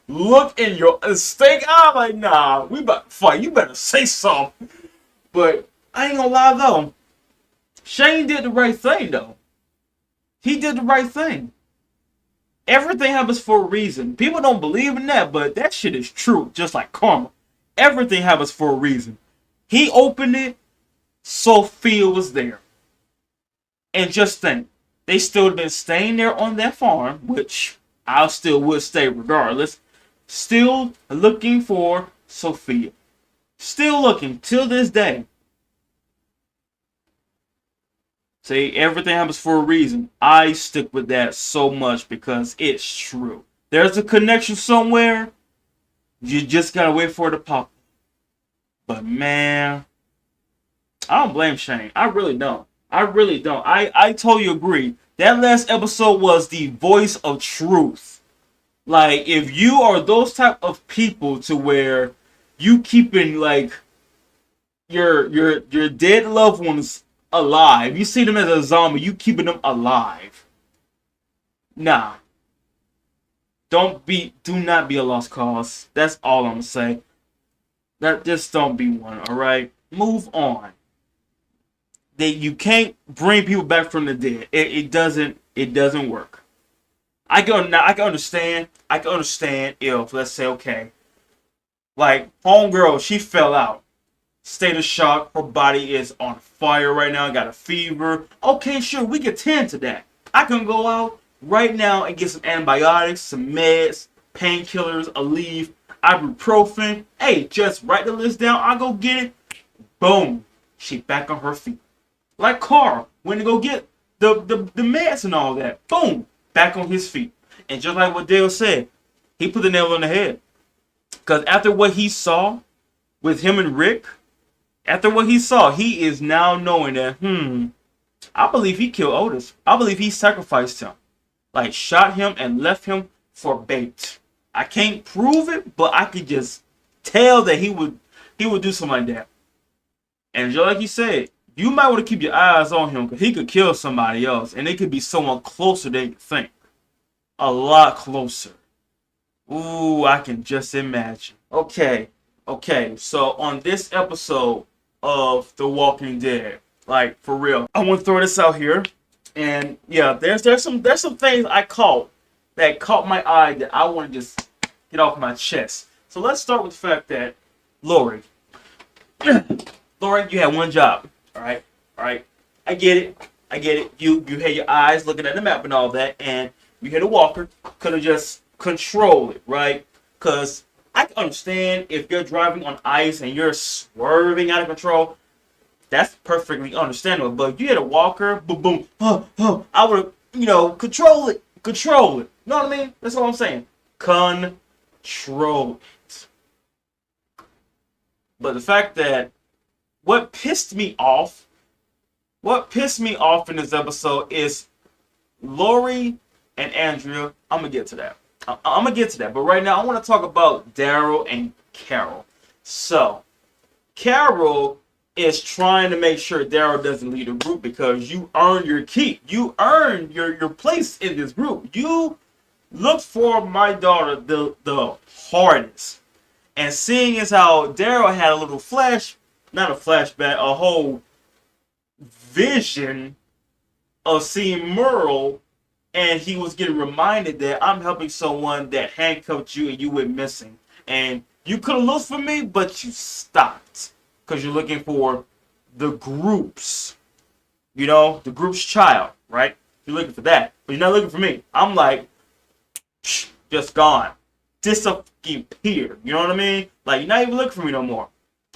look in your stink eye. Like, nah, we about to fight. You better say something. But I ain't gonna lie, though. Shane did the right thing, though. He did the right thing. Everything happens for a reason. People don't believe in that, but that shit is true. Just like karma. Everything happens for a reason. He opened it. Sophia was there. And just think, they still have been staying there on that farm, which I still would stay regardless. Still looking for Sophia. Still looking till this day. See, everything happens for a reason. I stick with that so much because it's true. There's a connection somewhere. You just gotta wait for it to pop. But man, I don't blame Shane. I really don't. I really don't. I totally agree. That last episode was the voice of truth. Like, if you are those type of people to where you keeping like your dead loved ones alive, you see them as a zombie, you keeping them alive. Nah. Do not be a lost cause. That's all I'm gonna say. That just don't be one. All right, move on. You can't bring people back from the dead. It doesn't work. I can understand. I can understand if, let's say, okay, like homegirl, she fell out, state of shock, her body is on fire right now, got a fever. Okay, sure, we can tend to that. I can go out right now and get some antibiotics, some meds, painkillers, Aleve, ibuprofen. Hey, just write the list down. I'll go get it. Boom, she back on her feet. Like Carl went to go get the meds and all that. Boom, back on his feet. And just like what Dale said, he put the nail on the head. Because after what he saw with him and Rick, after what he saw, he is now knowing that, I believe he killed Otis. I believe he sacrificed him. Like, shot him and left him for bait. I can't prove it, but I could just tell that he would do something like that. And just like he said, you might want to keep your eyes on him because he could kill somebody else. And it could be someone closer than you think. A lot closer. Ooh, I can just imagine. Okay, so on this episode of The Walking Dead, like for real, I want to throw this out here, and yeah, there's some things I caught that caught my eye that I want to just get off my chest. So let's start with the fact that Lori, Lori, you had one job, all right, I get it. You had your eyes looking at the map and all that, and you hit a walker, could have just control it, right? Because I can understand if you're driving on ice and you're swerving out of control, that's perfectly understandable. But if you hit a walker, boom, boom, I would have, control it. You know what I mean? That's all I'm saying. Control it. But the fact that what pissed me off in this episode is Lori and Andrea. I'm gonna get to that. But right now I want to talk about Daryl and Carol. So Carol is trying to make sure Daryl doesn't lead the group because you earned your keep. You earned your place in this group. You looked for my daughter the hardest. And seeing as how Daryl had a little not a flashback, a whole vision of seeing Merle, and he was getting reminded that I'm helping someone that handcuffed you and you went missing. And you could have looked for me, but you stopped. Because you're looking for the group's, the group's child, right? You're looking for that. But you're not looking for me. I'm like, just gone. Disappeared. You know what I mean? Like, you're not even looking for me no more.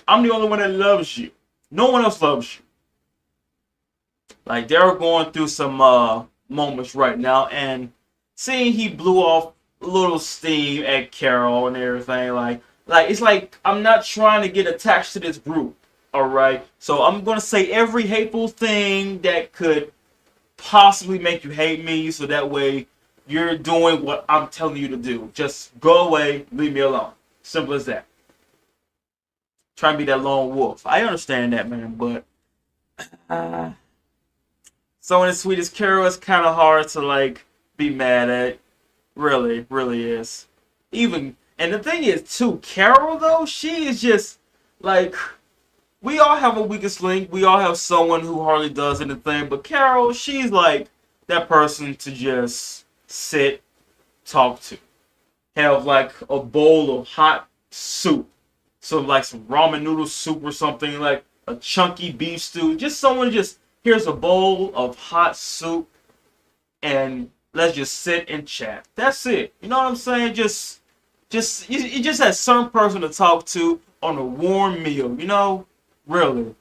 I'm the only one that loves you. No one else loves you. Like, they're going through some moments right now, and seeing he blew off a little steam at Carol and everything, like it's like I'm not trying to get attached to this group, all right? So I'm gonna say every hateful thing that could possibly make you hate me, so that way you're doing what I'm telling you to do. Just go away, leave me alone. Simple as that. Try to be that lone wolf. I understand that, man, but someone as sweet as Carol is kind of hard to like be mad at. Really, really is. And the thing is too, Carol though, she is just like, we all have a weakest link. We all have someone who hardly does anything. But Carol, she's like that person to just sit, talk to. Have like a bowl of hot soup. So like some ramen noodle soup or something, like a chunky beef stew. Just someone just, here's a bowl of hot soup and let's just sit and chat. That's it. You know what I'm saying? You just had some person to talk to on a warm meal, really.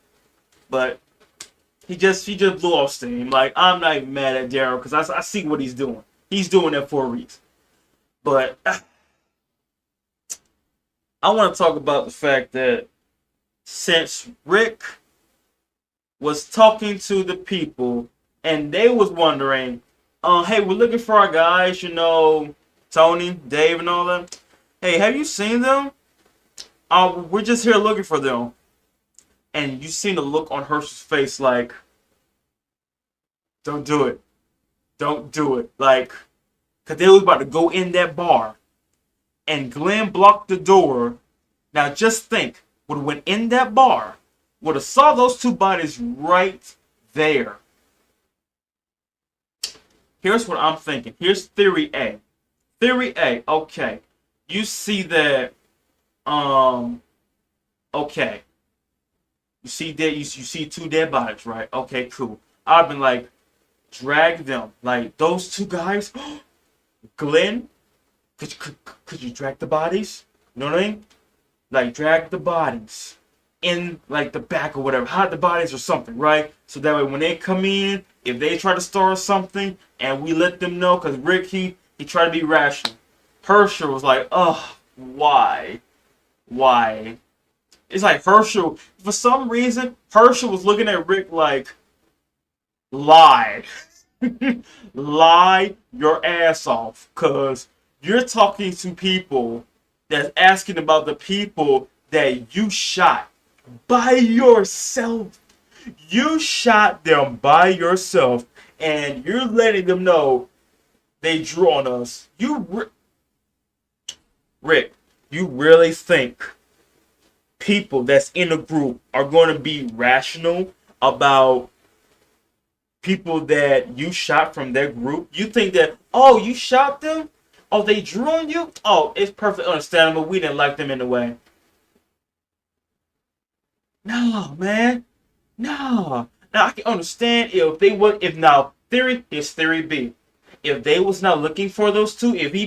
But he just blew off steam. Like, I'm not even mad at Daryl because I see what he's doing. He's doing that for a reason. But I want to talk about the fact that since Rick was talking to the people and they was wondering, hey, we're looking for our guys, Tony, Dave, and all that. Hey, have you seen them? We're just here looking for them. And you seen the look on her face like, don't do it. Don't do it. Like, because they was about to go in that bar, and Glenn blocked the door. Now just think, would have went in that bar, would have saw those two bodies right there. Here's what I'm thinking. Here's theory A. Theory A. Okay, you see that. Okay, you see that you see two dead bodies, right? Okay, cool. I've been like, drag them, like those two guys. Glenn, could you drag the bodies? You know what I mean? Like drag the bodies in like the back or whatever, hide the bodies or something, right? So that way when they come in, if they try to start something and we let them know, because Rick he tried to be rational. Herschel was like, oh, why? Why? It's like Herschel, for some reason, Herschel was looking at Rick like, lie. Lie your ass off, because you're talking to people that's asking about the people that you shot by yourself. You shot them by yourself, and you're letting them know they drew on us. Rick, you really think people that's in a group are going to be rational about people that you shot from their group? You think that, oh, you shot them? Oh, they drew on you? Oh, it's perfectly understandable. We didn't like them in a way. No, man. No. Now I can understand if they would. If now theory is theory B. If they was not looking for those two, if they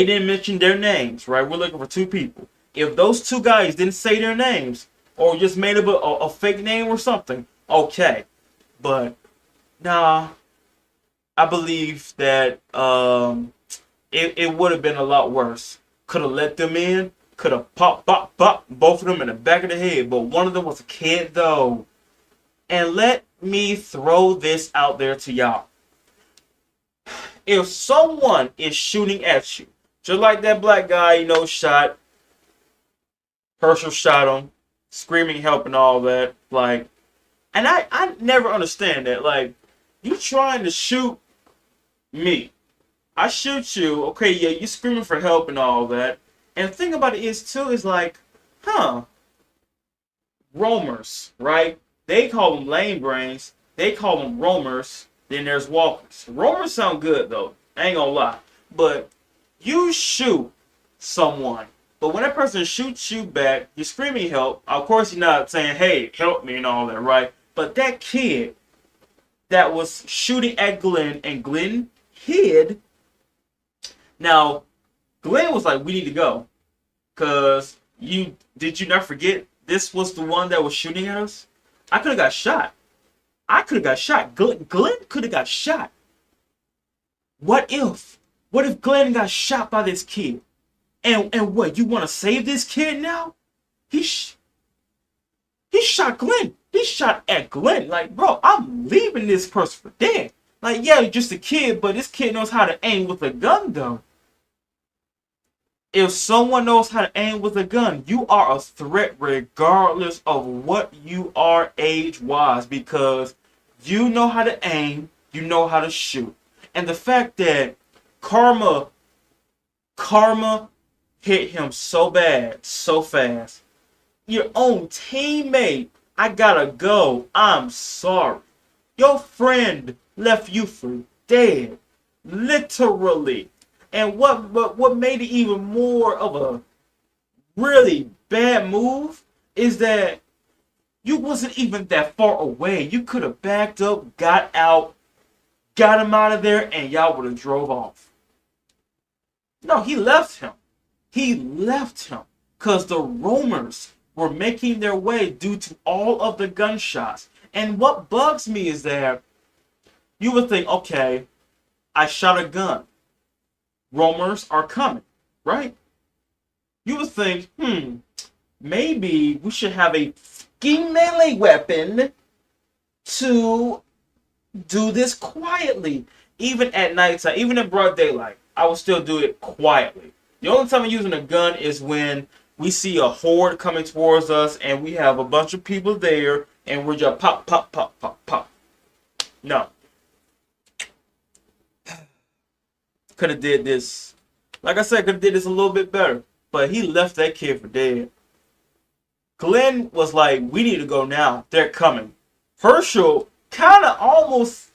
didn't mention their names, right? We're looking for two people. If those two guys didn't say their names or just made up a fake name or something, okay. But nah, I believe that it would have been a lot worse. Could have let them in. Could have popped both of them in the back of the head. But one of them was a kid though. And let me throw this out there to y'all. If someone is shooting at you, just like that black guy, shot, Herschel shot him, screaming help and all that, like, and I never understand that. Like, you trying to shoot me. I shoot you, okay, yeah, you screaming for help and all that. And the thing about it is, too, is like, roamers, right? They call them lame brains. They call them roamers. Then there's walkers. Roamers sound good, though. I ain't gonna lie. But you shoot someone. But when that person shoots you back, you're screaming help. Of course, you're not saying, hey, help me and all that, right? But that kid that was shooting at Glenn, and Glenn hid. Now, Glenn was like, we need to go. Because did you not forget this was the one that was shooting at us? I could have got shot. Glenn could have got shot. What if Glenn got shot by this kid? And what, you want to save this kid now? He shot Glenn. He shot at Glenn. Like, bro, I'm leaving this person for dead. Like, yeah, you're just a kid, but this kid knows how to aim with a gun, though. If someone knows how to aim with a gun, you are a threat regardless of what you are age-wise, because you know how to aim, you know how to shoot. And the fact that karma hit him so bad, so fast. Your own teammate, I gotta go, I'm sorry. Your friend left you for dead. Literally. And what made it even more of a really bad move is that you wasn't even that far away. You could have backed up, got out, got him out of there, and y'all would have drove off. No, he left him. He left him because the roamers were making their way due to all of the gunshots. And what bugs me is that you would think, okay, I shot a gun. Roamers are coming, right? You would think, maybe we should have a fucking melee weapon to do this quietly. Even at nighttime, even in broad daylight, I will still do it quietly. The only time I'm using a gun is when we see a horde coming towards us and we have a bunch of people there and we're just pop, pop, pop, pop, pop. No. could have did this. Like I said, could have did this a little bit better. But he left that kid for dead. Glenn was like, we need to go now. They're coming. Herschel kind of almost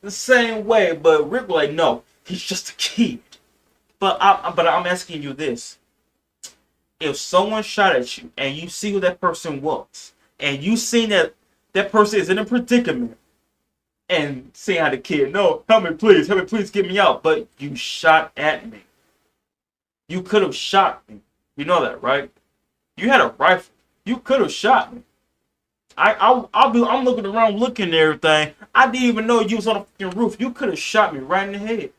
the same way, but Rick was like, no, he's just a kid. But I'm asking you this. If someone shot at you and you see who that person was, and you seen that that person is in a predicament, and saying how the kid, no, help me please get me out, but you shot at me. You could have shot me. You know that, right? You had a rifle. You could have shot me. I'm looking around looking at everything. I didn't even know you was on the fucking roof. You could have shot me right in the head.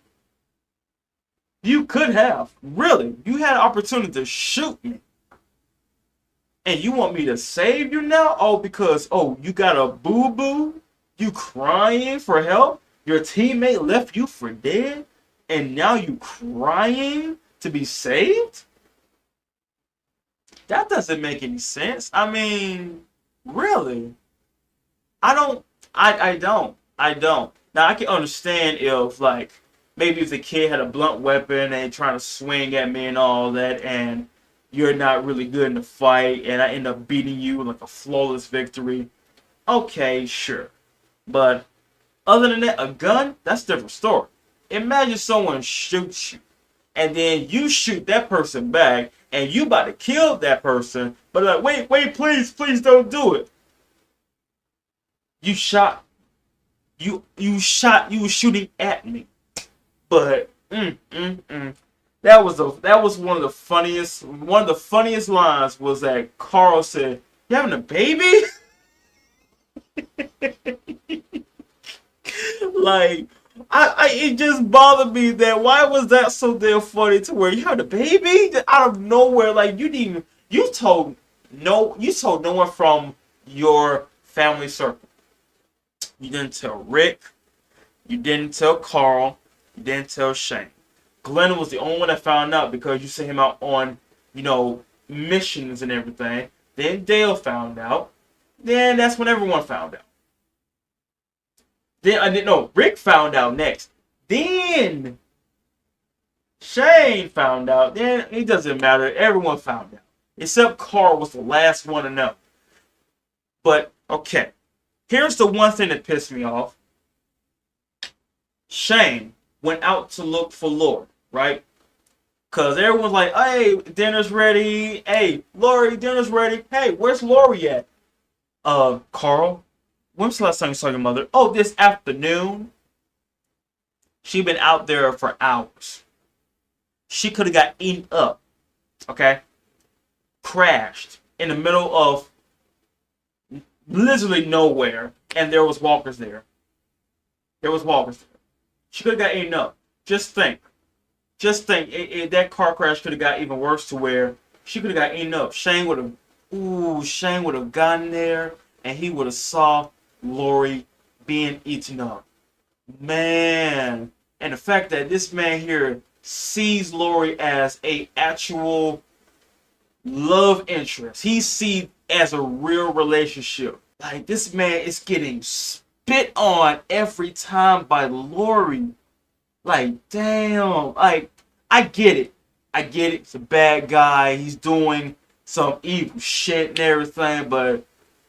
You could have. Really. You had an opportunity to shoot me. And you want me to save you now? Oh, because, oh, you got a boo-boo? You crying for help? Your teammate left you for dead? And now you crying to be saved? That doesn't make any sense. I mean, really? I don't. I don't. Now, I can understand if, like, maybe if the kid had a blunt weapon and trying to swing at me and all that, and you're not really good in the fight, and I end up beating you like a flawless victory. Okay, sure. But other than that, a gun, that's a different story. Imagine someone shoots you, and then you shoot that person back, and you about to kill that person, but like, wait, please don't do it. You shot. You were shooting at me. But that was one of the funniest lines was that Carl said, "You having a baby?" Like, it just bothered me that why was that so damn funny to where you had a baby out of nowhere? Like, you told no one from your family circle. You didn't tell Rick. You didn't tell Carl. You didn't tell Shane. Glenn was the only one that found out because you sent him out on, missions and everything. Then Dale found out. Then that's when everyone found out. Then I didn't know. Rick found out next. Then Shane found out. Then it doesn't matter. Everyone found out. Except Carl was the last one to know. But, okay. Here's the one thing that pissed me off. Shane went out to look for Lori, right? Because everyone's like, hey, dinner's ready. Hey, Lori, dinner's ready. Hey, where's Lori at? Carl, when's the last time you saw your mother? Oh, this afternoon. She been out there for hours. She could have got eaten up, okay? Crashed in the middle of literally nowhere, and there was walkers there. She could have got eaten up. Just think. That car crash could have got even worse to where she could have got eaten up. Shane would have gotten there, and he would have saw Lori being eaten up. Man. And the fact that this man here sees Lori as a actual love interest. He sees as a real relationship. Like, this man is getting spit on every time by Lori. Like, damn. Like, I get it. It's a bad guy. He's doing some evil shit and everything, but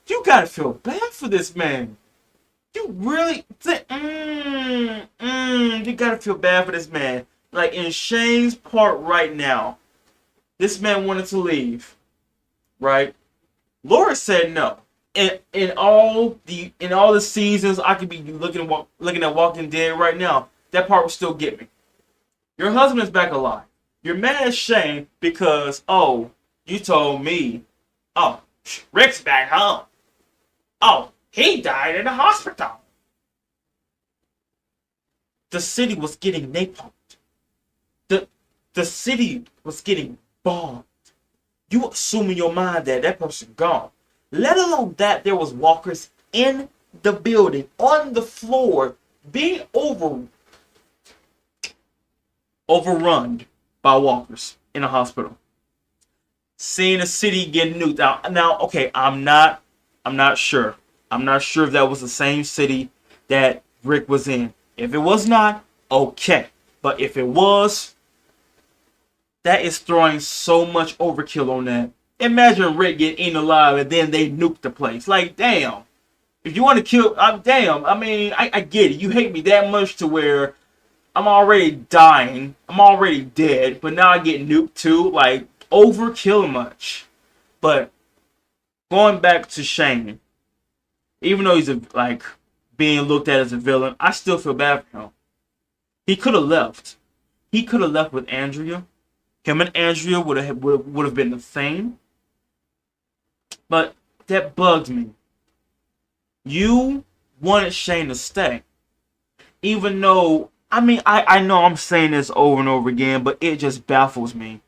you gotta feel bad for this man. You really you gotta feel bad for this man. Like, in Shane's part right now, this man wanted to leave, right? Laura said no. In all the seasons, I could be looking at Walking Dead right now. That part will still get me. Your husband is back alive. You're mad at Shane because, oh, you told me, oh, Rick's back home. Oh, he died in the hospital. The city was getting napalmed. The city was getting bombed. You assume in your mind that that person gone. Let alone that there was walkers in the building, on the floor, being overrun by walkers in a hospital. Seeing a city get nuked. Now, okay, I'm not sure. I'm not sure if that was the same city that Rick was in. If it was not, okay. But if it was, that is throwing so much overkill on that. Imagine Rick getting eaten alive and then they nuke the place. Like, damn. If you want to kill, damn. I mean, I get it. You hate me that much to where I'm already dying. I'm already dead. But now I get nuked too. Like, overkill much. But going back to Shane, even though he's like being looked at as a villain, I still feel bad for him. He could have left. He could have left with Andrea. Him and Andrea would have been the same. But that bugged me. You wanted Shane to stay. Even though, I mean, I know I'm saying this over and over again, but it just baffles me.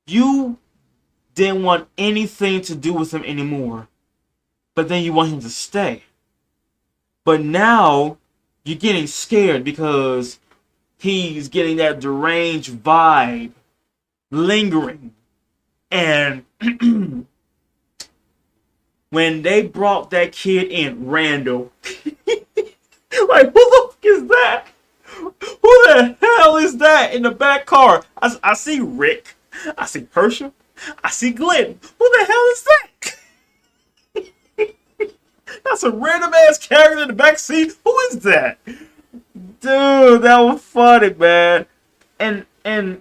You didn't want anything to do with him anymore. But then you want him to stay. But now, you're getting scared because he's getting that deranged vibe lingering. And when they brought that kid in, Randall, like, who the fuck is that? Who the hell is that in the back car? I see Rick. I see Herschel. I see Glenn. Who the hell is that? That's a random ass character in the back seat. Who is that? Dude, that was funny, man. And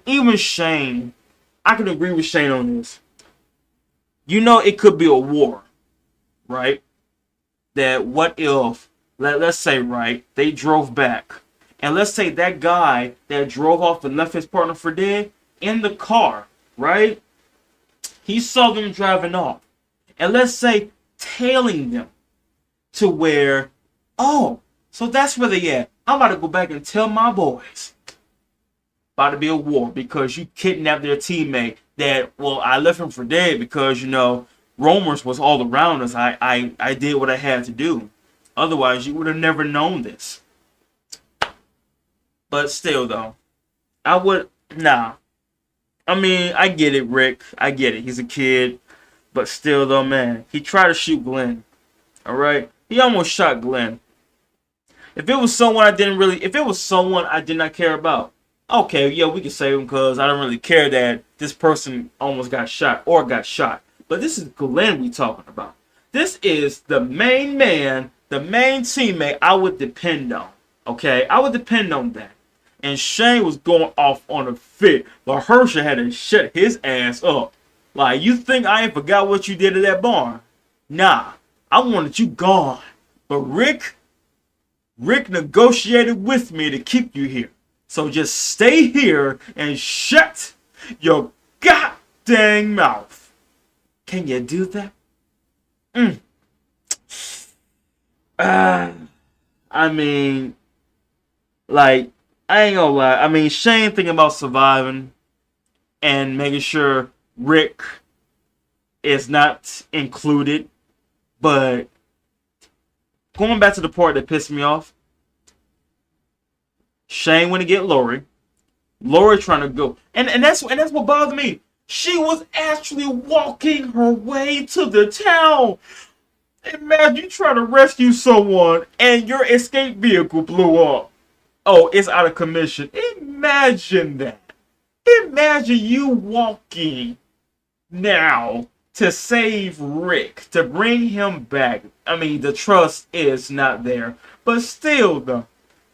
even Shane, I can agree with Shane on this. You know it could be a war, right? That what if, let's say, right, they drove back. And let's say that guy that drove off and left his partner for dead in the car, right? He saw them driving off. And let's say tailing them to where, oh, so that's where they at. I'm about to go back and tell my boys. About to be a war because you kidnapped their teammate that, well, I left him for dead because, you know, Romers was all around us. I did what I had to do. Otherwise, you would have never known this. But still, though, nah. I mean, I get it, Rick. I get it. He's a kid. But still, though, man, he tried to shoot Glenn. All right? He almost shot Glenn. If it was someone I did not care about, okay, yeah, we can save him because I don't really care that this person almost got shot or got shot. But this is Glenn we talking about. This is the main man, the main teammate I would depend on. Okay? I would depend on that. And Shane was going off on a fit, but Herschel had to shut his ass up. Like, you think I ain't forgot what you did at that barn? Nah, I wanted you gone. But Rick negotiated with me to keep you here. So just stay here and shut your goddamn mouth. Can you do that? I mean, like, I ain't gonna lie. I mean, Shane thinking about surviving and making sure Rick is not included. But going back to the part that pissed me off, Shane went to get Lori. Lori trying to go, and that's what bothered me. She was actually walking her way to the town. Imagine you trying to rescue someone and your escape vehicle blew up. Oh, it's out of commission. Imagine that. Imagine you walking now to save Rick, to bring him back. I mean, the trust is not there. But still, though,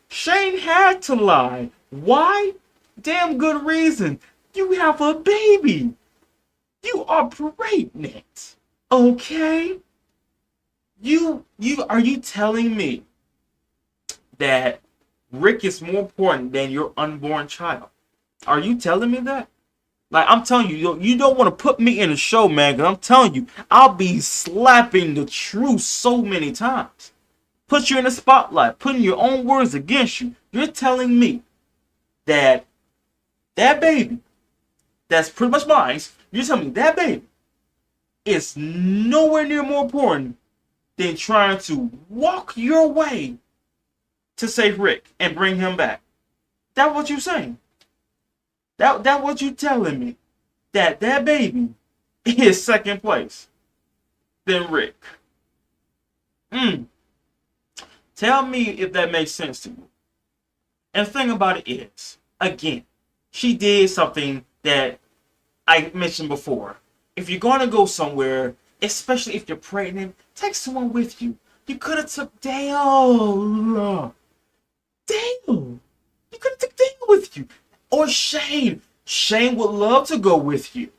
Shane had to lie. Why? Damn good reason. You have a baby. You are pregnant. Okay? Are you telling me that Rick is more important than your unborn child? Are you telling me that? Like, I'm telling you, you don't want to put me in a show, man, because I'm telling you, I'll be slapping the truth so many times. Put you in the spotlight, putting your own words against you. You're telling me that baby, that's pretty much mine, you're telling me that baby is nowhere near more important than trying to walk your way to save Rick and bring him back. That what you saying? That what you telling me? That baby is second place than Rick. Tell me if that makes sense to you. And the thing about it is, again, she did something that I mentioned before. If you're going to go somewhere, especially if you're pregnant, take someone with you. You could have took Dale. Dale. You could have took Dale with you. Or Shane. Shane would love to go with you.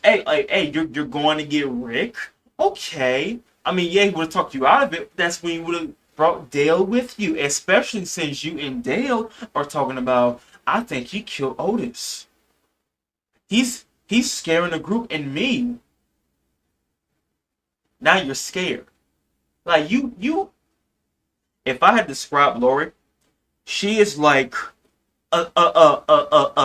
Hey, you're going to get Rick? Okay. I mean, yeah, he would have talked you out of it. That's when you would have brought Dale with you, especially since you and Dale are talking about, I think he killed Otis. He's scaring the group and me. Now you're scared. Like you. If I had to describe Lori, she is like a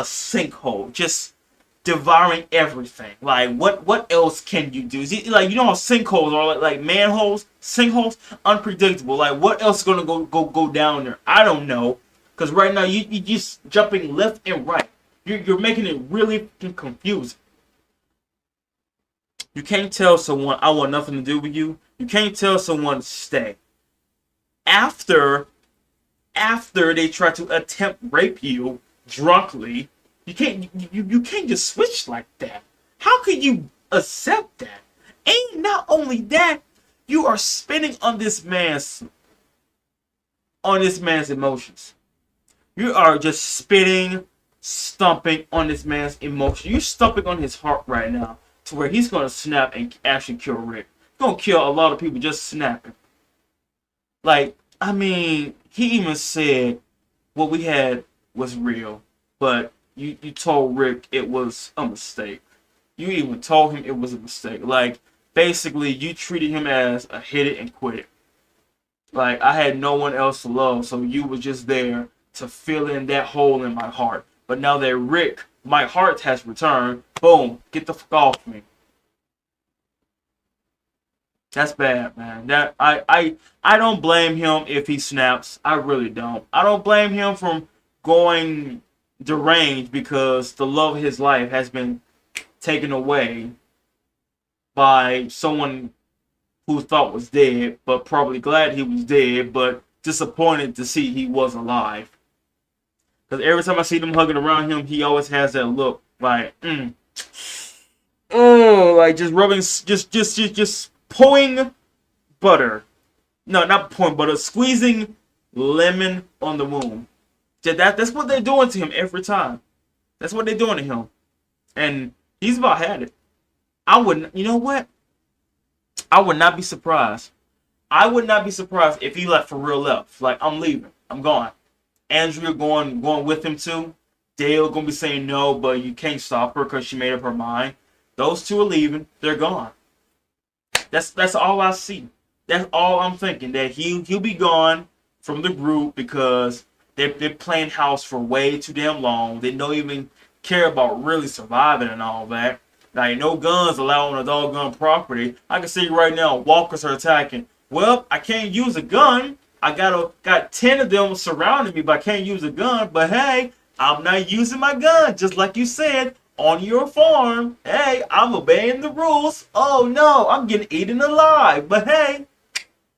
sinkhole, just devouring everything. Like what else can you do? Is it, like, you know how sinkholes are, like manholes, sinkholes, unpredictable. Like what else is gonna go down there? I don't know, because right now you just jumping left and right. You're making it really confusing. You can't tell someone I want nothing to do with you. You can't tell someone to stay after they try to attempt rape you drunkly. You can't just switch like that. How can you accept that? And not only that, you are spinning on this man's emotions. You are just spinning, stomping on this man's emotions. You're stomping on his heart right now, to where he's gonna snap and actually kill Rick. He's gonna kill a lot of people just snapping. Like, I mean, he even said what we had was real, but you told Rick it was a mistake. You even told him it was a mistake. Like, basically, you treated him as a hit it and quit it. Like, I had no one else to love, so you were just there to fill in that hole in my heart. But now that Rick, my heart has returned, boom, get the fuck off me. That's bad, man. That I don't blame him if he snaps. I really don't. I don't blame him from going deranged because the love of his life has been taken away by someone who thought was dead, but probably glad he was dead, but disappointed to see he was alive. Because every time I see them hugging around him, he always has that look like, oh, like just rubbing, just pouring butter. No, not pouring butter, squeezing lemon on the wound. That's what they're doing to him every time. That's what they're doing to him. And he's about had it. I wouldn't, you know what? I would not be surprised. I would not be surprised if he left for real left. Like, I'm leaving. I'm gone. Andrea going with him too. Dale gonna be saying no, but you can't stop her because she made up her mind. Those two are leaving. They're gone. That's all I see. That's all I'm thinking. That he'll be gone from the group because they're playing house for way too damn long. They don't even care about really surviving and all that. Like, no guns allowed on a doggone property. I can see right now walkers are attacking. Well, I can't use a gun. I got 10 of them surrounding me, but I can't use a gun. But hey, I'm not using my gun, just like you said, on your farm. Hey, I'm obeying the rules. Oh no, I'm getting eaten alive. But hey,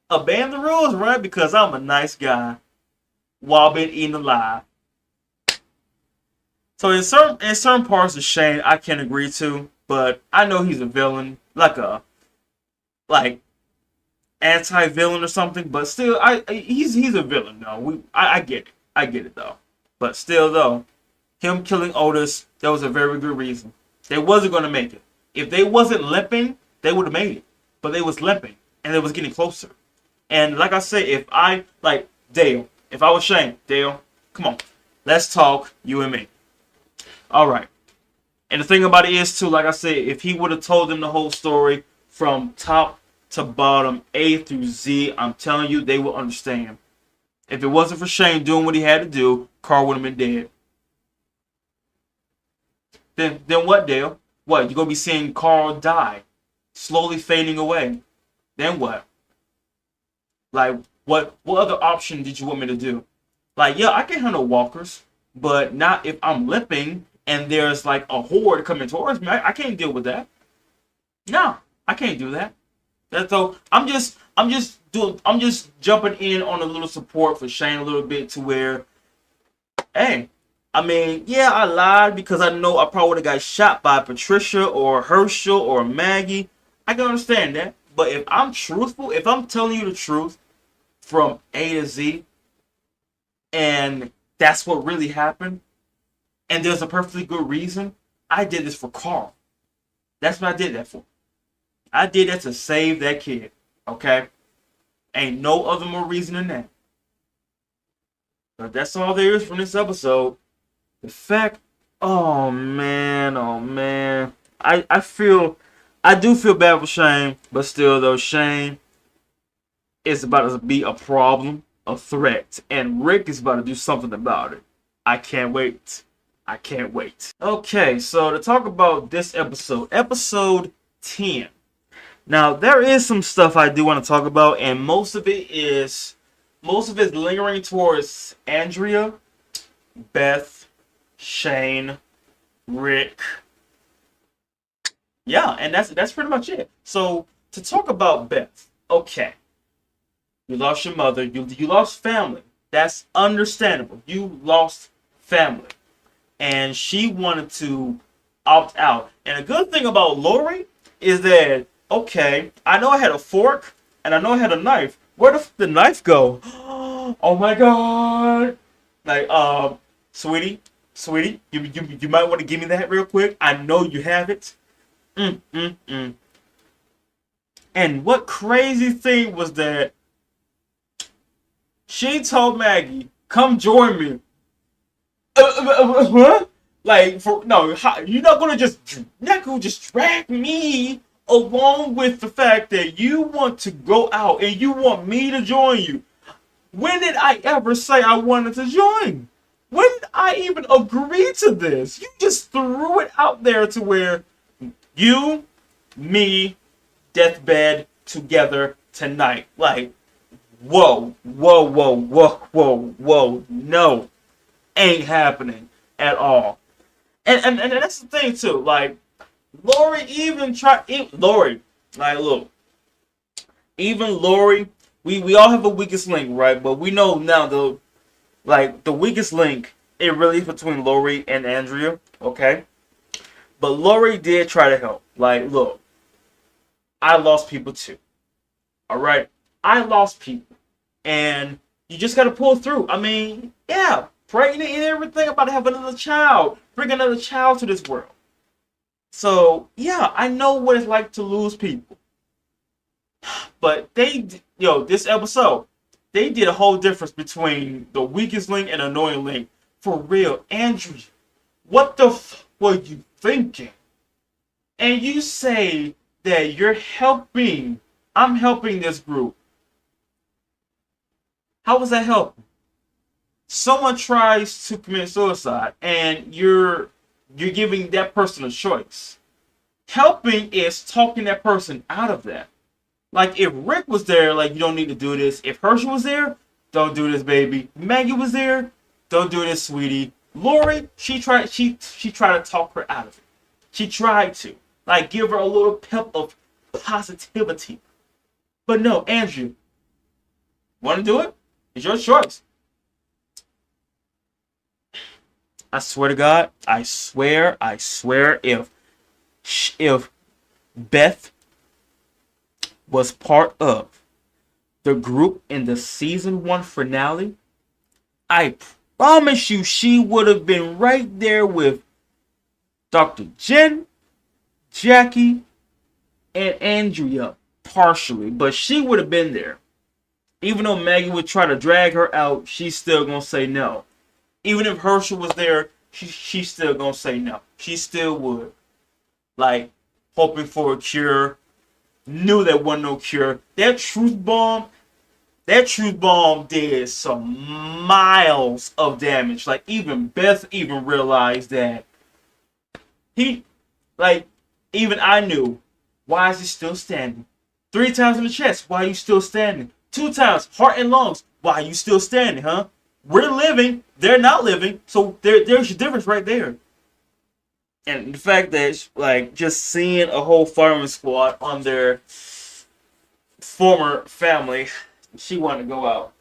obeying the rules, right? Because I'm a nice guy while being eaten alive. So in certain parts of Shane, I can agree to, but I know he's a villain, like anti-villain or something. But still, he's a villain though. I get it. I get it though. But still though, him killing Otis, that was a very good reason. They wasn't gonna make it. If they wasn't limping, they would have made it. But they was limping and they was getting closer. And like I said, if I like Dale, if I was Shane, Dale, come on, let's talk, you and me. All right. And the thing about it is too, like I said, if he would have told them the whole story from top to bottom, A through Z, I'm telling you, they will understand. If it wasn't for Shane doing what he had to do, Carl would have been dead. Then what, Dale? What, you gonna be seeing Carl die, slowly fading away? Then what? Like, what other option did you want me to do? Like, yeah, I can handle walkers, but not if I'm limping and there's like a horde coming towards me. I can't deal with that. No, I can't do that. So I'm just jumping in on a little support for Shane a little bit to where, hey, I mean, yeah, I lied because I know I probably would have got shot by Patricia or Herschel or Maggie. I can understand that. But if I'm truthful, if I'm telling you the truth from A to Z, and that's what really happened, and there's a perfectly good reason, I did this for Carl. That's what I did that for. I did that to save that kid. Okay? Ain't no other more reason than that. But that's all there is from this episode. The fact, oh man. I do feel bad for Shane, but still though, Shane is about to be a problem, a threat, and Rick is about to do something about it. I can't wait. I can't wait. Okay, so to talk about this episode, episode 10. Now, there is some stuff I do want to talk about, and most of it is lingering towards Andrea, Beth, Shane, Rick. Yeah, and that's pretty much it. So, to talk about Beth, okay. You lost your mother, you lost family. That's understandable. You lost family. And she wanted to opt out. And a good thing about Lori is that, okay, I know I had a fork and I know I had a knife. Where did the knife go? Oh my god! Like, sweetie, you might want to give me that real quick. I know you have it. Mm. And what crazy thing was that she told Maggie, "Come join me." Huh? Like, you're not gonna just drag me along with the fact that you want to go out and you want me to join you. When did I ever say I wanted to join? When did I even agree to this? You just threw it out there to where you, me, deathbed together tonight. Like, whoa. No, ain't happening at all. And that's the thing too. Like, Lori even tried. Lori, like, look, even Lori, we all have a weakest link, right? But we know now the weakest link, it really is between Lori and Andrea, okay? But Lori did try to help. Like, look, I lost people too. All right, I lost people, and you just gotta pull through. I mean, yeah, pregnant and everything, about to have another child, bring another child to this world. So yeah, I know what it's like to lose people. But this episode, they did a whole difference between the weakest link and annoying link. For real, Andrew, what the were you thinking? And you say that I'm helping this group. How was that helping? Someone tries to commit suicide, and you're giving that person a choice. Helping is talking that person out of that. Like, if Rick was there, like, you don't need to do this. If Herschel was there, don't do this, baby. Maggie was there, don't do this, sweetie. Lori, she tried to talk her out of it. She tried to. Like, give her a little pep of positivity. But no, Andrew, want to do it? It's your choice. I swear to God, I swear, if Beth was part of the group in the season 1 finale, I promise you she would have been right there with Dr. Jen, Jackie, and Andrea partially, but she would have been there. Even though Maggie would try to drag her out, she's still gonna say no. Even if Herschel was there, she's still gonna say no. She still would. Like, hoping for a cure. Knew there wasn't no cure. That truth bomb did some miles of damage. Like, even Beth even realized that even I knew, why is he still standing? 3 times in the chest, why are you still standing? 2 times, heart and lungs, why are you still standing, huh? We're living, they're not living, so there's your difference right there. And the fact that, like, just seeing a whole fireman squad on their former family, she wanted to go out.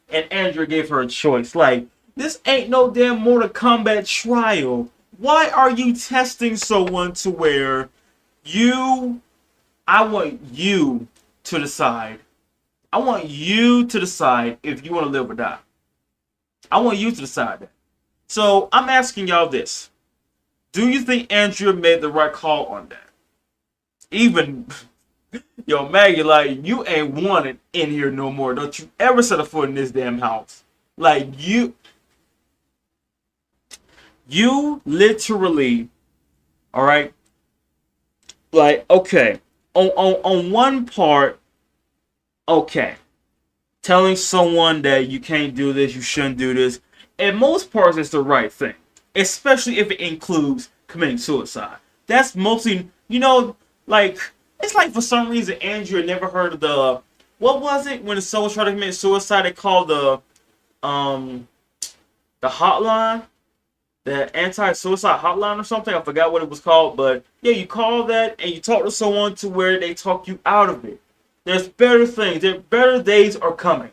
And Andrea gave her a choice. Like, This ain't no damn Mortal Kombat trial. Why are you testing someone to where you, I want you to decide. I want you to decide if you want to live or die. I want you to decide that. So I'm asking y'all this. Do you think Andrea made the right call on that? Even, yo, Maggie, like, you ain't wanted in here no more. Don't you ever set a foot in this damn house. Like, you literally, all right, like, okay, on one part, okay, telling someone that you can't do this, you shouldn't do this, in most parts, it's the right thing, especially if it includes committing suicide. That's mostly, like, it's like for some reason, Andrea never heard of what was it when someone tried to commit suicide? They called um, the hotline, the anti-suicide hotline or something. I forgot what it was called, but yeah, you call that and you talk to someone to where they talk you out of it. There's better things. Better days are coming.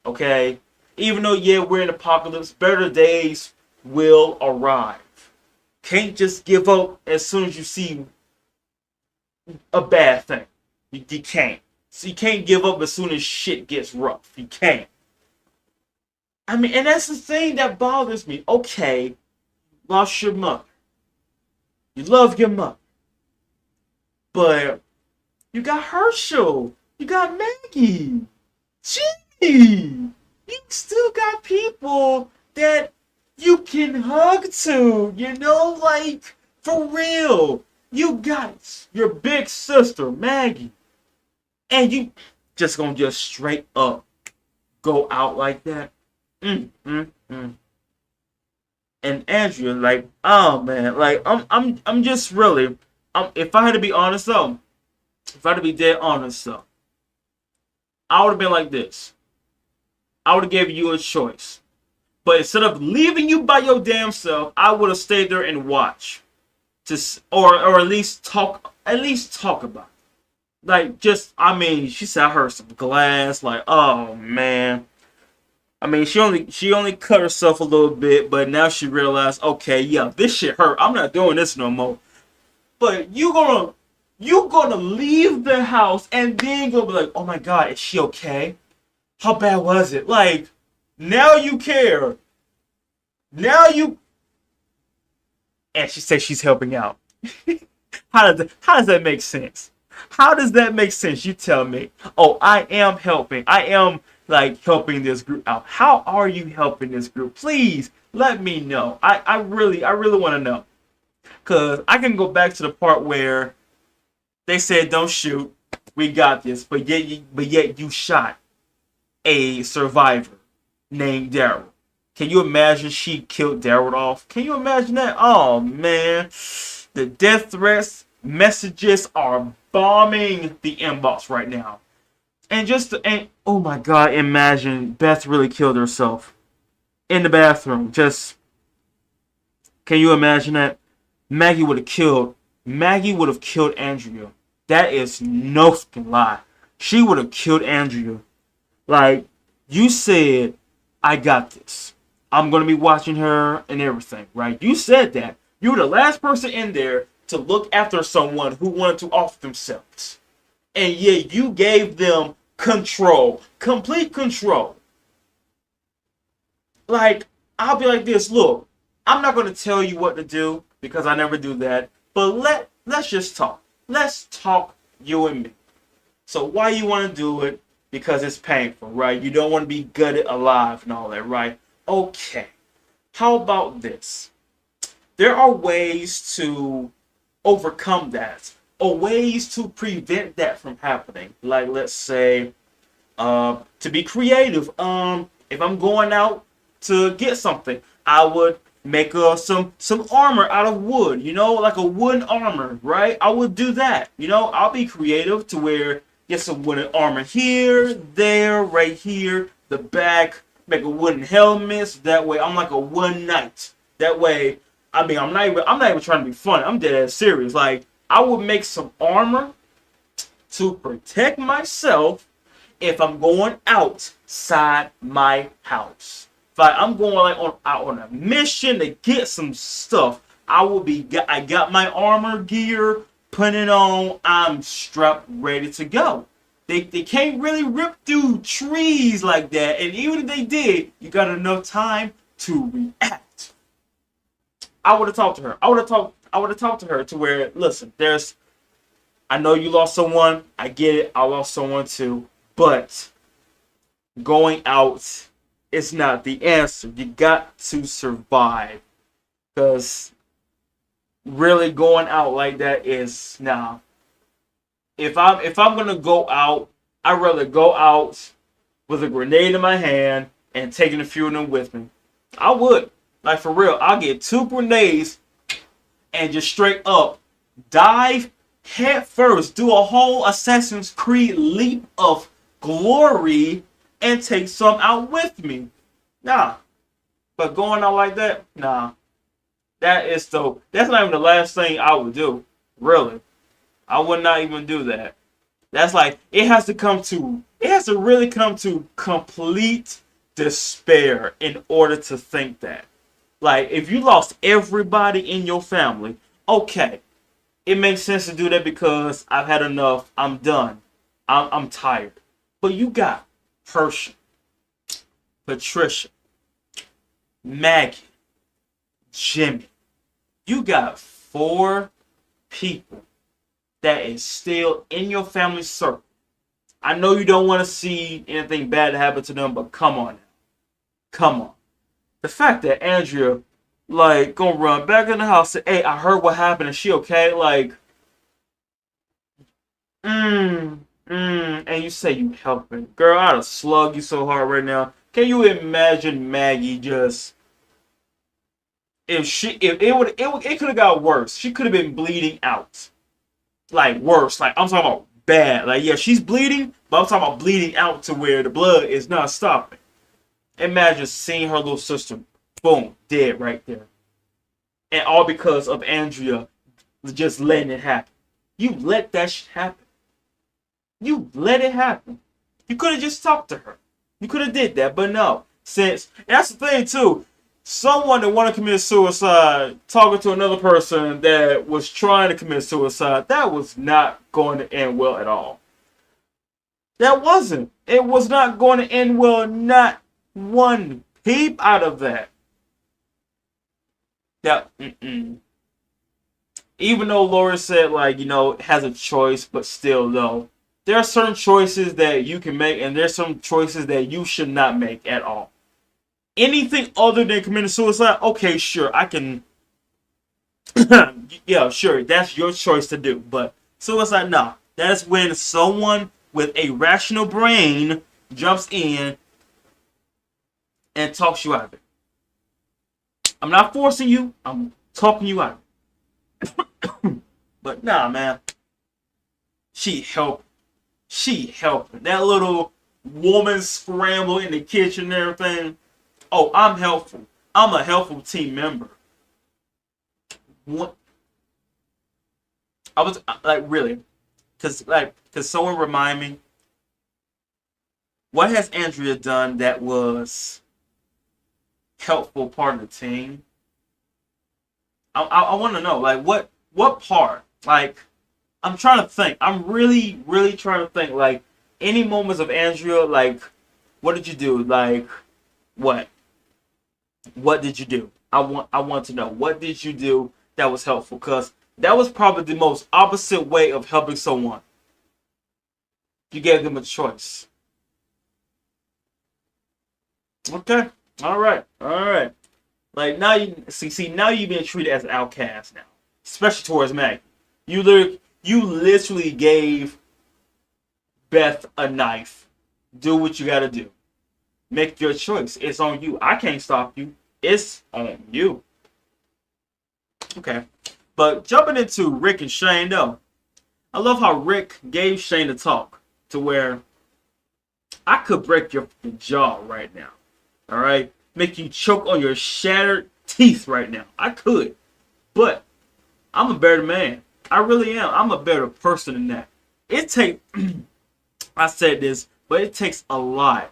Okay? Even though, yeah, we're in apocalypse, better days will arrive. Can't just give up as soon as you see a bad thing. You can't. So you can't give up as soon as shit gets rough. You can't. I mean, and that's the thing that bothers me. Okay, lost your mother. You love your mother. But you got Herschel. You got Maggie. Jimmy. You still got people that you can hug to. Like, for real. You got your big sister, Maggie. And you just gonna just straight up go out like that? And Andrea, like, oh man, like I'm just really, if I had to be honest though, if I had to be dead honest though, I would have been like this. I would have gave you a choice, but instead of leaving you by your damn self, I would have stayed there and watched, or at least talk about it. Like, just, I mean, she said I heard some glass, like, oh man. I mean, she only cut herself a little bit, but now she realized, okay, yeah, this shit hurt. I'm not doing this no more. But you gonna leave the house and then gonna be like, oh my god, is she okay? How bad was it? Like, now you care. Now you, and she says she's helping out. How does that make sense? How does that make sense? You tell me. Oh, I am helping. I am, like, helping this group out. How are you helping this group? Please let me know. I really want to know. Cause I can go back to the part where they said don't shoot. We got this. But yet you shot a survivor named Daryl. Can you imagine she killed Daryl off? Can you imagine that? Oh man. The death threats messages are bombing the inbox right now. And oh my god, imagine Beth really killed herself in the bathroom. Just, can you imagine that? Maggie would have killed Andrea. That is no fucking lie. She would have killed Andrea. Like, you said, I got this. I'm going to be watching her and everything, right? You said that. You were the last person in there to look after someone who wanted to off themselves. And yet you gave them control. Complete control. Like, I'll be like this. Look, I'm not going to tell you what to do because I never do that. But let's just talk. Let's talk, you and me. So why you want to do it? Because it's painful, right? You don't want to be gutted alive and all that, right? Okay. How about this? There are ways to overcome that, or ways to prevent that from happening. Like, let's say, to be creative. If I'm going out to get something, I would make some armor out of wood. Like a wooden armor, right? I would do that. I'll be creative to where get some wooden armor here, there, right here, the back. Make a wooden helmet. So that way, I'm like a wooden knight. That way, I mean, I'm not even trying to be funny. I'm dead ass serious. Like, I would make some armor to protect myself if I'm going outside my house. Like I'm going like on out on a mission to get some stuff. I got my armor gear, putting it on. I'm strapped, ready to go. They can't really rip through trees like that, and even if they did, you got enough time to react. I would have talked to her. I would have talked to her to where, listen, there's. I know you lost someone. I get it. I lost someone too, but going out is not the answer. You got to survive. Because really going out like that is nah. If I'm gonna go out, I'd rather go out with a grenade in my hand and taking a few of them with me. I would. Like for real. I'll get 2 grenades and just straight up dive head first, do a whole Assassin's Creed leap of glory and take some out with me. Nah. But going out like that, nah. That's not even the last thing I would do. Really. I would not even do that. That's like it has to really come to complete despair in order to think that. Like if you lost everybody in your family, okay. It makes sense to do that because I've had enough. I'm done. I'm tired. But you got Herschel, Patricia, Maggie, Jimmy. You got 4 people that is still in your family circle. I know you don't want to see anything bad happen to them, but come on now. Come on. The fact that Andrea, like, gonna run back in the house and say, hey, I heard what happened. Is she okay? Like, and you say you helping. Girl, I'd have slugged you so hard right now. Can you imagine Maggie just it could have got worse. She could have been bleeding out. Like worse. Like I'm talking about bad. Like yeah, she's bleeding, but I'm talking about bleeding out to where the blood is not stopping. Imagine seeing her little sister, boom, dead right there. And all because of Andrea just letting it happen. You let that shit happen. You let it happen. You could have just talked to her. You could have did that, but no. Since that's the thing too. Someone that wanted to commit suicide talking to another person that was trying to commit suicide, that was not going to end well at all. That wasn't. It was not going to end well. Not one peep out of that. Even though Laura said, like, has a choice, but still, though, there are certain choices that you can make, and there's some choices that you should not make at all. Anything other than committing suicide, okay, sure, I can. Yeah, sure, that's your choice to do. But suicide, no. That's when someone with a rational brain jumps in and talks you out of it. I'm not forcing you, I'm talking you out of it. But nah, man. She helped. That little woman scramble in the kitchen and everything. Oh, I'm helpful. I'm a helpful team member. What? I was like, really? Cause someone remind me, what has Andrea done that was helpful part of the team? I want to know, like, what part? Like, I'm trying to think. I'm really, really trying to think. Like, any moments of Andrea, like, what did you do? Like, what? What did you do? I want to know. What did you do that was helpful? Because that was probably the most opposite way of helping someone. You gave them a choice. Okay. All right. Like now you see now you're being treated as an outcast now, especially towards Maggie. You literally gave Beth a knife. Do what you gotta do. Make your choice. It's on you. I can't stop you. It's on you. Okay. But jumping into Rick and Shane though, I love how Rick gave Shane a talk to where I could break your jaw right now. Alright? Make you choke on your shattered teeth right now. I could. But I'm a better man. I really am. I'm a better person than that. I said this, but it takes a lot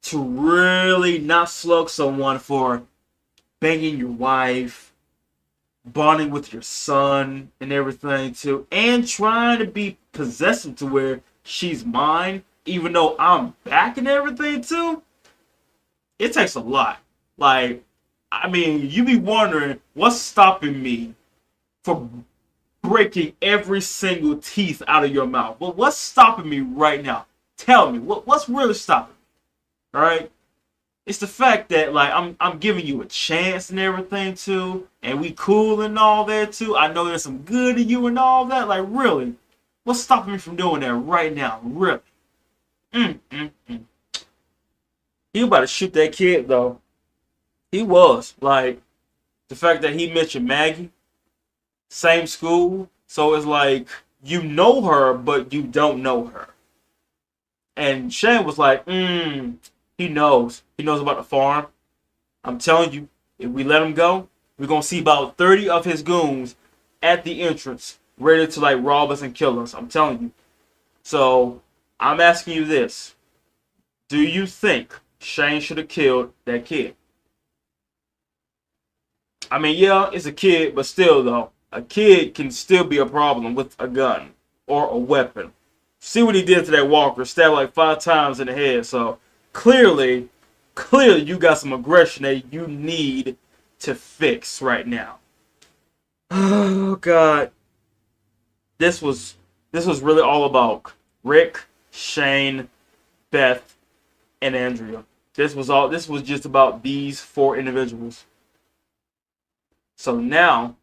to really not slug someone for banging your wife, bonding with your son and everything too, and trying to be possessive to where she's mine, even though I'm back and everything too. It takes a lot. Like, I mean, you be wondering what's stopping me from breaking every single teeth out of your mouth. Well, what's stopping me right now? Tell me, what's really stopping me? All right, it's the fact that like I'm giving you a chance and everything too, and we cool and all that too. I know there's some good in you and all that. Like really, what's stopping me from doing that right now? Really? Mm, mm, mm. He about to shoot that kid though. He was like the fact that he mentioned Maggie, same school, so it's like you know her but you don't know her. And Shane was like, he knows. He knows about the farm. I'm telling you, if we let him go, we're gonna see about 30 of his goons at the entrance, ready to like rob us and kill us. I'm telling you. So I'm asking you this: do you think Shane should have killed that kid? I mean, yeah, it's a kid, but still though, a kid can still be a problem with a gun or a weapon. See what he did to that walker, stabbed like 5 times in the head. So clearly, clearly you got some aggression that you need to fix right now. Oh God. This was really all about Rick, Shane, Beth, and Andrea. This was just about these 4 individuals. So now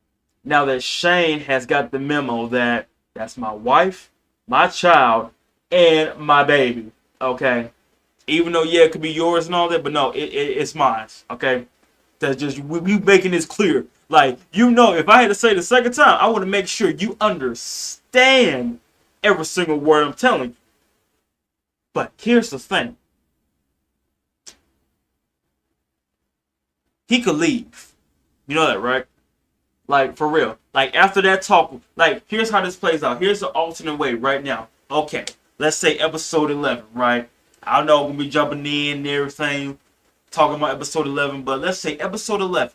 that Shane has got the memo that that's my wife, my child, and my baby. Okay. Even though yeah, it could be yours and all that, but no, it's mine. Okay. That's just we making this clear. Like, you know, if I had to say the second time, I want to make sure you understand every single word I'm telling you. But here's the thing. He could leave. You know that, right? Like, for real. Like, after that talk, like, here's how this plays out. Here's the alternate way right now. Okay, let's say episode 11, right? I know we're going to be jumping in and everything, talking about episode 11, but let's say episode 11.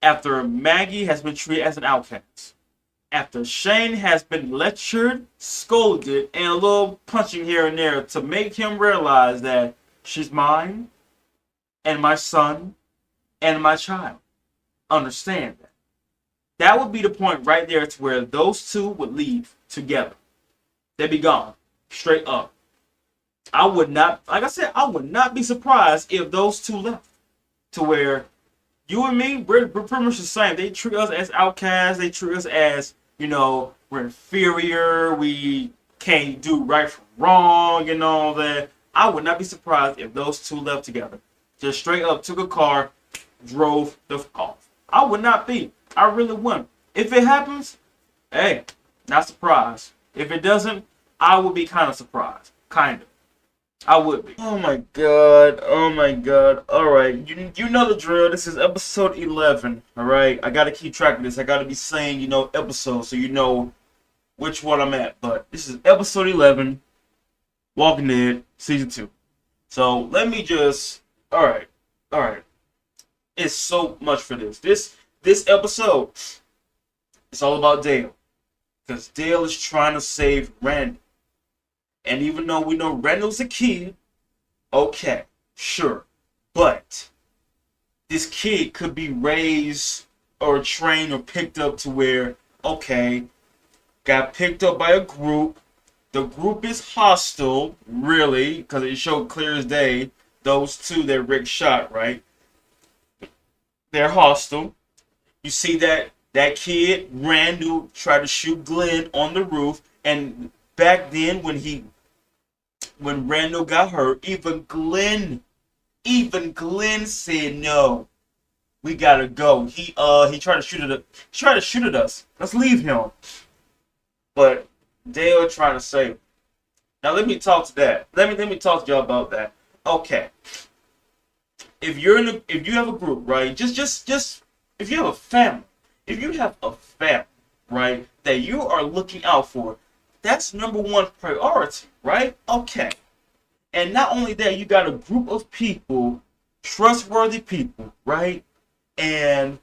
After Maggie has been treated as an outcast. After Shane has been lectured, scolded, and a little punching here and there to make him realize that she's mine, and my son, and my child. Understand that. That would be the point right there to where those two would leave together. They'd be gone. Straight up. I would not, like I said, I would not be surprised if those two left. To where you and me, we're pretty much the same. They treat us as outcasts. They treat us as, you know, we're inferior. We can't do right from wrong and all that. I would not be surprised if those two left together. Just straight up took a car, drove the f off. I would not be. I really wouldn't. If it happens, hey, not surprised. If it doesn't, I would be kind of surprised. Kind of. I would be. Oh my god. Oh my god. Alright. You know the drill. This is episode 11. Alright. I gotta keep track of this. I gotta be saying, you know, episodes so you know which one I'm at. But this is episode 11. Walking Dead. Season 2. So let me just. Alright. Alright. It's so much for this. This episode, it's all about Dale. Because Dale is trying to save Randy. And even though we know Randall's a kid, okay, sure. But this kid could be raised or trained or picked up to where, okay, got picked up by a group. The group is hostile, really, because it showed clear as day. Those two that Rick shot, right? They're hostile. You see that kid, Randall, tried to shoot Glenn on the roof. And back then, when Randall got hurt, even Glenn said no. We gotta go. He tried to shoot at us. Let's leave him. But Dale trying to save him. Now let me talk to that. Let me talk to y'all about that. Okay. If you have a group, right? Just if you have a family. If you have a family, right, that you are looking out for, that's number one priority, right? Okay. And not only that, you got a group of people, trustworthy people, right? And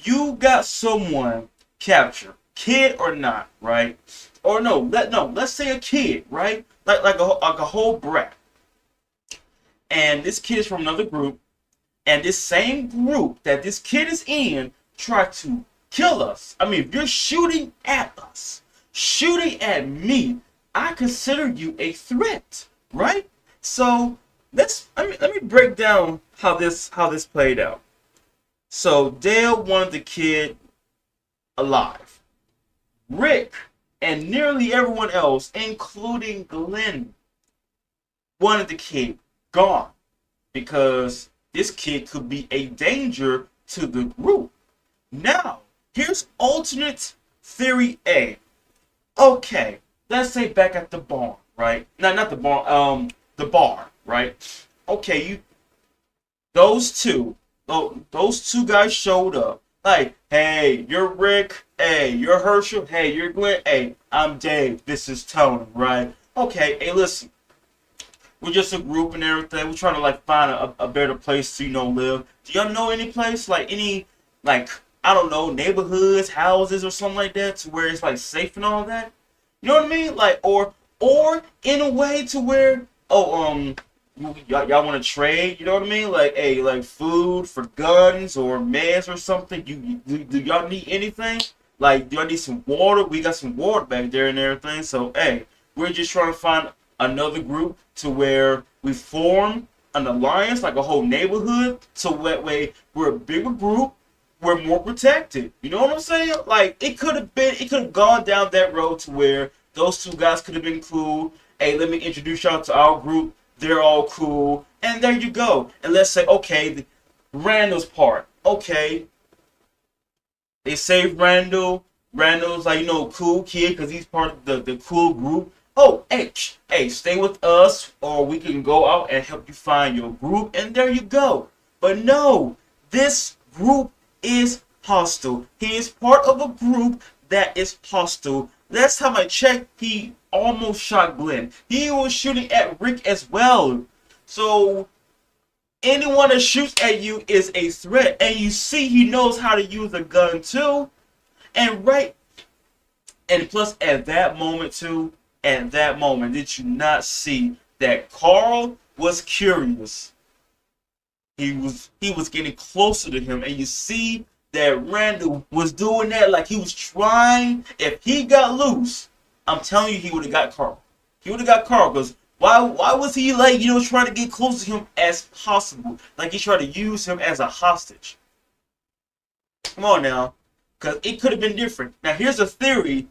you got someone captured, kid or not, right? Or let's say a kid, right? Like a whole brat. And this kid is from another group, and this same group that this kid is in tried to kill us. I mean, if you're shooting at us, shooting at me, I consider you a threat, right? So let me break down how this played out. So Dale wanted the kid alive. Rick and nearly everyone else, including Glenn, wanted the kid gone because this kid could be a danger to the group. Now, here's alternate theory A. Okay, let's say back at the barn, right? No, not the barn, the bar, right? Okay, those two guys showed up. Like, hey, you're Rick. Hey, you're Herschel. Hey, you're Glenn. Hey, I'm Dave. This is Tony, right? Okay, hey, listen. We're just a group and everything. We're trying to like find a better place to live. Do y'all know any place like I don't know, neighborhoods, houses, or something like that, to where it's like safe and all that? You know what I mean? Like or in a way to where y'all want to trade? You know what I mean? Like like food for guns or meds or something. Do y'all need anything? Like, do y'all need some water? We got some water back there and everything. So hey, we're just trying to find another group to where we form an alliance, like a whole neighborhood, so that way we're a bigger group, we're more protected. You know what I'm saying? Like, it could have gone down that road to where those two guys could have been cool. Hey, let me introduce y'all to our group. They're all cool, and there you go. And let's say, okay, Randall's part. Okay, they saved Randall. Randall's like, cool kid because he's part of the cool group. Oh, hey, stay with us, or we can go out and help you find your group, and there you go. But no, this group is hostile. He is part of a group that is hostile. Last time I checked, he almost shot Glenn. He was shooting at Rick as well. So anyone that shoots at you is a threat, and you see he knows how to use a gun too. And plus at that moment too. At that moment, did you not see that Carl was curious? He was getting closer to him, and you see that Randall was doing that like he was trying. If he got loose, I'm telling you, he would have got Carl. He would have got Carl because why was he like trying to get close to him as possible? Like he tried to use him as a hostage. Come on now, because it could have been different. Now here's a theory.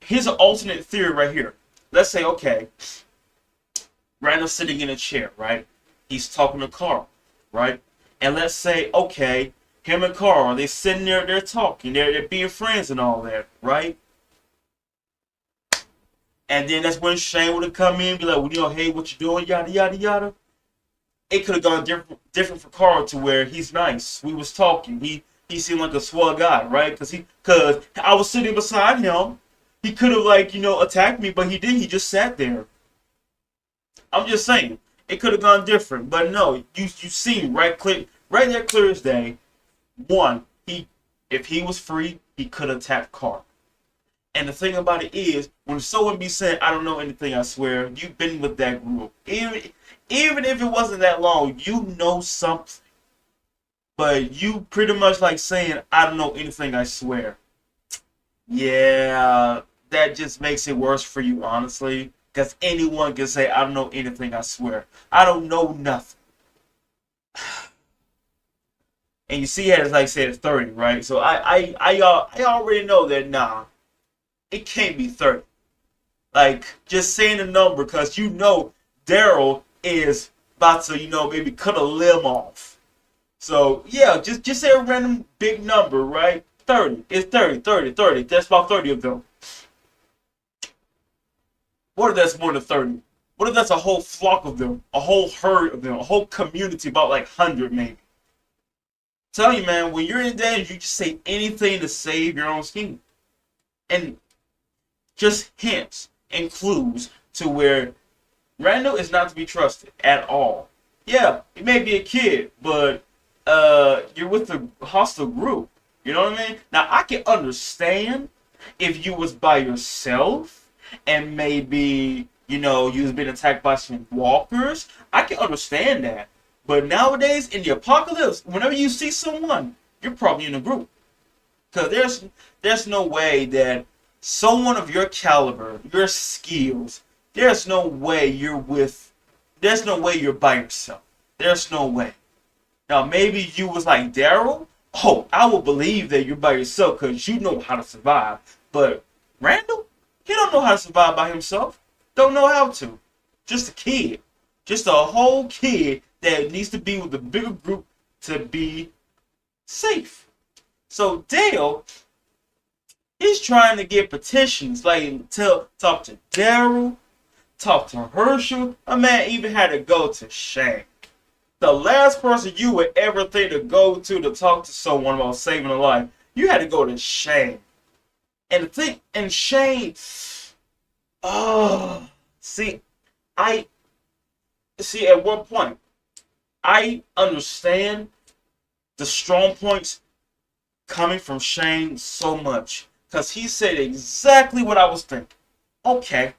Here's an alternate theory right here. Let's say, okay, Randall's sitting in a chair, right? He's talking to Carl, right? And let's say, okay, him and Carl, they're sitting there, they're talking, they're being friends and all that, right? And then that's when Shane would have come in and be like, well, hey, what you doing, yada, yada, yada. It could have gone different for Carl to where he's nice. We was talking. He seemed like a swell guy, right? Because I was sitting beside him. He could have attacked me, but he didn't. He just sat there. I'm just saying, it could have gone different, but no. You see right there, clear as day. One, if he was free, he could have attacked Carl. And the thing about it is, when someone be saying, "I don't know anything," I swear, you've been with that group. Even if it wasn't that long, you know something. But you pretty much like saying, "I don't know anything," I swear. Yeah, that just makes it worse for you, honestly. Because anyone can say, "I don't know anything," I swear. I don't know nothing. And you see, as like I said, it's 30, right? So I already know that, nah, it can't be 30. Like, just saying a number, because Daryl is about to, maybe cut a limb off. So, yeah, just say a random big number, right? 30. It's 30, 30, 30. That's about 30 of them. What if that's more than 30? What if that's a whole flock of them? A whole herd of them? A whole community, about like 100 maybe? Tell you, man, when you're in danger, you just say anything to save your own skin. And just hints and clues to where Randall is not to be trusted at all. Yeah, he may be a kid, but you're with a hostile group. You know what I mean? Now I can understand if you was by yourself and maybe you was being attacked by some walkers. I can understand that. But nowadays in the apocalypse, whenever you see someone, you're probably in a group. Because there's no way that someone of your caliber, your skills, there's no way there's no way you're by yourself. There's no way. Now maybe you was like Daryl. Oh, I will believe that you're by yourself because you know how to survive. But Randall, he don't know how to survive by himself. Don't know how to. Just a kid. Just a whole kid that needs to be with a bigger group to be safe. So Dale, he's trying to get petitions, like talk to Daryl, talk to Herschel. A man even had to go to Shane. The last person you would ever think to go to talk to someone about saving a life, you had to go to Shane. And the thing, and Shane, oh, at one point, I understand the strong points coming from Shane so much. Because he said exactly what I was thinking. Okay,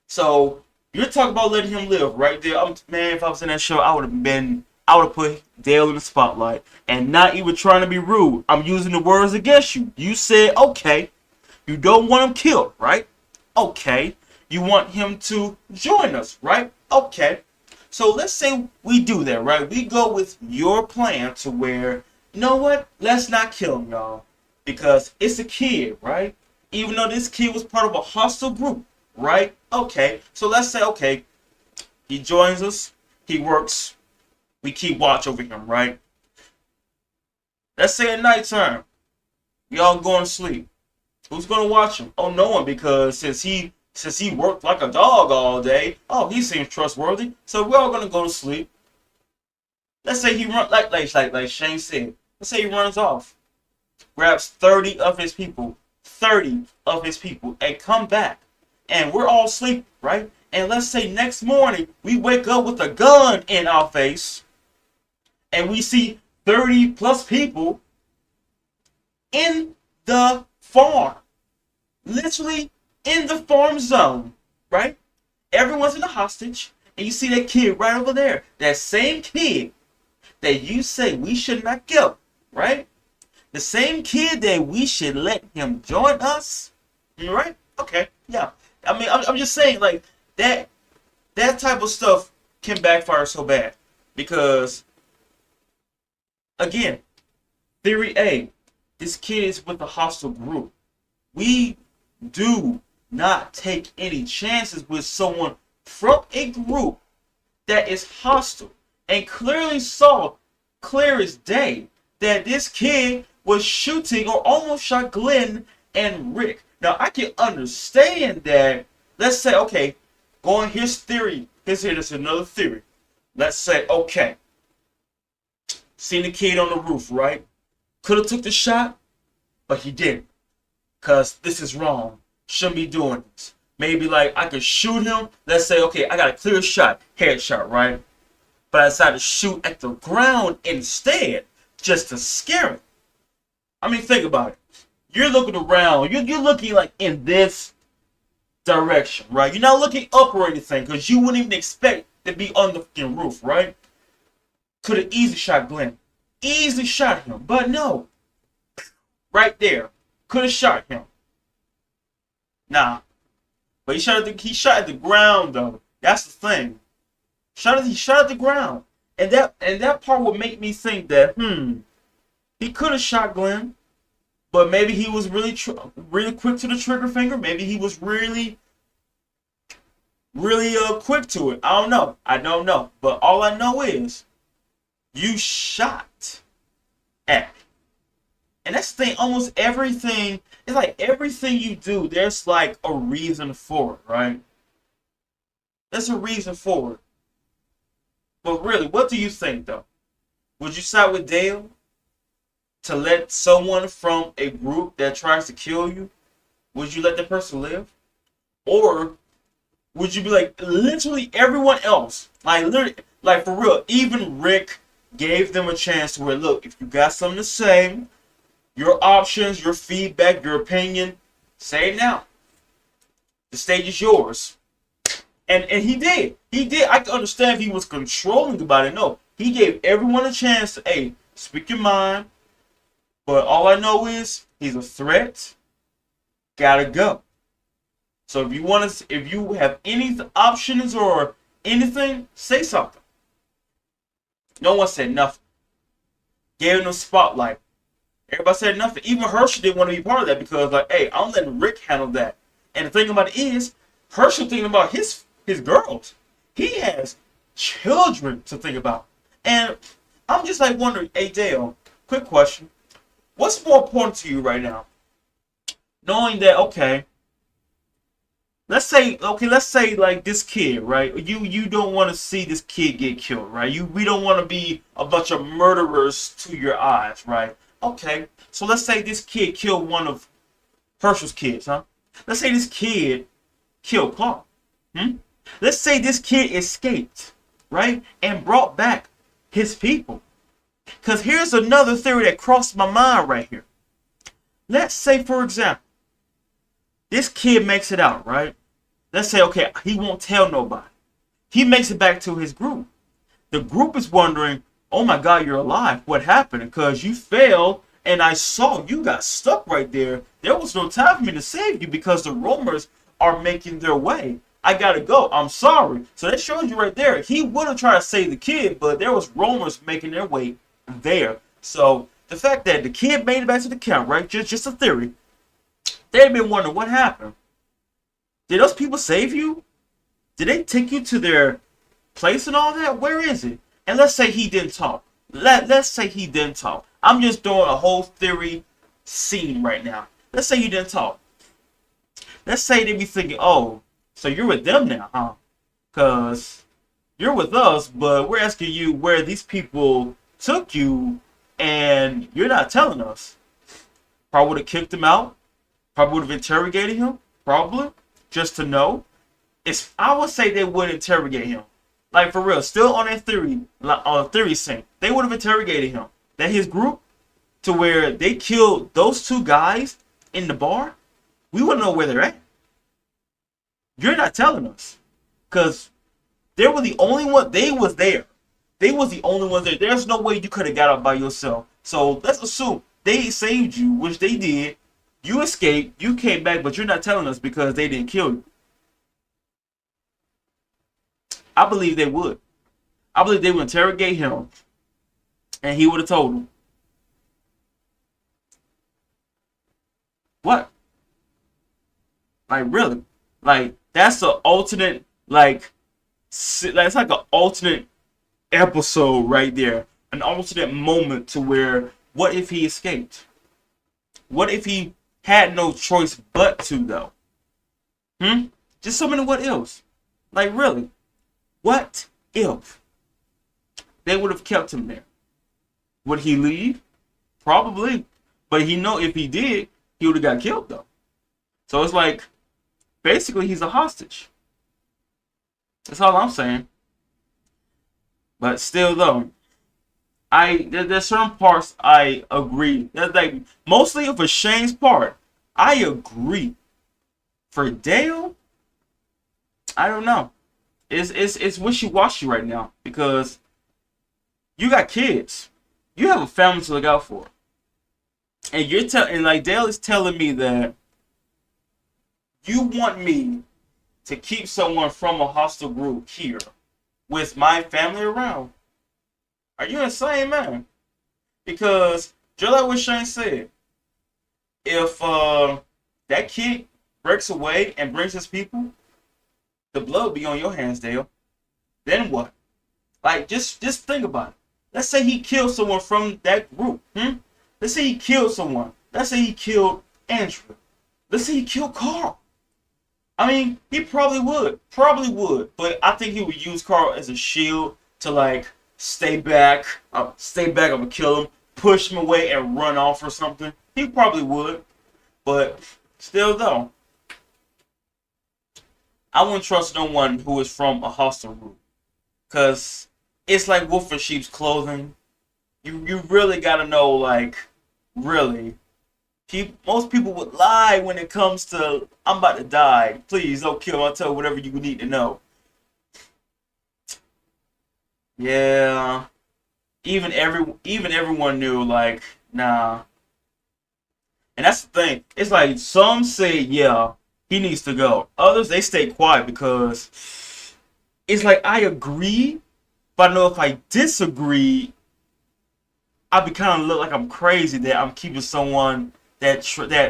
so you're talking about letting him live right there. Man, if I was in that show, I would have put Dale in the spotlight. And not even trying to be rude. I'm using the words against you. You said, okay, you don't want him killed, right? Okay. You want him to join us, right? Okay. So let's say we do that, right? We go with your plan to where, you know what? Let's not kill him, y'all. Because it's a kid, right? Even though this kid was part of a hostile group, right? Okay. So let's say, okay, he joins us. He works. We keep watch over him, right? Let's say at nighttime, y'all going to sleep. Who's going to watch him? Oh, no one, because since he worked like a dog all day, oh, he seems trustworthy. So we're all going to go to sleep. Let's say he runs, like Shane said. Let's say he runs off, grabs 30 of his people, and come back. And we're all asleep, right? And let's say next morning, we wake up with a gun in our face, and we see 30 plus people in the farm. Literally in the farm zone, right? Everyone's in a hostage, and you see that kid right over there. That same kid that you say we should not kill, right? The same kid that we should let him join us, right? Okay, yeah. I mean, I'm just saying, like, that type of stuff can backfire so bad. Because, again, theory A, this kid is with a hostile group. We do not take any chances with someone from a group that is hostile and clearly saw, clear as day, that this kid was shooting or almost shot Glenn and Rick. Now, I can understand that. Let's say, okay, here's theory. Here's another theory. Let's say, okay, seen the kid on the roof, right? Could have took the shot, but he didn't. Because this is wrong. Shouldn't be doing this. Maybe, like, I could shoot him. Let's say, okay, I got a clear shot, headshot, right? But I decided to shoot at the ground instead, just to scare him. I mean, think about it. You're looking around. You're looking, like, in this direction, right? You're not looking up or anything, because you wouldn't even expect to be on the fucking roof, right? Could have easily shot Glenn. Easily shot him. But no. Right there. Could have shot him. Nah. But he shot at the ground, though. That's the thing. He shot at the ground. And that part would make me think that, he could have shot Glenn, but maybe he was really quick to the trigger finger. Maybe he was really quick to it. I don't know. But all I know is you shot at me. And that's the thing, almost everything, it's like everything you do, there's like a reason for it, right? There's a reason for it. But really, what do you think, though? Would you side with Dale to let someone from a group that tries to kill you, would you let that person live? Or Would you be like literally everyone else? Like literally, like for real. Even Rick gave them a chance to where, look, if you got something to say, your options, your feedback, your opinion, say it now. The stage is yours. And he did. He did. I can understand if he was controlling about it. No, he gave everyone a chance to, hey, speak your mind. But all I know is he's a threat. Gotta go. So if you want to, if you have any options or anything, say something. No one said nothing. Gave him the spotlight. Everybody said nothing. Even Herschel didn't want to be part of that because, like, hey, I'm letting Rick handle that. And the thing about it is, Herschel thinking about his girls. He has children to think about. And I'm just like wondering, hey Dale, quick question. What's more important to you right now? Knowing that, okay, let's say like this kid, right? You don't want to see this kid get killed, right? We don't want to be a bunch of murderers to your eyes, right? Okay, so let's say this kid killed one of Herschel's kids, huh? Let's say this kid killed Clark. Let's say this kid escaped, right? And brought back his people. Because here's another theory that crossed my mind right here. Let's say, for example, this kid makes it out, right? Let's say, okay, he won't tell nobody. He makes it back to his group. The group is wondering, oh my God, you're alive. What happened? Because you fell and I saw you got stuck right there. There was no time for me to save you because the roamers are making their way. I gotta go. I'm sorry. So that shows you right there. He would have tried to save the kid, but there was roamers making their way there. So the fact that the kid made it back to the camp, right? Just a theory. They've been wondering what happened. Did those people save you? Did they take you to their place and all that? Where is it? And let's say he didn't talk. Let's say he didn't talk. I'm just doing a whole theory scene right now. Let's say he didn't talk. Let's say they be thinking, oh, so you're with them now, huh? Because you're with us, but we're asking you where these people took you, and you're not telling us. Probably would have kicked him out. Probably would have interrogated him. Probably. Just to know. I would say they would interrogate him. Like, for real. Still on that theory. On theory scene. They would have interrogated him. That his group, to where they killed those two guys in the bar, we wouldn't know where they're at. You're not telling us. Because they were the only one. They was there. They was the only ones there. There's no way you could have got out by yourself. So let's assume they saved you, which they did. You escaped. You came back, but you're not telling us because they didn't kill you. I believe they would. I believe they would interrogate him, and he would have told them. What? Like, really? Like, that's an alternate, like, it's like an alternate episode right there. An alternate moment to where, what if he escaped? What if he had no choice but to, though? Just so many what ifs. Like, really? What if they would have kept him there? Would he leave? Probably. But he know if he did, he would have got killed, though. So it's like, basically, he's a hostage. That's all I'm saying. But still, though, there's certain parts I agree. That's like, mostly for Shane's part, I agree. For Dale, I don't know. It's wishy-washy right now because you got kids. You have a family to look out for. And like Dale is telling me that you want me to keep someone from a hostile group here with my family around. Are you insane, man? Because just like what Shane said, if that kid breaks away and brings his people, the blood will be on your hands, Dale. Then what? Like, just think about it. Let's say he killed someone from that group. Let's say he killed someone. Let's say he killed Andrew. Let's say he killed Carl. I mean, he probably would. Probably would. But I think he would use Carl as a shield to, like, stay back. I'm gonna kill him. Push him away and run off or something. He probably would. But still, though, I wouldn't trust no one who is from a hostile group. Because it's like wolf in sheep's clothing. You really gotta know, like, really. Most people would lie when it comes to, I'm about to die. Please don't kill me. I'll tell whatever you need to know. Yeah. Even everyone knew, like, nah. And that's the thing. It's like some say, yeah, he needs to go. Others, they stay quiet because it's like I agree, but I know if I disagree, I'd be kind of look like I'm crazy that I'm keeping someone that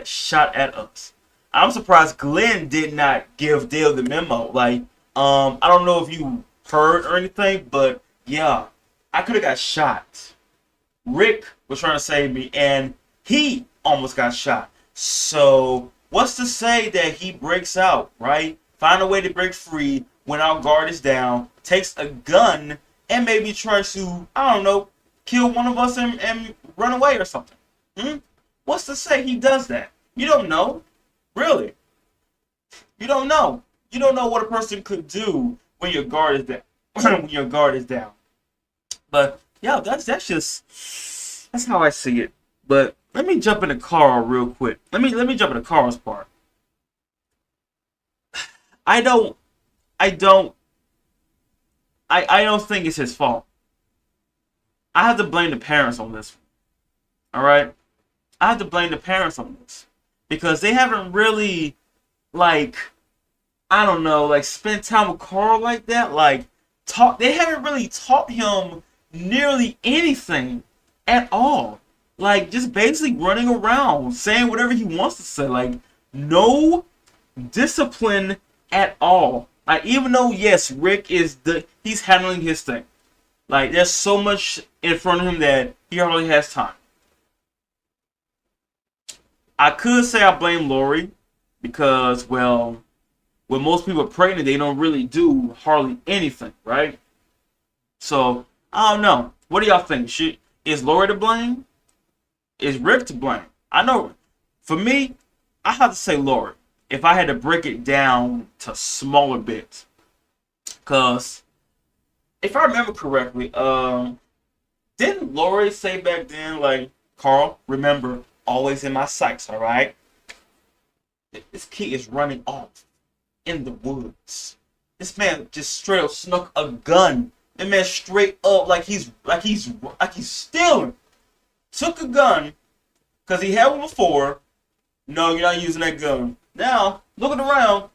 shot at us. I'm surprised Glenn did not give Dale the memo. Like, I don't know if you heard or anything, but yeah, I could have got shot. Rick was trying to save me, and he almost got shot. So, what's to say that he breaks out, right? Find a way to break free when our guard is down, takes a gun, and maybe tries to, I don't know, kill one of us and run away or something. Hmm? What's to say he does that? You don't know. Really. You don't know. You don't know what a person could do when your guard is down. when your guard is down. But yeah, that's just that's how I see it. But let me jump into Carl real quick. Let me jump into Carl's part. I don't I don't I don't think it's his fault. I have to blame the parents on this one. Alright? I have to blame the parents on this. Because they haven't really, like, I don't know, like, spent time with Carl like that. Like, they haven't really taught him nearly anything at all. Like, just basically running around, saying whatever he wants to say. Like, no discipline at all. Like, even though, yes, Rick he's handling his thing. Like, there's so much in front of him that he hardly has time. I could say I blame Lori because, well, when most people are pregnant, they don't really do hardly anything, right? So, I don't know. What do y'all think? Is Lori to blame? Is Rick to blame? I know, for me, I have to say Lori. If I had to break it down to smaller bits. Because, if I remember correctly, didn't Lori say back then, like, Carl, remember, always in my sights, alright? This kid is running off in the woods. This man just straight up snuck a gun. That man straight up like he's stealing. Took a gun, because he had one before. No, you're not using that gun. Now, looking around,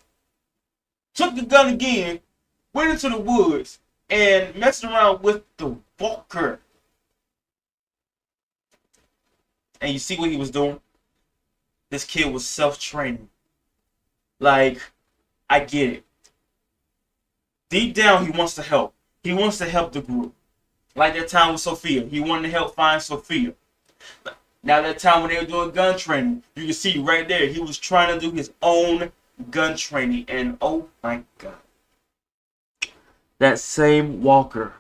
took the gun again, went into the woods, and messed around with the walker. And you see what he was doing? This kid was self-training. Like, I get it. Deep down, he wants to help. He wants to help the group. Like that time with Sophia. He wanted to help find Sophia. Now that time when they were doing gun training, you can see right there, he was trying to do his own gun training. And oh my God. That same walker.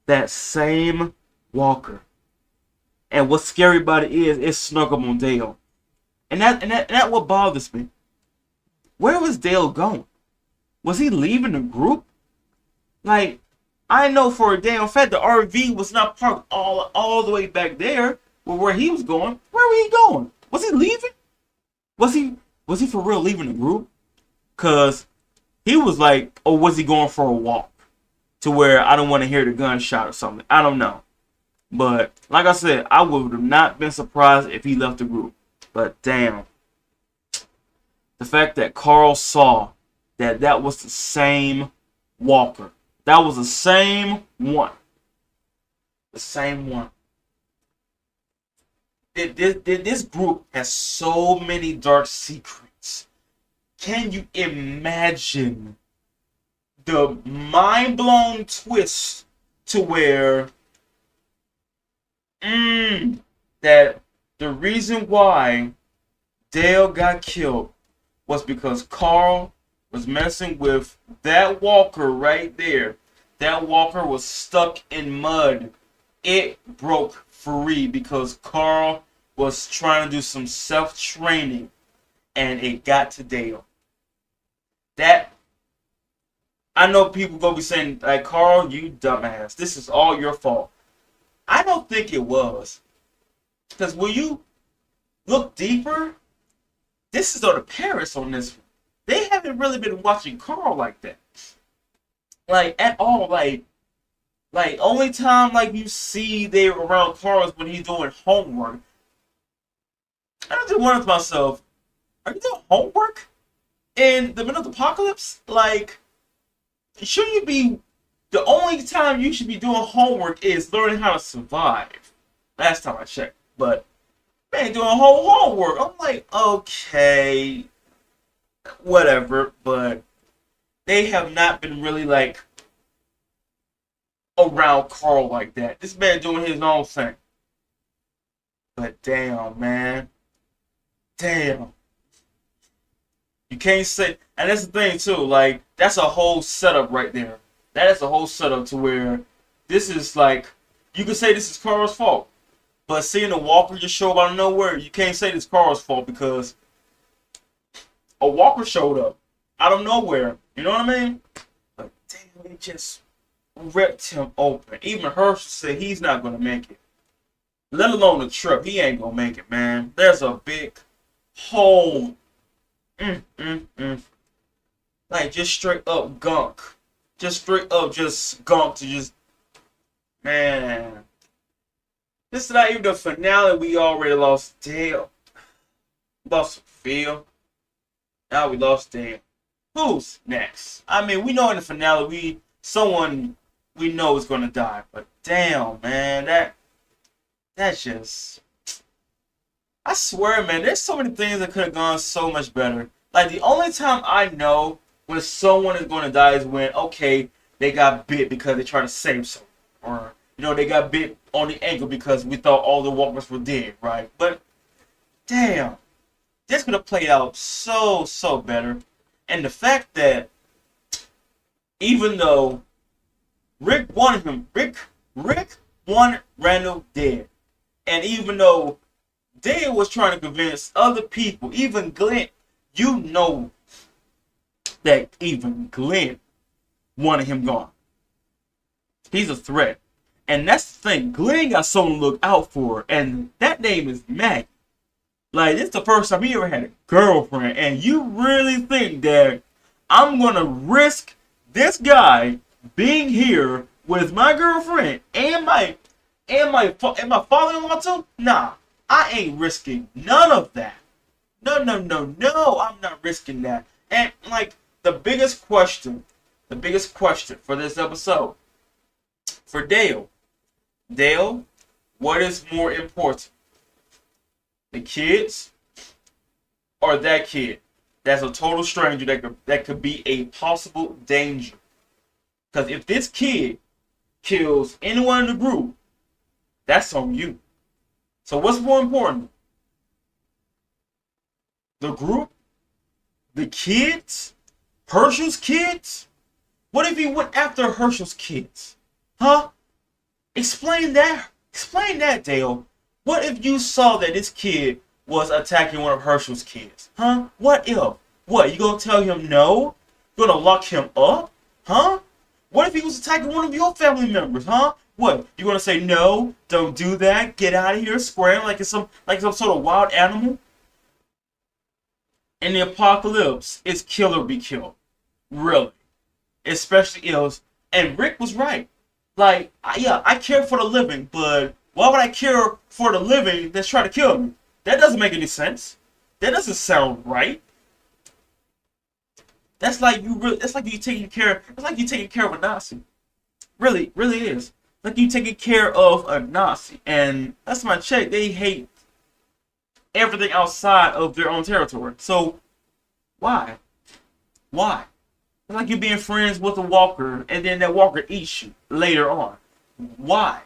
That same walker. And what's scary about it is it snuck up on Dale. And that what bothers me. Where was Dale going? Was he leaving the group? Like, I know for a damn fact the RV was not parked all the way back there where he was going. Where was he going? Was he leaving? Was he for real leaving the group? Cause he was like, or was he going for a walk? To where I don't want to hear the gunshot or something. I don't know. But, like I said, I would have not been surprised if he left the group. But, damn. The fact that Carl saw that was the same walker. That was the same one. The same one. This group has so many dark secrets. Can you imagine the mind-blown twist to where that the reason why Dale got killed was because Carl was messing with that walker right there. That walker was stuck in mud. It broke free because Carl was trying to do some self-training and it got to Dale. That I know people gonna be saying like, Carl, you dumbass. This is all your fault. I don't think it was. Because when you look deeper, this is on the parents on this one. They haven't really been watching Carl like that. Like at all. Like only time like you see they around Carl is when he's doing homework. I just wonder to myself, are you doing homework in the middle of the apocalypse? Like, shouldn't you be the only time you should be doing homework is learning how to survive? Last time I checked. But man, doing whole homework. I'm like, okay, whatever, but they have not been really like around Carl like that. This man doing his own thing. But damn, man. Damn. You can't say, and that's the thing too, like, that's a whole setup right there. That is a whole setup to where this is like, you can say this is Carl's fault. But seeing a walker just show up out of nowhere, you can't say this Carl's fault because a walker showed up out of nowhere. You know what I mean? But damn, it just ripped him open. Even Herschel said he's not going to make it. Let alone the trip. He ain't going to make it, man. There's a big hole. Like, just straight up gunk. Just straight up just gunk to just... Man. This is not even the finale. We already lost Dale. Lost Phil. Now we lost Dale. Who's next? I mean, we know in the finale someone we know is gonna die, but damn, man, that's just. I swear, man, there's so many things that could have gone so much better. Like the only time I know when someone is gonna die is when they got bit because they tried to save someone, or they got bit on the ankle because we thought all the walkers were dead, right? But damn, this could have played out so better. And the fact that even though Rick wanted Randall dead, and even though Dale was trying to convince other people, even Glenn, that even Glenn wanted him gone. He's a threat. And that's the thing. Glenn got someone to look out for. And that name is Maggie. Like, this is the first time he ever had a girlfriend. And you really think that I'm going to risk this guy being here with my girlfriend and my father-in-law too? Nah, I ain't risking none of that. No, I'm not risking that. And, like, the biggest question for this episode, for Dale, what is more important? The kids or that kid that's a total stranger that could be a possible danger? Because if this kid kills anyone in the group, that's on you. So what's more important? The group? The kids? Herschel's kids? What if he went after Herschel's kids? Huh? Explain that, Dale. What if you saw that this kid was attacking one of Herschel's kids? Huh? What if? What, you gonna tell him no? You gonna lock him up? Huh? What if he was attacking one of your family members? Huh? What, you gonna say no? Don't do that? Get out of here, square like it's some sort of wild animal? In the apocalypse, it's kill or be killed. Really. Especially ills. And Rick was right. Like, yeah, I care for the living, but why would I care for the living that's trying to kill me? That doesn't make any sense. That doesn't sound right. That's like you taking care of a Nazi. Really is. Like you taking care of a Nazi. And that's my check. They hate everything outside of their own territory. So why? It's like you being friends with a walker and then that walker eats you later on. Why?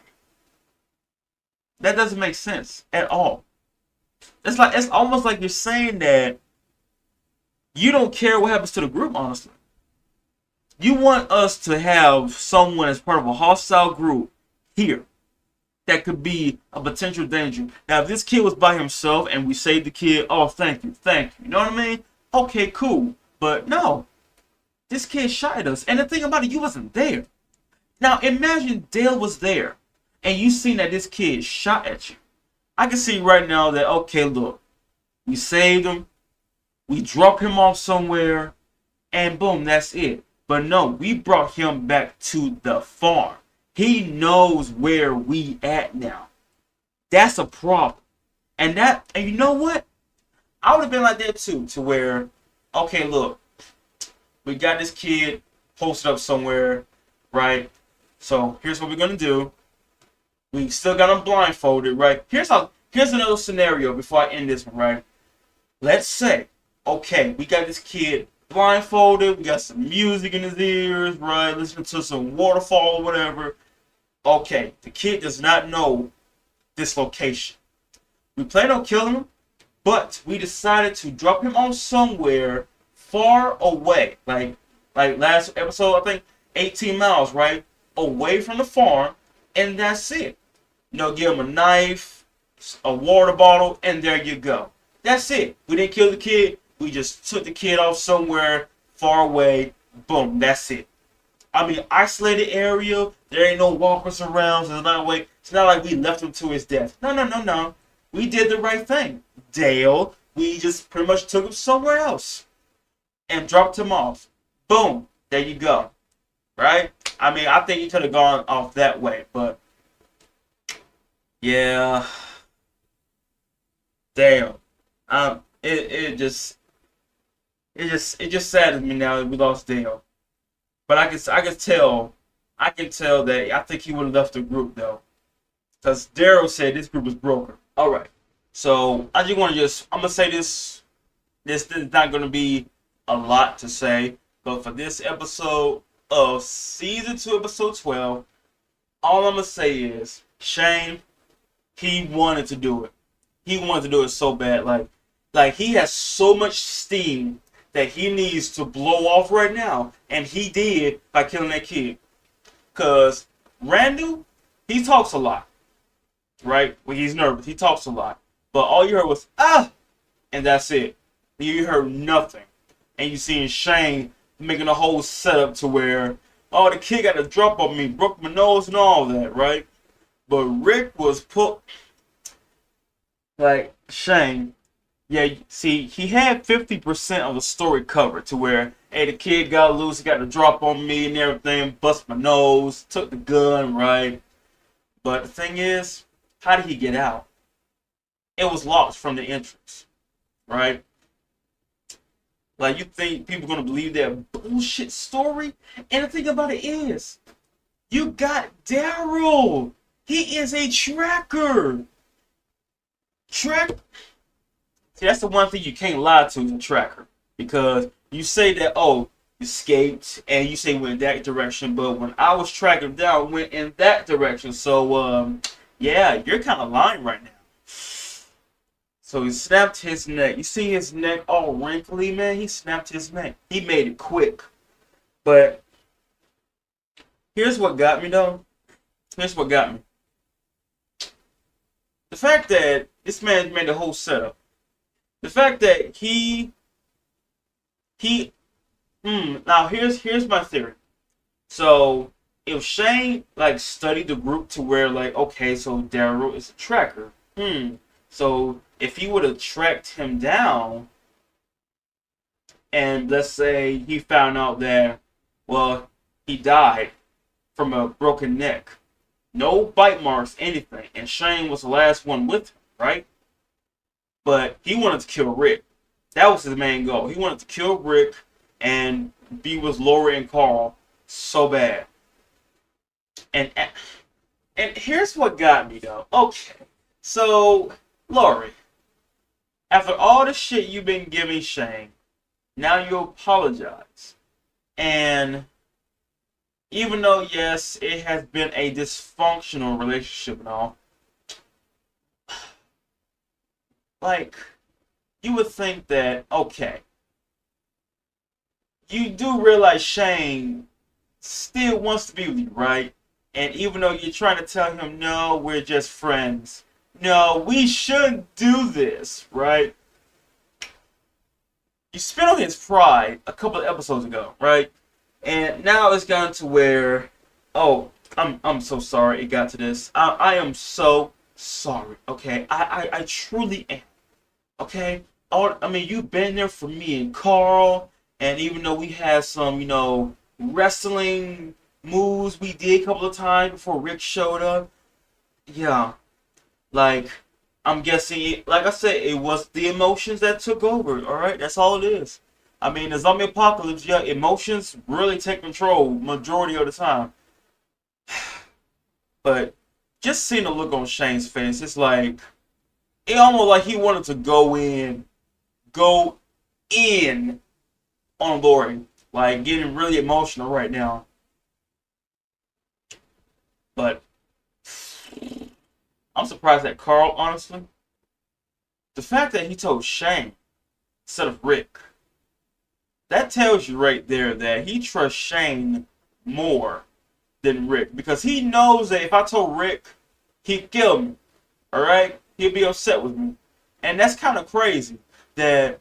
That doesn't make sense at all. It's almost like you're saying that you don't care what happens to the group, honestly. You want us to have someone as part of a hostile group here that could be a potential danger. Now, if this kid was by himself and we saved the kid, oh, thank you. You know what I mean? Okay, cool. But no. This kid shot at us. And the thing about it, you wasn't there. Now imagine Dale was there and you seen that this kid shot at you. I can see right now that, okay, look, we saved him, we dropped him off somewhere, and boom, that's it. But no, we brought him back to the farm. He knows where we at now. That's a problem. And you know what? I would have been like that too, to where, okay, look, we got this kid posted up somewhere, right? So here's what we're gonna do. We still got him blindfolded, right? Here's another scenario before I end this one, right? Let's say, okay, we got this kid blindfolded, we got some music in his ears, right? Listening to some waterfall or whatever. Okay, the kid does not know this location. We plan on killing him, but we decided to drop him off somewhere far away. Like last episode, I think 18 miles, right? Away from the farm, and that's it. You know, give him a knife, a water bottle, and there you go. That's it. We didn't kill the kid. We just took the kid off somewhere far away. Boom, that's it. I mean, isolated area. There ain't no walkers around. So it's not like we left him to his death. No. We did the right thing. Dale, we just pretty much took him somewhere else and dropped him off. Boom, there you go. Right? I mean, I think he could have gone off that way, but yeah, damn. It just saddens me now that we lost Dale. But I can tell that I think he would have left the group though, because Daryl said this group was broken. All right, so I just want to I'm gonna say this. This is not gonna be a lot to say, but for this episode of season 2, episode 12, all I'm gonna say is Shane. He wanted to do it. He wanted to do it so bad. Like he has so much steam that he needs to blow off right now. And he did by killing that kid. Because Randall, he talks a lot. Right? When he's nervous, he talks a lot. But all you heard was, ah! And that's it. You heard nothing. And you seen Shane making a whole setup to where, oh, the kid got a drop on me, broke my nose and all that, right? But Rick was put, like, Shane, yeah, see, he had 50% of the story covered to where, hey, the kid got loose, he got the drop on me and everything, bust my nose, took the gun, right? But the thing is, how did he get out? It was locked from the entrance, right? Like, you think people gonna believe that bullshit story? And the thing about it is, you got Daryl. He is a tracker. See, that's the one thing you can't lie to, is a tracker. Because you say that, oh, escaped, and you say went that direction, but when I was tracking down, went in that direction. So, yeah, you're kind of lying right now. So he snapped his neck. You see his neck all wrinkly, man? He snapped his neck. He made it quick. But here's what got me, though. Here's what got me. The fact that this man made the whole setup. The fact that now here's my theory. So if Shane like studied the group to where like, okay, so Daryl is a tracker. So if he would have tracked him down, and let's say he found out that, well, he died from a broken neck. No bite marks, anything. And Shane was the last one with him, right? But he wanted to kill Rick. That was his main goal. He wanted to kill Rick and be with Lori and Carl so bad. And here's what got me, though. Okay, so, Lori, after all the shit you've been giving Shane, now you apologize. And even though, yes, it has been a dysfunctional relationship and all, like, you would think that, okay, you do realize Shane still wants to be with you, right? And even though you're trying to tell him, no, we're just friends. No, we shouldn't do this, right? you spit on his pride a couple of episodes ago, right? And now it's gotten to where, oh, I'm so sorry it got to this. I am so sorry. Okay, I truly am. Okay, I mean you've been there for me and Carl, and even though we had some, wrestling moves we did a couple of times before Rick showed up, yeah, like I'm guessing, like I said, it was the emotions that took over. All right, that's all it is. I mean, the zombie apocalypse, yeah, emotions really take control majority of the time. But just seeing the look on Shane's face, it's like it almost like he wanted to go in on Lori, like getting really emotional right now. But I'm surprised at Carl, honestly. The fact that he told Shane instead of Rick, that tells you right there that he trusts Shane more than Rick. Because he knows that if I told Rick, he'd kill me. Alright? He'd be upset with me. And that's kind of crazy. That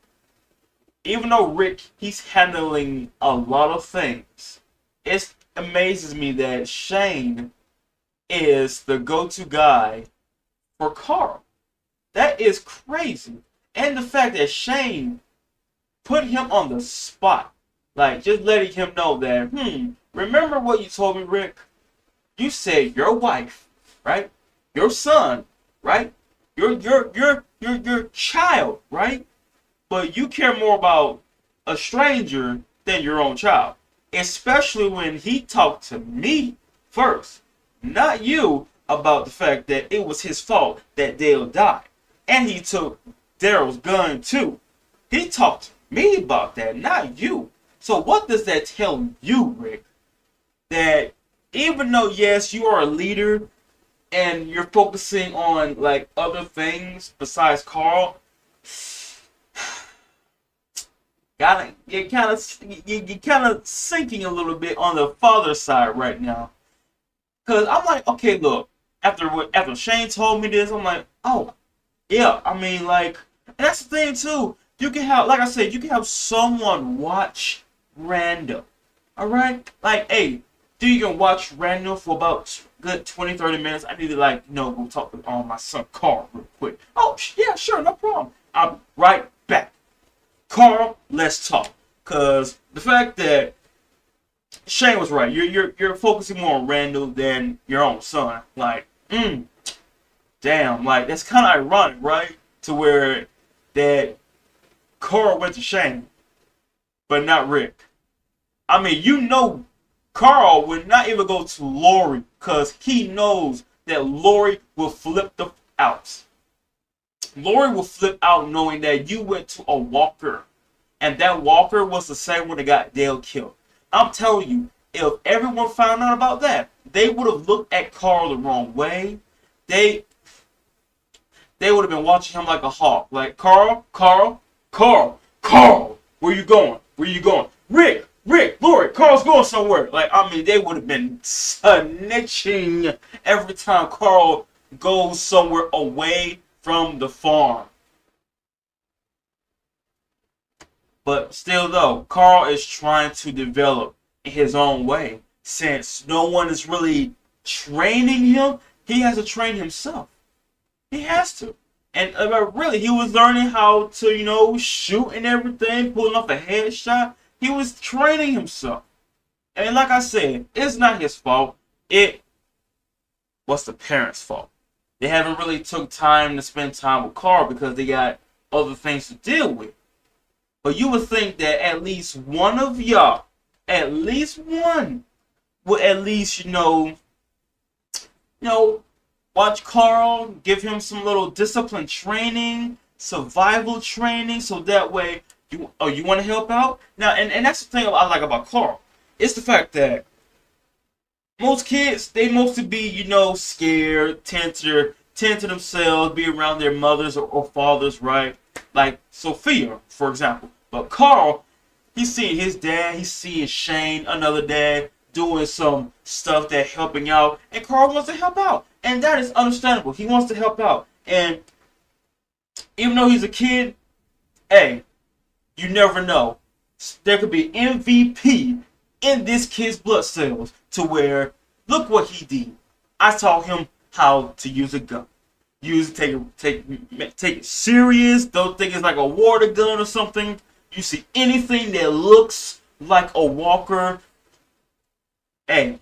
even though Rick, he's handling a lot of things, it amazes me that Shane is the go-to guy for Carl. That is crazy. And the fact that Shane put him on the spot. Like, just letting him know that, remember what you told me, Rick? You said your wife, right? Your son, right? Your child, right? But you care more about a stranger than your own child. Especially when he talked to me first, not you, about the fact that it was his fault that Dale died. And he took Daryl's gun too. He talked to me about that, not you. So what does that tell you, Rick? That even though, yes, you are a leader and you're focusing on like other things besides Carl, you're kind of sinking a little bit on the father side right now. Cause I'm like, okay, look, after Shane told me this, I'm like, oh, yeah, I mean, like, and that's the thing too. You can have, like I said, you can have someone watch random. All right, like, hey, do you can watch random for about good 20-30 minutes? I need to go talk with my son Carl real quick. Oh, yeah, sure, no problem. I'm right back. Carl, let's talk. Cause the fact that Shane was right, you're focusing more on Randall than your own son. Like, damn, like that's kind of ironic, right? To where that Carl went to Shane, but not Rick. I mean, Carl would not even go to Lori because he knows that Lori will flip the out. Lori will flip out knowing that you went to a walker, and that walker was the same one that got Dale killed. I'm telling you, if everyone found out about that, they would have looked at Carl the wrong way. They would have been watching him like a hawk. Like, Carl, where you going? Where you going? Rick, Lori, Carl's going somewhere. Like, I mean, they would have been snitching every time Carl goes somewhere away from the farm. But still, though, Carl is trying to develop in his own way. Since no one is really training him, he has to train himself. He has to. And really, he was learning how to, shoot and everything, pulling off a headshot. He was training himself. And like I said, it's not his fault. It was the parents' fault. They haven't really took time to spend time with Carl because they got other things to deal with. But you would think that at least one of y'all, at least one, would at least, watch Carl, give him some little discipline training, survival training, so that way, you want to help out? Now, and that's the thing I like about Carl. It's the fact that most kids, they mostly be, scared, tend to themselves, be around their mothers or fathers, right? Like Sophia, for example. But Carl, he's seeing his dad, he's seeing Shane, another dad, doing some stuff that helping out. And Carl wants to help out. And that is understandable. He wants to help out. And even though he's a kid, hey, You never know. There could be MVP in this kid's blood cells to where, look what he did. I taught him how to use a gun. Take it serious. Don't think it's like a water gun or something. You see anything that looks like a walker, hey,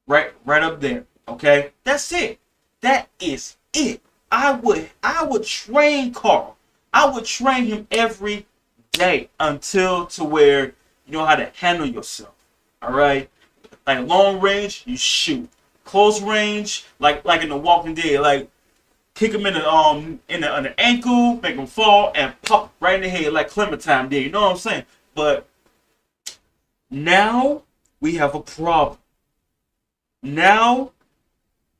right up there. Okay, that's it. That is it. I would train Carl. I would train him every day until to where you know how to handle yourself. All right, like long range, you shoot. Close range, like in The Walking Dead, like kick him in the ankle, make him fall, and pop right in the head like Clementine did. You know what I'm saying? But now we have a problem. Now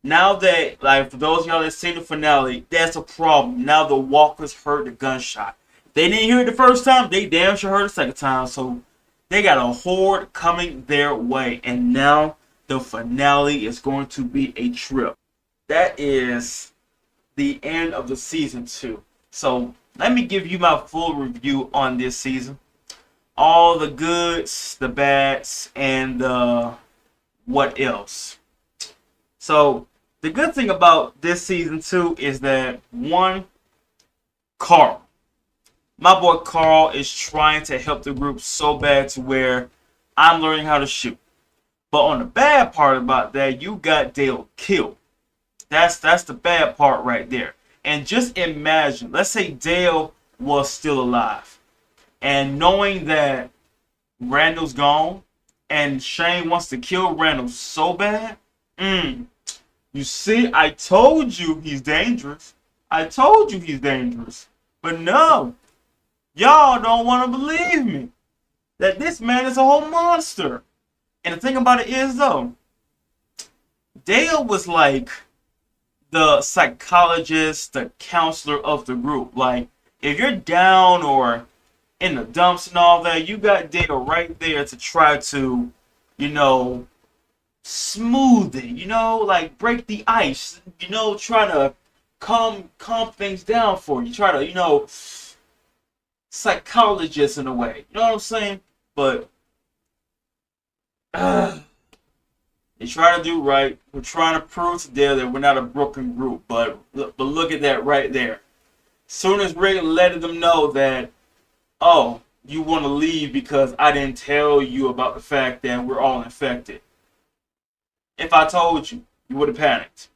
Now that, like, for those of y'all that seen the finale, that's a problem. Now the walkers heard the gunshot. They didn't hear it the first time, they damn sure heard it the second time. So they got a horde coming their way. And now the finale is going to be a trip. That is the end of the season 2. So let me give you my full review on this season. All the goods, the bads, and the what else. So the good thing about this season 2 is that, one, Carl. My boy Carl is trying to help the group so bad to where I'm learning how to shoot. But on the bad part about that, you got Dale killed. That's the bad part right there. And just imagine, let's say Dale was still alive. And knowing that Randall's gone and Shane wants to kill Randall so bad, you see, I told you he's dangerous. I told you he's dangerous. But no, y'all don't want to believe me that this man is a whole monster. And the thing about it is, though, Dale was like the psychologist, the counselor of the group. Like, if you're down or in the dumps and all that, you got Dale right there to try to, smooth it, like break the ice, try to calm things down for you. Try to, psychologist in a way. You know what I'm saying? But they try to do right. We're trying to prove to Dale that we're not a broken group. But look at that right there. Soon as Rick let them know that, oh, you want to leave because I didn't tell you about the fact that we're all infected. If I told you, you would have panicked,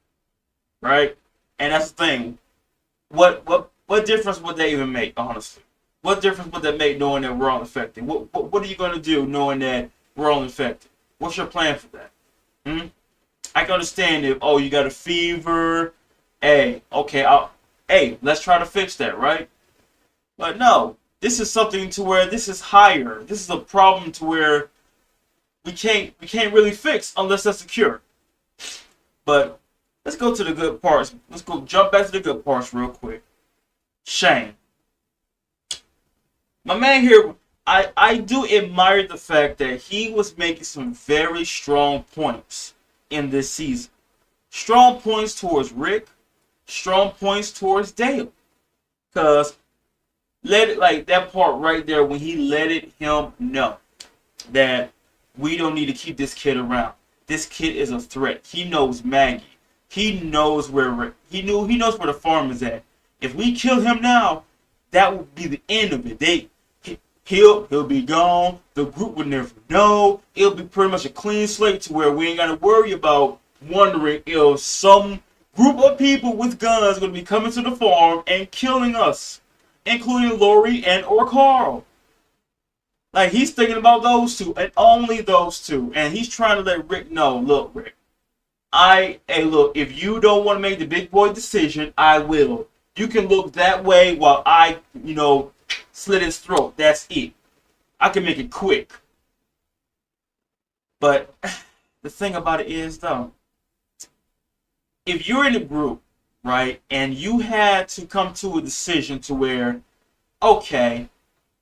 right? And that's the thing. What difference would that even make, honestly? What difference would that make knowing that we're all infected? What are you going to do knowing that we're all infected? What's your plan for that? I can understand if, oh, you got a fever. Hey, okay, let's try to fix that, right? But no, this is something to where this is higher. This is a problem to where we can't really fix unless that's a cure. But let's go to the good parts. Let's go jump back to the good parts real quick. Shane. My man here, I do admire the fact that he was making some very strong points in this season. Strong points towards Rick. Strong points towards Dale. Because like that part right there when he let him know that we don't need to keep this kid around. This kid is a threat. He knows Maggie. He knows where he knows where the farm is at. If we kill him now, that will be the end of it. He'll be gone. The group would never know. It'll be pretty much a clean slate to where we ain't gotta worry about wondering if some group of people with guns are gonna be coming to the farm and killing us, including Lori and or Carl. Like, he's thinking about those two and only those two. And he's trying to let Rick know, look, Rick, look, if you don't want to make the big boy decision, I will. You can look that way while I, slit his throat. That's it. I can make it quick. But the thing about it is, though, if you're in a group, right, and you had to come to a decision to where, okay,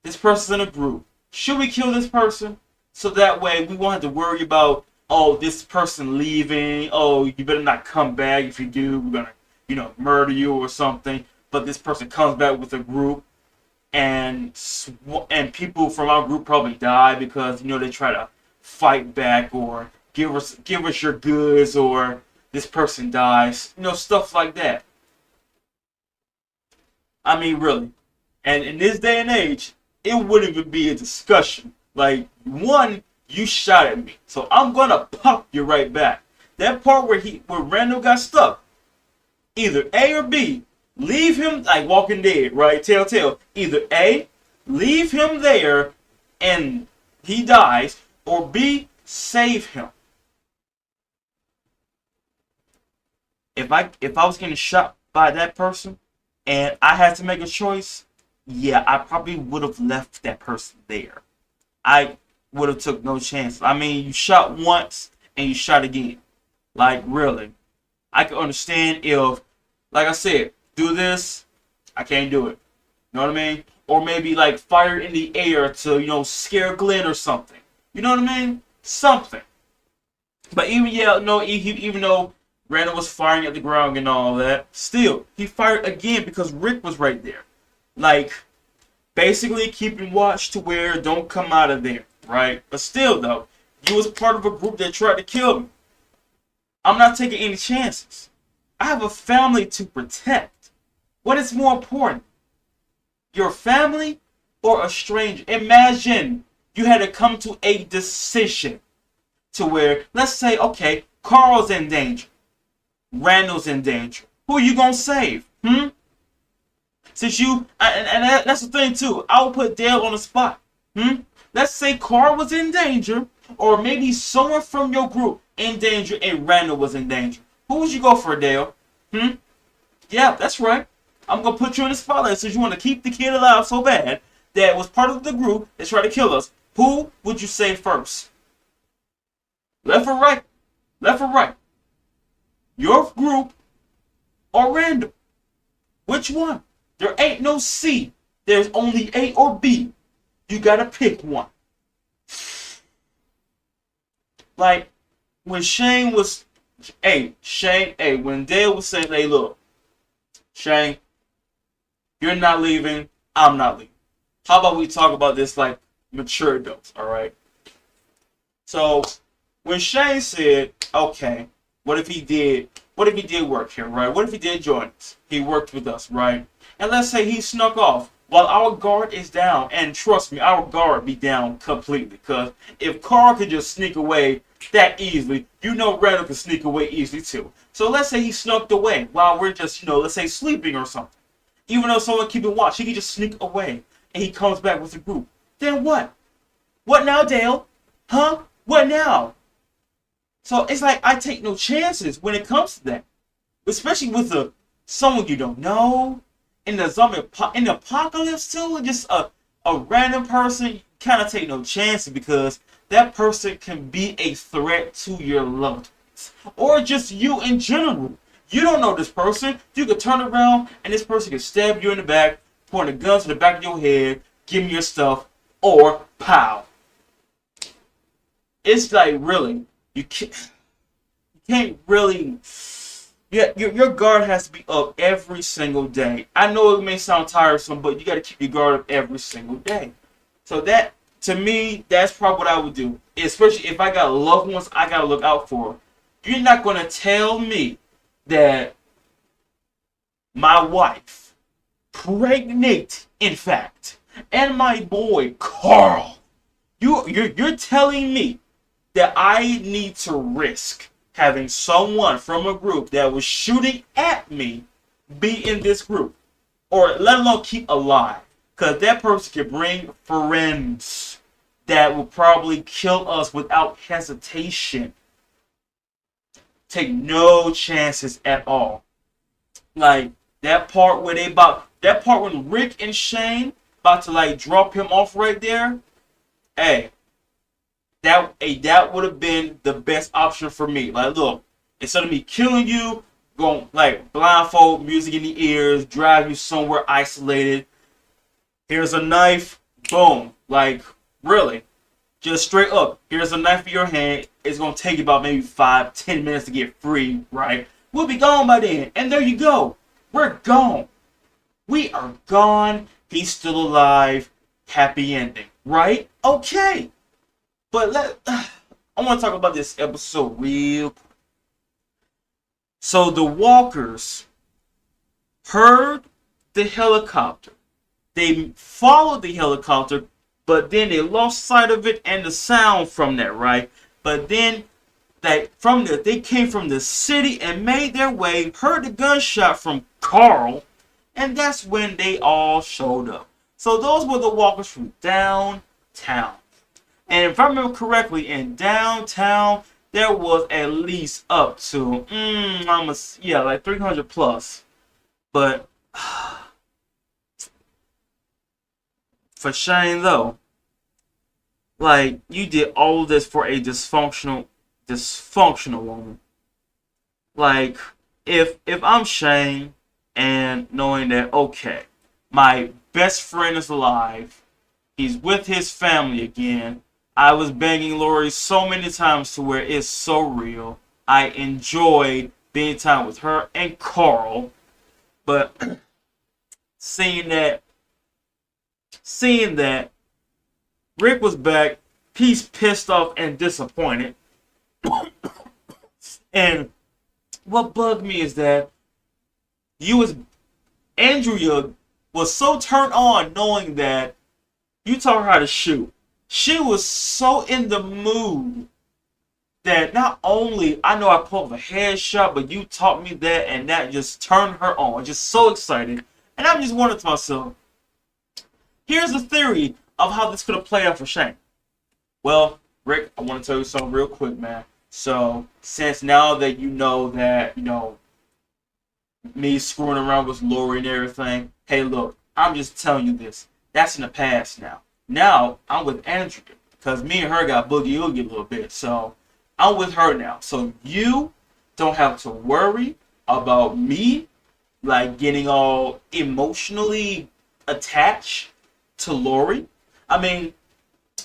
this person's in a group. Should we kill this person? So that way we won't have to worry about, oh, this person leaving. Oh, you better not come back. If you do, we're going to, murder you or something. But this person comes back with a group. and people from our group probably die because they try to fight back or give us your goods, or this person dies, stuff like that. I mean, really. And in this day and age, it wouldn't even be a discussion. Like, one, you shot at me, so I'm gonna pop you right back. That part where Randall got stuck, either A or B, leave him like Walking Dead, right? Telltale. Either A, leave him there and he dies, or B, save him. If I was getting shot by that person and I had to make a choice, yeah, I probably would have left that person there. I would have took no chance. I mean, you shot once and you shot again. Like, really. I can understand if, like I said, do this, I can't do it. You know what I mean? Or maybe like fire in the air to, scare Glenn or something. You know what I mean? Something. But even though Randall was firing at the ground and all that, still, he fired again because Rick was right there. Like, basically keeping watch to where don't come out of there, right? But still, though, you was part of a group that tried to kill me. I'm not taking any chances. I have a family to protect. What is more important? Your family or a stranger? Imagine you had to come to a decision to where, let's say, okay, Carl's in danger. Randall's in danger. Who are you going to save? Since that's the thing too. I will put Dale on the spot. Let's say Carl was in danger, or maybe someone from your group in danger and Randall was in danger. Who would you go for, Dale? Yeah, that's right. I'm going to put you in the spotlight since you want to keep the kid alive so bad that was part of the group that tried to kill us. Who would you save first? Left or right? Left or right? Your group or Randall? Which one? There ain't no C. There's only A or B. You gotta pick one. Like, when Shane was... when Dale was saying, hey, look, Shane, you're not leaving, I'm not leaving. How about we talk about this like mature adults, alright? So, when Shane said, okay, what if he did work here, right? What if he did join us? He worked with us, right? And let's say he snuck off while our guard is down. And trust me, our guard be down completely. Because if Carl could just sneak away that easily, Randall could sneak away easily too. So let's say he snuck away while we're just, let's say sleeping or something. Even though someone keeping watch, he could just sneak away. And he comes back with the group. Then what? What now, Dale? Huh? What now? So it's like I take no chances when it comes to that. Especially with someone you don't know. In the apocalypse too, just a random person, you kind of take no chances because that person can be a threat to your loved ones. Or just you in general. You don't know this person. You could turn around and this person can stab you in the back, point a gun to the back of your head, give me your stuff, or pow. It's like, really, you can't really... Yeah, your guard has to be up every single day. I know it may sound tiresome, but you got to keep your guard up every single day. So that, to me, that's probably what I would do. Especially if I got loved ones I got to look out for. You're not going to tell me that my wife, pregnant, in fact, and my boy, Carl, you're telling me that I need to risk having someone from a group that was shooting at me be in this group, or let alone keep alive, because that person can bring friends that will probably kill us without hesitation. Take no chances at all. Like that part when Rick and Shane about to like drop him off right there. Hey, that would have been the best option for me. Like, look, instead of me killing you, going like blindfold, music in the ears, drive you somewhere isolated. Here's a knife, boom. Like, really, just straight up. Here's a knife in your hand. It's gonna take you about maybe 5-10 minutes to get free, right? We'll be gone by then, and there you go. We're gone. We are gone, He's still alive. Happy ending, right? Okay, but I want to talk about this episode real quick. So the walkers heard the helicopter. They followed the helicopter, but then they lost sight of it and the sound from that, right? But then they came from the city and made their way, heard the gunshot from Carl, and that's when they all showed up. So those were the walkers from downtown. And if I remember correctly, in downtown, there was at least up to, like 300 plus. But for Shane though, like you did all of this for a dysfunctional woman. Like if I'm Shane and knowing that okay, my best friend is alive, he's with his family again. I was banging Lori so many times to where it's so real. I enjoyed being time with her and Carl, but seeing that Rick was back, he's pissed off and disappointed. And what bugged me is that Andrea was so turned on knowing that you taught her how to shoot. She was so in the mood that not only I know I pulled a headshot, but you taught me that, and that just turned her on. Just so excited. And I'm just wondering to myself, here's a theory of how this could have played out for Shane. Well, Rick, I want to tell you something real quick, man. So, since now that you know that, me screwing around with Lori and everything, hey, look, I'm just telling you this. That's in the past now. Now, I'm with Andrea, because me and her got boogie-oogie a little bit, so I'm with her now. So, you don't have to worry about me, like, getting all emotionally attached to Lori. I mean,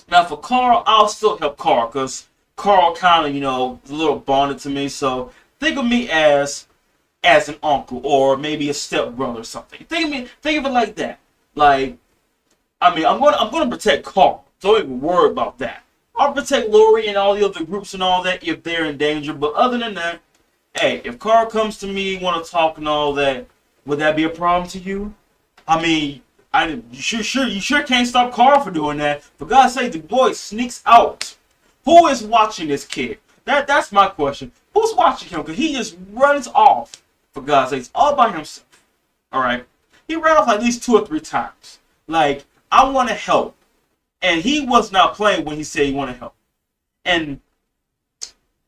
now for Carl, I'll still help Carl, because Carl kind of, is a little bonded to me, so think of me as an uncle, or maybe a stepbrother or something. Think of it like that. Like, I mean, I'm gonna protect Carl. Don't even worry about that. I'll protect Lori and all the other groups and all that if they're in danger. But other than that, hey, if Carl comes to me, want to talk and all that, would that be a problem to you? I mean, you sure can't stop Carl for doing that. For God's sake, the boy sneaks out. Who is watching this kid? That's my question. Who's watching him? Because he just runs off. For God's sake, all by himself. All right, he ran off at least 2 or 3 times. Like, I want to help. And he was not playing when he said he wanted to help. And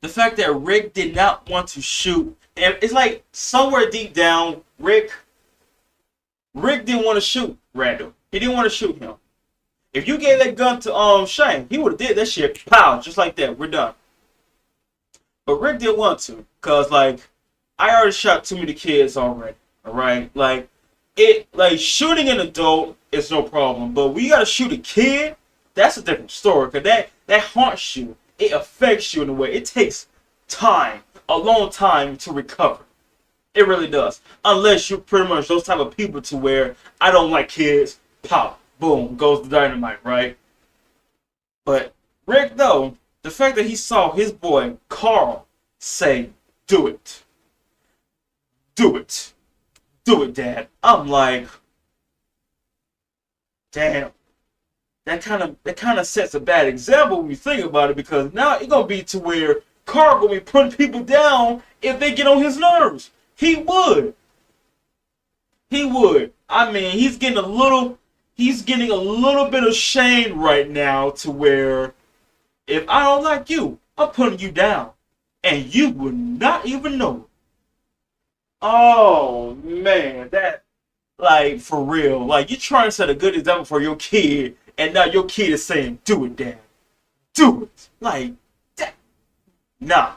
the fact that Rick did not want to shoot, and it's like somewhere deep down, Rick didn't want to shoot Randall. He didn't want to shoot him. If you gave that gun to Shane, he would have did that shit, pow, just like that. We're done. But Rick didn't want to, cause like I already shot too many kids already. All right, like shooting an adult is no problem, but we gotta shoot a kid. That's a different story, cause that haunts you. It affects you in a way. It takes time, a long time to recover. It really does. Unless you're pretty much those type of people to where I don't like kids. Pop, boom, goes the dynamite, right? But Rick, though, the fact that he saw his boy Carl say, "Do it, do it, do it, Dad," I'm like, damn. That kind of sets a bad example when you think about it, because now it's gonna be to where Carl gonna be putting people down if they get on his nerves. He would. I mean, he's getting a little bit of shame right now to where if I don't like you, I'm putting you down. And you would not even know. Oh man, that, like, for real. Like, you're trying to set a good example for your kid, and now your kid is saying, "Do it, Dad. Do it." Like, that. Nah.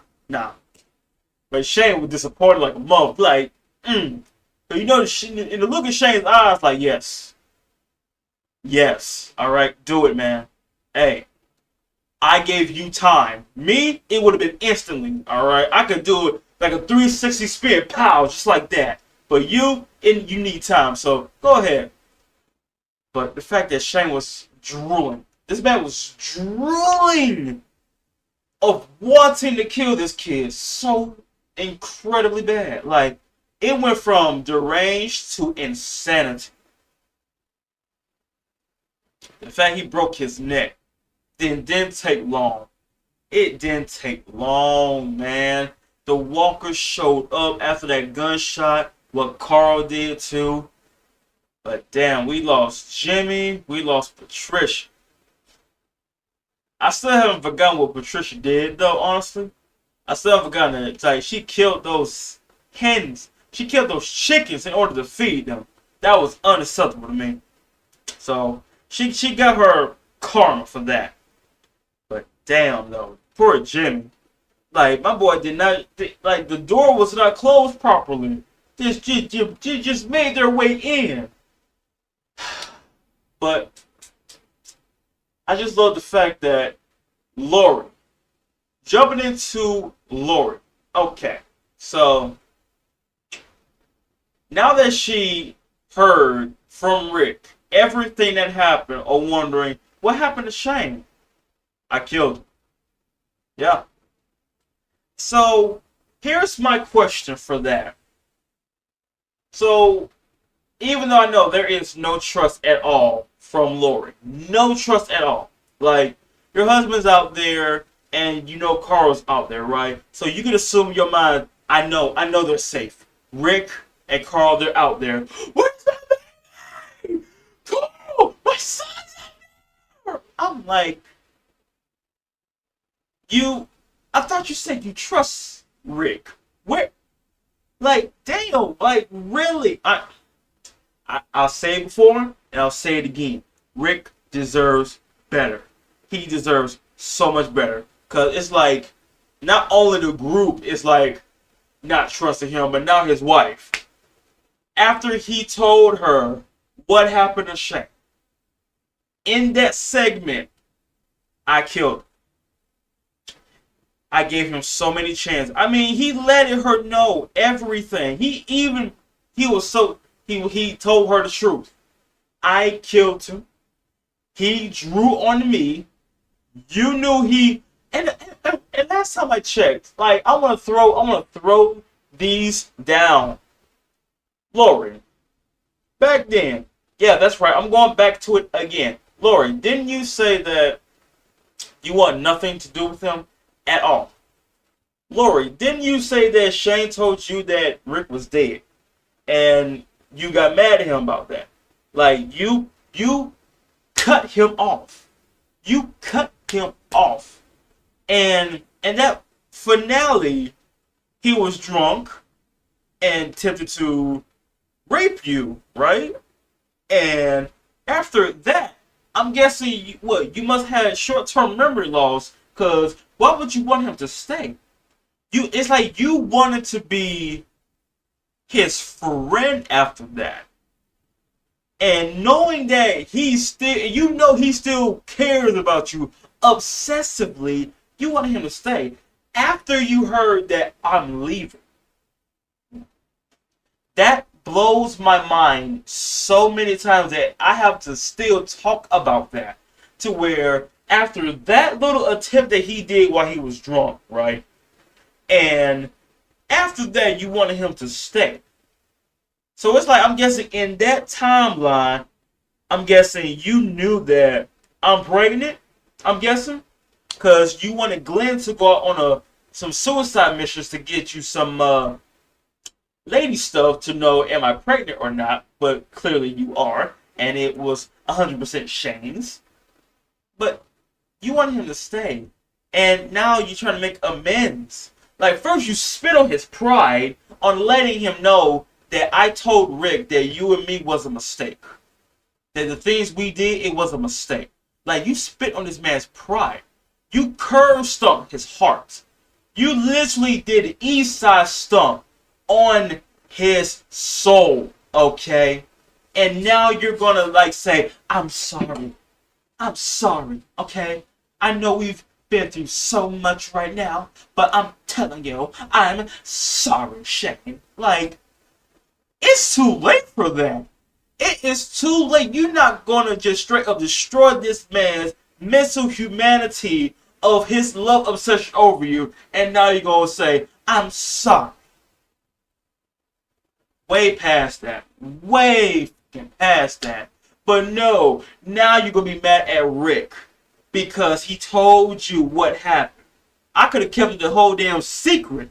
But Shane was disappointed like a mother. Like, So in the look of Shane's eyes, like, yes, all right, do it, man. Hey, I gave you time. Me, it would have been instantly, all right. I could do it like a 360 spin, pow, just like that. But you need time. So go ahead. But the fact that Shane was drooling, this man was drooling of wanting to kill this kid so incredibly bad. Like, it went from deranged to insanity. The fact he broke his neck didn't take long. It didn't take long, man. The walkers showed up after that gunshot. What Carl did too. But damn, we lost Jimmy. We lost Patricia. I still haven't forgotten what Patricia did, though, honestly. I still haven't forgotten that. It's like, she killed those hens. She killed those chickens in order to feed them. That was unacceptable to me. So, she got her karma for that. But damn, though. Poor Jimmy. Like, my boy did not... Like, the door was not closed properly. Just made their way in. But I just love the fact that Lori, jumping into Lori. Okay, so now that she heard from Rick everything that happened, or wondering what happened to Shane, I killed him. Yeah. So here's my question for that. So even though I know there is no trust at all from Lori, no trust at all. Like, your husband's out there, and you know Carl's out there, right? So you can assume in your mind, I know they're safe. Rick and Carl, they're out there. What's that? Carl, my son's out there. I'm like, I thought you said you trust Rick. Where? Like, damn, like, really? I'll say it before, and I'll say it again. Rick deserves better. He deserves so much better. Because it's like, not only the group is like, not trusting him, but now his wife. After he told her what happened to Shane, in that segment, I killed him. I gave him so many chances. I mean, he let her know everything. He told her the truth. I killed him. He drew on me. You knew he, and last time I checked, like, I want to throw these down. Lori, back then, yeah, that's right. I'm going back to it again. Lori, didn't you say that you want nothing to do with him at all? Lori, didn't you say that Shane told you that Rick was dead, and you got mad at him about that? Like, you cut him off. You cut him off. And that finale, he was drunk and tempted to rape you, right? And after that, I'm guessing you must have short-term memory loss, because why would you want him to stay? It's like you wanted to be his friend after that. And knowing that he still cares about you obsessively, you wanted him to stay. After you heard that I'm leaving, that blows my mind so many times that I have to still talk about that. To where after that little attempt that he did while he was drunk, right? And after that, you wanted him to stay. So it's like, I'm guessing in that timeline, I'm guessing you knew that I'm pregnant, I'm guessing. Because you wanted Glenn to go out on some suicide missions to get you some lady stuff to know, am I pregnant or not? But clearly you are. And it was 100% Shane's. But you wanted him to stay. And now you're trying to make amends. Like, first you spit on his pride on letting him know that I told Rick that you and me was a mistake. That the things we did, it was a mistake. Like, you spit on this man's pride. You curb stomped his heart. You literally did an east side stomp on his soul, okay? And now you're gonna, like, say, I'm sorry. I'm sorry, okay? I know we've been through so much right now, but I'm telling you, I'm sorry, Shane. Like, it's too late for that. It is too late. You're not gonna just straight up destroy this man's mental humanity of his love obsession over you, and now you're gonna say, I'm sorry. Way past that. Way past that. But no, now you're gonna be mad at Rick because he told you what happened. I could have kept the whole damn secret,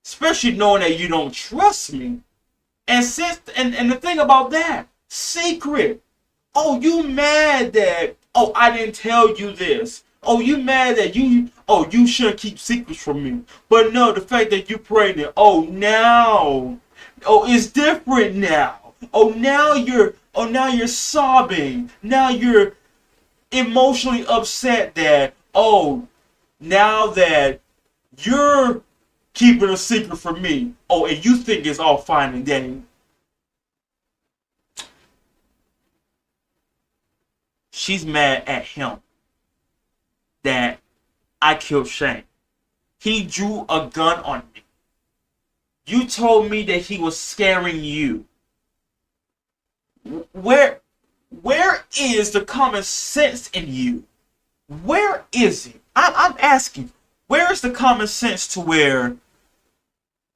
especially knowing that you don't trust me. And the thing about that, secret. Oh, you mad that, oh, I didn't tell you this. Oh, you mad that you shouldn't keep secrets from me. But no, the fact that you pregnant, oh, it's different now. Now you're sobbing. Now you're emotionally upset that, oh, now that you're keeping a secret from me. Oh, and you think it's all fine and dandy. She's mad at him that I killed Shane. He drew a gun on me. You told me that he was scaring you. Where is the common sense in you? Where is it? I'm asking. Where is the common sense to where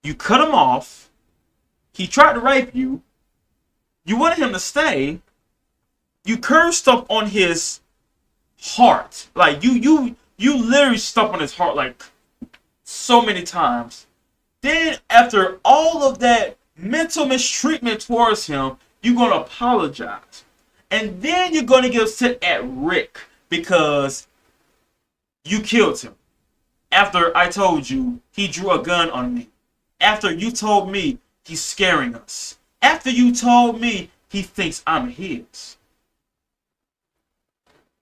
you cut him off, he tried to rape you, you wanted him to stay, you curved stuff on his heart. Like you literally stuff on his heart like so many times. Then after all of that mental mistreatment towards him, you're gonna apologize. And then you're gonna get upset at Rick because you killed him. After I told you he drew a gun on me. After you told me he's scaring us. After you told me he thinks I'm his.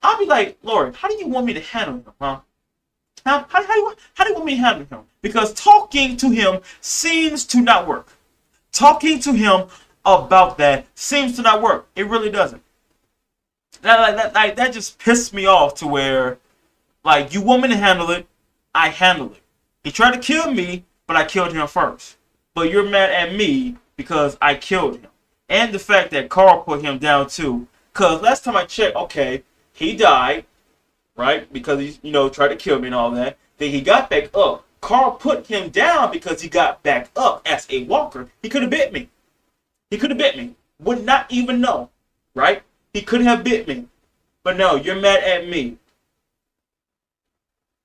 I'll be like, Lord, how do you want me to handle him, huh? How do you want me to handle him? Because talking to him seems to not work. Talking to him about that seems to not work. It really doesn't. That just pissed me off to where, like, you want me to handle it, I handle it. He tried to kill me, but I killed him first. But you're mad at me because I killed him. And the fact that Carl put him down too. Because last time I checked, okay, he died, right? Because he, tried to kill me and all that. Then he got back up. Carl put him down because he got back up as a walker. He could have bit me. He could have bit me. Would not even know, right? He could have bit me. But no, you're mad at me.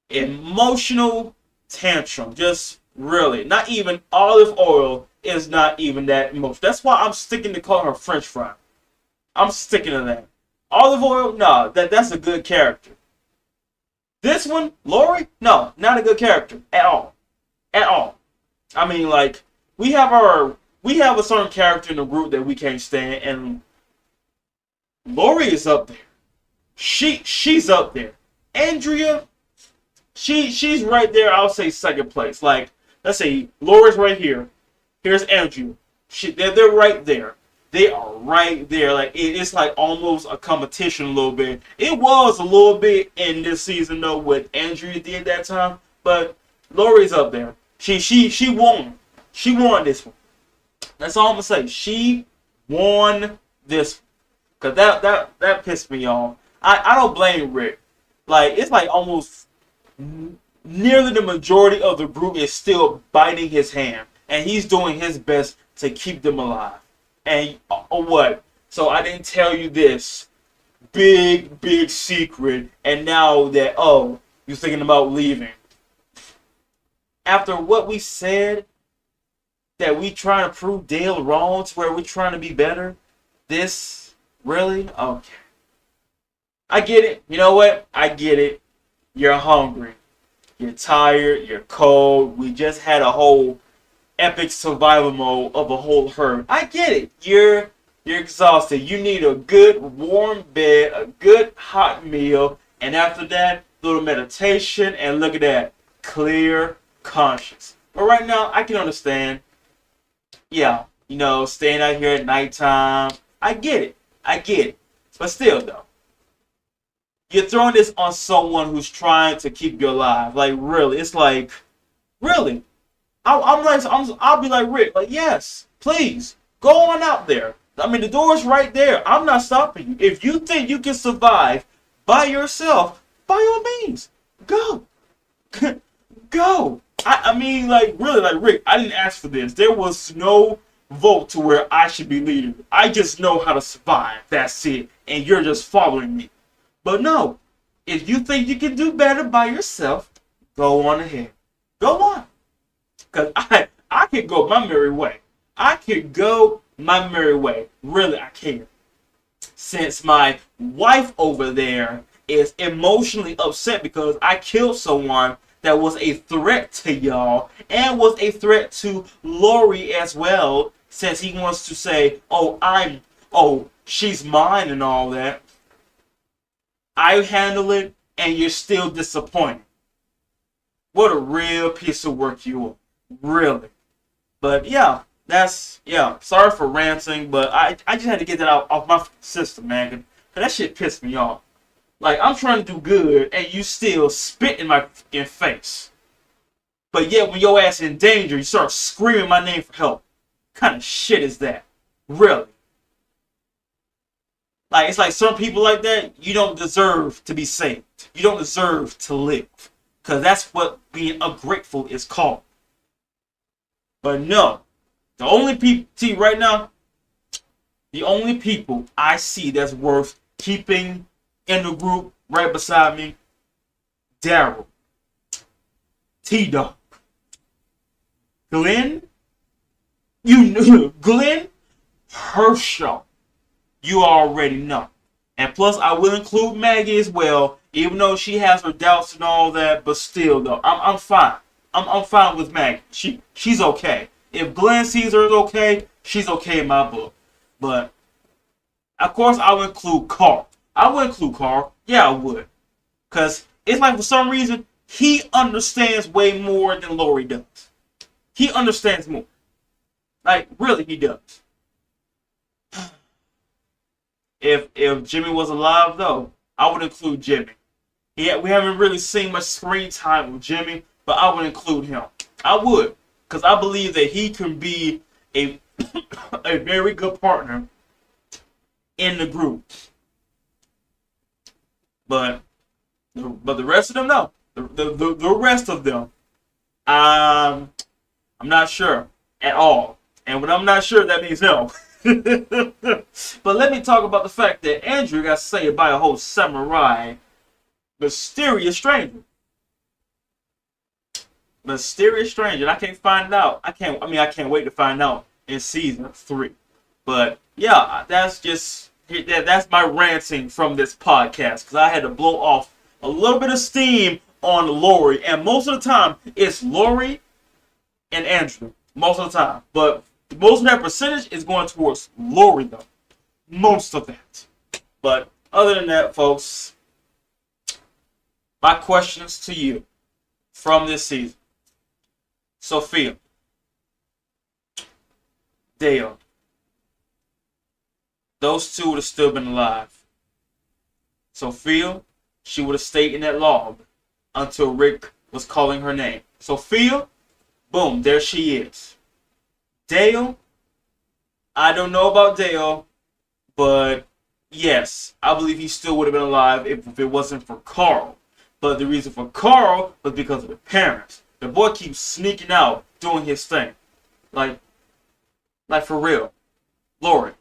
Emotional tantrum. Just really. Not even olive oil is not even that emotional. That's why I'm sticking to calling her French fry. I'm sticking to that. Olive oil, no, that's a good character. This one, Lori, no, not a good character at all. At all. I mean, like, we have a certain character in the group that we can't stand, and Lori is up there. She's up there. Andrea, she's right there. I'll say second place. Like, let's say Lori's right here. Here's Andrea. They're right there. They are right there. Like, it's like almost a competition a little bit. It was a little bit in this season though what Andrea did that time, but Lori's up there. She won. She won this one. That's all I'm gonna say. She won this one. Cause that pissed me off. I don't blame Rick. Like, it's like almost nearly the majority of the group is still biting his hand, and he's doing his best to keep them alive. And what? So I didn't tell you this big secret, and now that, oh, you're thinking about leaving. After what we said, that we trying to prove Dale wrong to where we're trying to be better, this, really? Okay. I get it. You know what? I get it. You're hungry. You're tired. You're cold. We just had a whole epic survival mode of a whole herd. I get it. You're exhausted. You need a good warm bed, a good hot meal, and after that, little meditation, and look at that, clear conscience. But right now, I can understand. Yeah, staying out here at nighttime. I get it. I get it. But still, though, you're throwing this on someone who's trying to keep you alive. Like, really, it's like, really. I'll be like Rick, like, yes, please, go on out there. I mean, the door's right there. I'm not stopping you. If you think you can survive by yourself, by all means, go. Go. I mean, like, really, like, Rick, I didn't ask for this. There was no vote to where I should be leading. I just know how to survive. That's it. And you're just following me. But no, if you think you can do better by yourself, go on ahead. Go on. Because I could go my merry way. I could go my merry way. Really, I can. Since my wife over there is emotionally upset because I killed someone that was a threat to y'all and was a threat to Lori as well, since he wants to say, oh, she's mine and all that. I handle it and you're still disappointed. What a real piece of work you are. Really. But yeah, sorry for ranting, but I just had to get that out off my system, man. Cause that shit pissed me off. Like, I'm trying to do good, and you still spit in my fucking face. But yet, when your ass in danger, you start screaming my name for help. What kind of shit is that? Really? Like, it's like some people like that, you don't deserve to be saved. You don't deserve to live. Because that's what being ungrateful is called. But no. The only people, see, right now, the only people I see that's worth keeping in the group right beside me, Daryl, T-Dog, Glenn, Glenn Herschel, you already know. And plus, I will include Maggie as well, even though she has her doubts and all that, but still, though, I'm fine. I'm fine with Maggie. She's okay. If Glenn sees her as okay, she's okay in my book. But, of course, I would include Carl. I would include Carl. Yeah, I would. Because it's like for some reason, he understands way more than Lori does. He understands more. Like, really, he does. If Jimmy was alive, though, I would include Jimmy. We haven't really seen much screen time with Jimmy, but I would include him. I would. Because I believe that he can be a very good partner in the group. But the rest of them, no. The rest of them, I'm not sure at all. And when I'm not sure, that means no. But let me talk about the fact that Andrew got saved by a whole samurai mysterious stranger. Mysterious stranger. And I can't find out. I can't wait to find out in season 3. But yeah, that's my ranting from this podcast, because I had to blow off a little bit of steam on Lori, and most of the time it's Lori and Andrew. Most of the time, but most of that percentage is going towards Lori, though. Most of that. But other than that, folks, my questions to you from this season: Sophia, Dale, those two would have still been alive. Sophia, she would have stayed in that log until Rick was calling her name. Sophia, boom, there she is. Dale, I don't know about Dale, but yes, I believe he still would have been alive if it wasn't for Carl. But the reason for Carl was because of the parents. The boy keeps sneaking out, doing his thing. Like for real. Lori,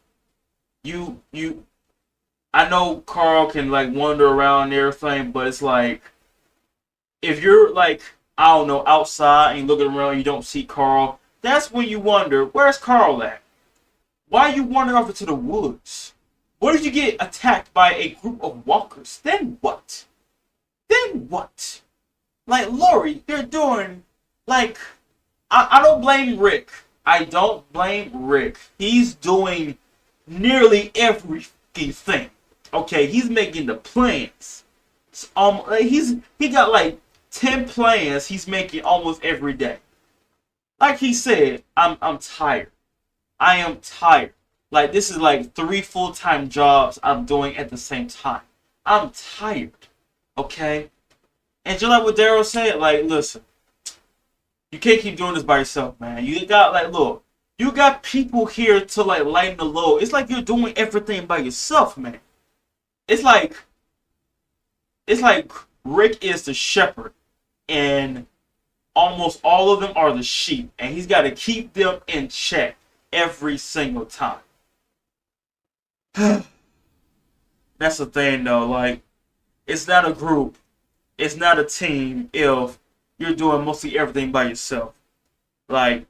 I know Carl can like wander around and everything, but it's like, if you're like, I don't know, outside and looking around, you don't see Carl, that's when you wonder, where's Carl at? Why are you wandering off into the woods? What if you get attacked by a group of walkers? Then what? Then what? Like, Lori, you're doing, like, I don't blame Rick. I don't blame Rick. He's doing nearly everything. Okay, he's making the plans. He got like 10 plans he's making almost every day. Like he said, I'm tired. I am tired. Like, this is like 3 full-time jobs I'm doing at the same time. I'm tired. Okay? And just like what Daryl said, like, listen, you can't keep doing this by yourself, man. You got, like, look, You got people here to like lighten the load. It's like you're doing everything by yourself, man. It's like it's like Rick is the shepherd, and almost all of them are the sheep, and he's got to keep them in check every single time. That's the thing, though. Like, it's not a group, it's not a team if you're doing mostly everything by yourself. Like,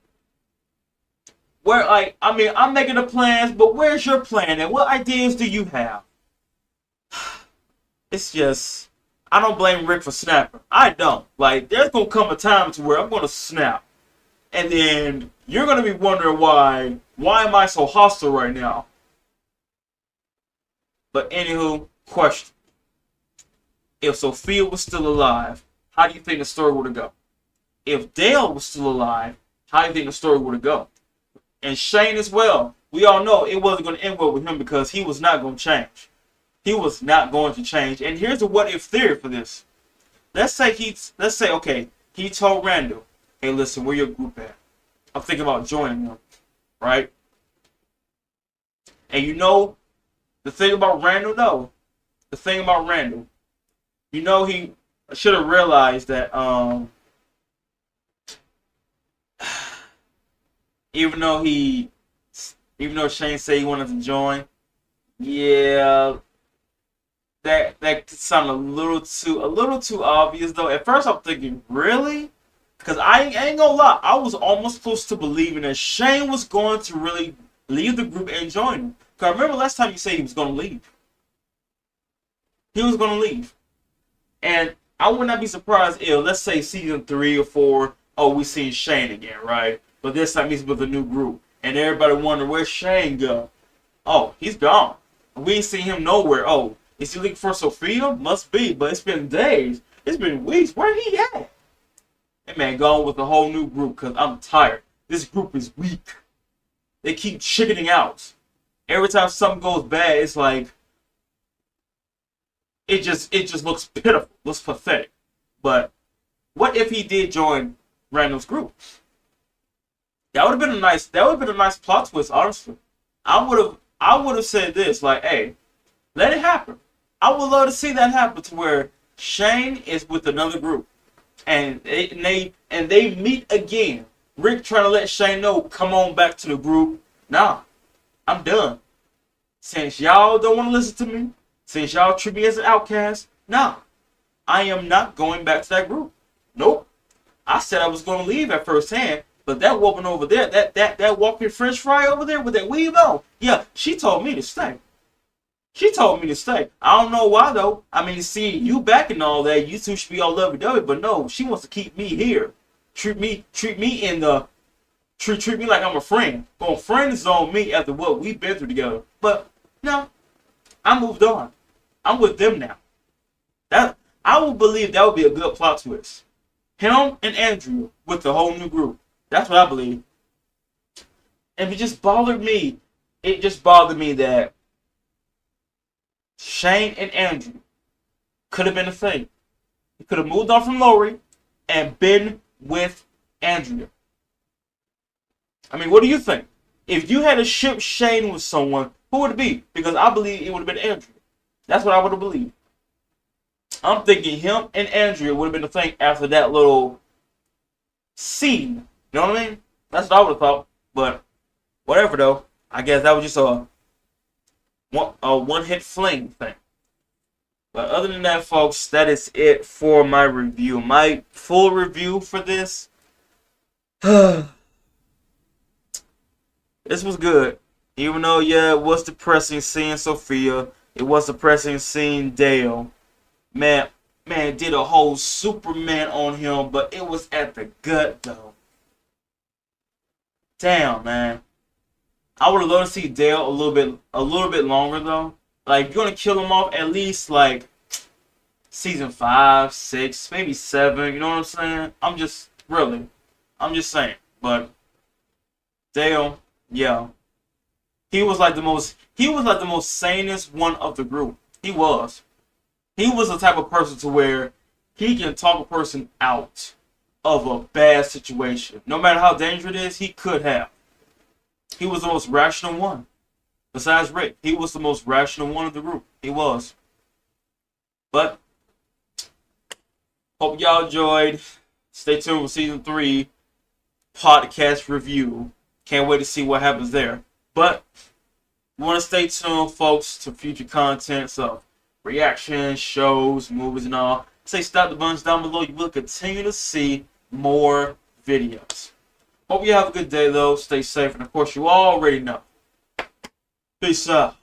where, like, I mean, I'm making the plans, but where's your plan, and what ideas do you have? It's just, I don't blame Rick for snapping. I don't. Like, there's gonna come a time to where I'm gonna snap, and then you're gonna be wondering why. Why am I so hostile right now? But anywho, question: if Sophia was still alive, how do you think the story would have gone? If Dale was still alive, how do you think the story would have gone? And Shane as well. We all know it wasn't going to end well with him because he was not going to change. He was not going to change. And here's a what if theory for this. Let's say okay, he told Randall, hey listen, where your group at? I'm thinking about joining them. Right? And you know, the thing about Randall though, you know he should have realized that even though Shane said he wanted to join, yeah, that sounded a little too obvious though. At first I'm thinking, really? Because I ain't gonna lie, I was almost close to believing that Shane was going to really leave the group and join him. Because I remember last time you said he was gonna leave. He was gonna leave. And I would not be surprised if, let's say, season 3 or 4, oh, we see Shane again, right? But this time he's with a new group. And everybody wonder, where's Shane go? Oh, he's gone. We ain't seen him nowhere. Oh, is he looking for Sophia? Must be, but it's been days. It's been weeks. Where he at? That man gone with a whole new group because I'm tired. This group is weak. They keep chickening out. Every time something goes bad, it's like, it just looks pitiful, looks pathetic. But what if he did join Randall's group? That would have been a nice plot twist, honestly. I would have said this, like, hey, let it happen. I would love to see that happen to where Shane is with another group. And they meet again. Rick trying to let Shane know, come on back to the group. Nah, I'm done. Since y'all don't want to listen to me, since y'all treat me as an outcast, nah, I am not going back to that group. Nope. I said I was going to leave at first hand, but that woman over there, that walking French fry over there with that weave on, yeah, she told me to stay. She told me to stay. I don't know why though. I mean, see, you back and all that, you two should be all lovey-dovey, but no, she wants to keep me here. Treat me like I'm a friend. Gonna friend zone me after what we've been through together. But no, I moved on. I'm with them now. That I would believe that would be a good plot twist. Him and Andrew with the whole new group. That's what I believe. And it just bothered me. It just bothered me that Shane and Andrew could have been a thing. He could have moved on from Lori and been with Andrea. I mean, what do you think? If you had to ship Shane with someone, who would it be? Because I believe it would have been Andrea. That's what I would have believed. I'm thinking him and Andrea would have been the thing after that little scene. You know what I mean? That's what I would have thought. But whatever though. I guess that was just a one-hit fling thing. But other than that, folks, that is it for my review. My full review for this. This was good. Even though, yeah, it was depressing seeing Sophia. It was depressing seeing Dale. Man, did a whole Superman on him, but it was at the gut, though. Damn, man. I would have loved to see Dale a little bit longer, though. Like, if you're gonna kill him off, at least like season 5, 6, maybe 7. You know what I'm saying? I'm just saying. But Dale, yeah, he was like the most sanest one of the group. He was the type of person to where he can talk a person out of a bad situation. No matter how dangerous it is, he could have. He was the most rational one. Besides Rick, he was the most rational one of the group. He was. But hope y'all enjoyed. Stay tuned for season 3 podcast review. Can't wait to see what happens there. But you want to stay tuned, folks, to future contents of reactions, shows, movies, and all. Say stop the buttons down below. You will continue to see more videos. Hope you have a good day, though. Stay safe. And, of course, you already know. Peace out.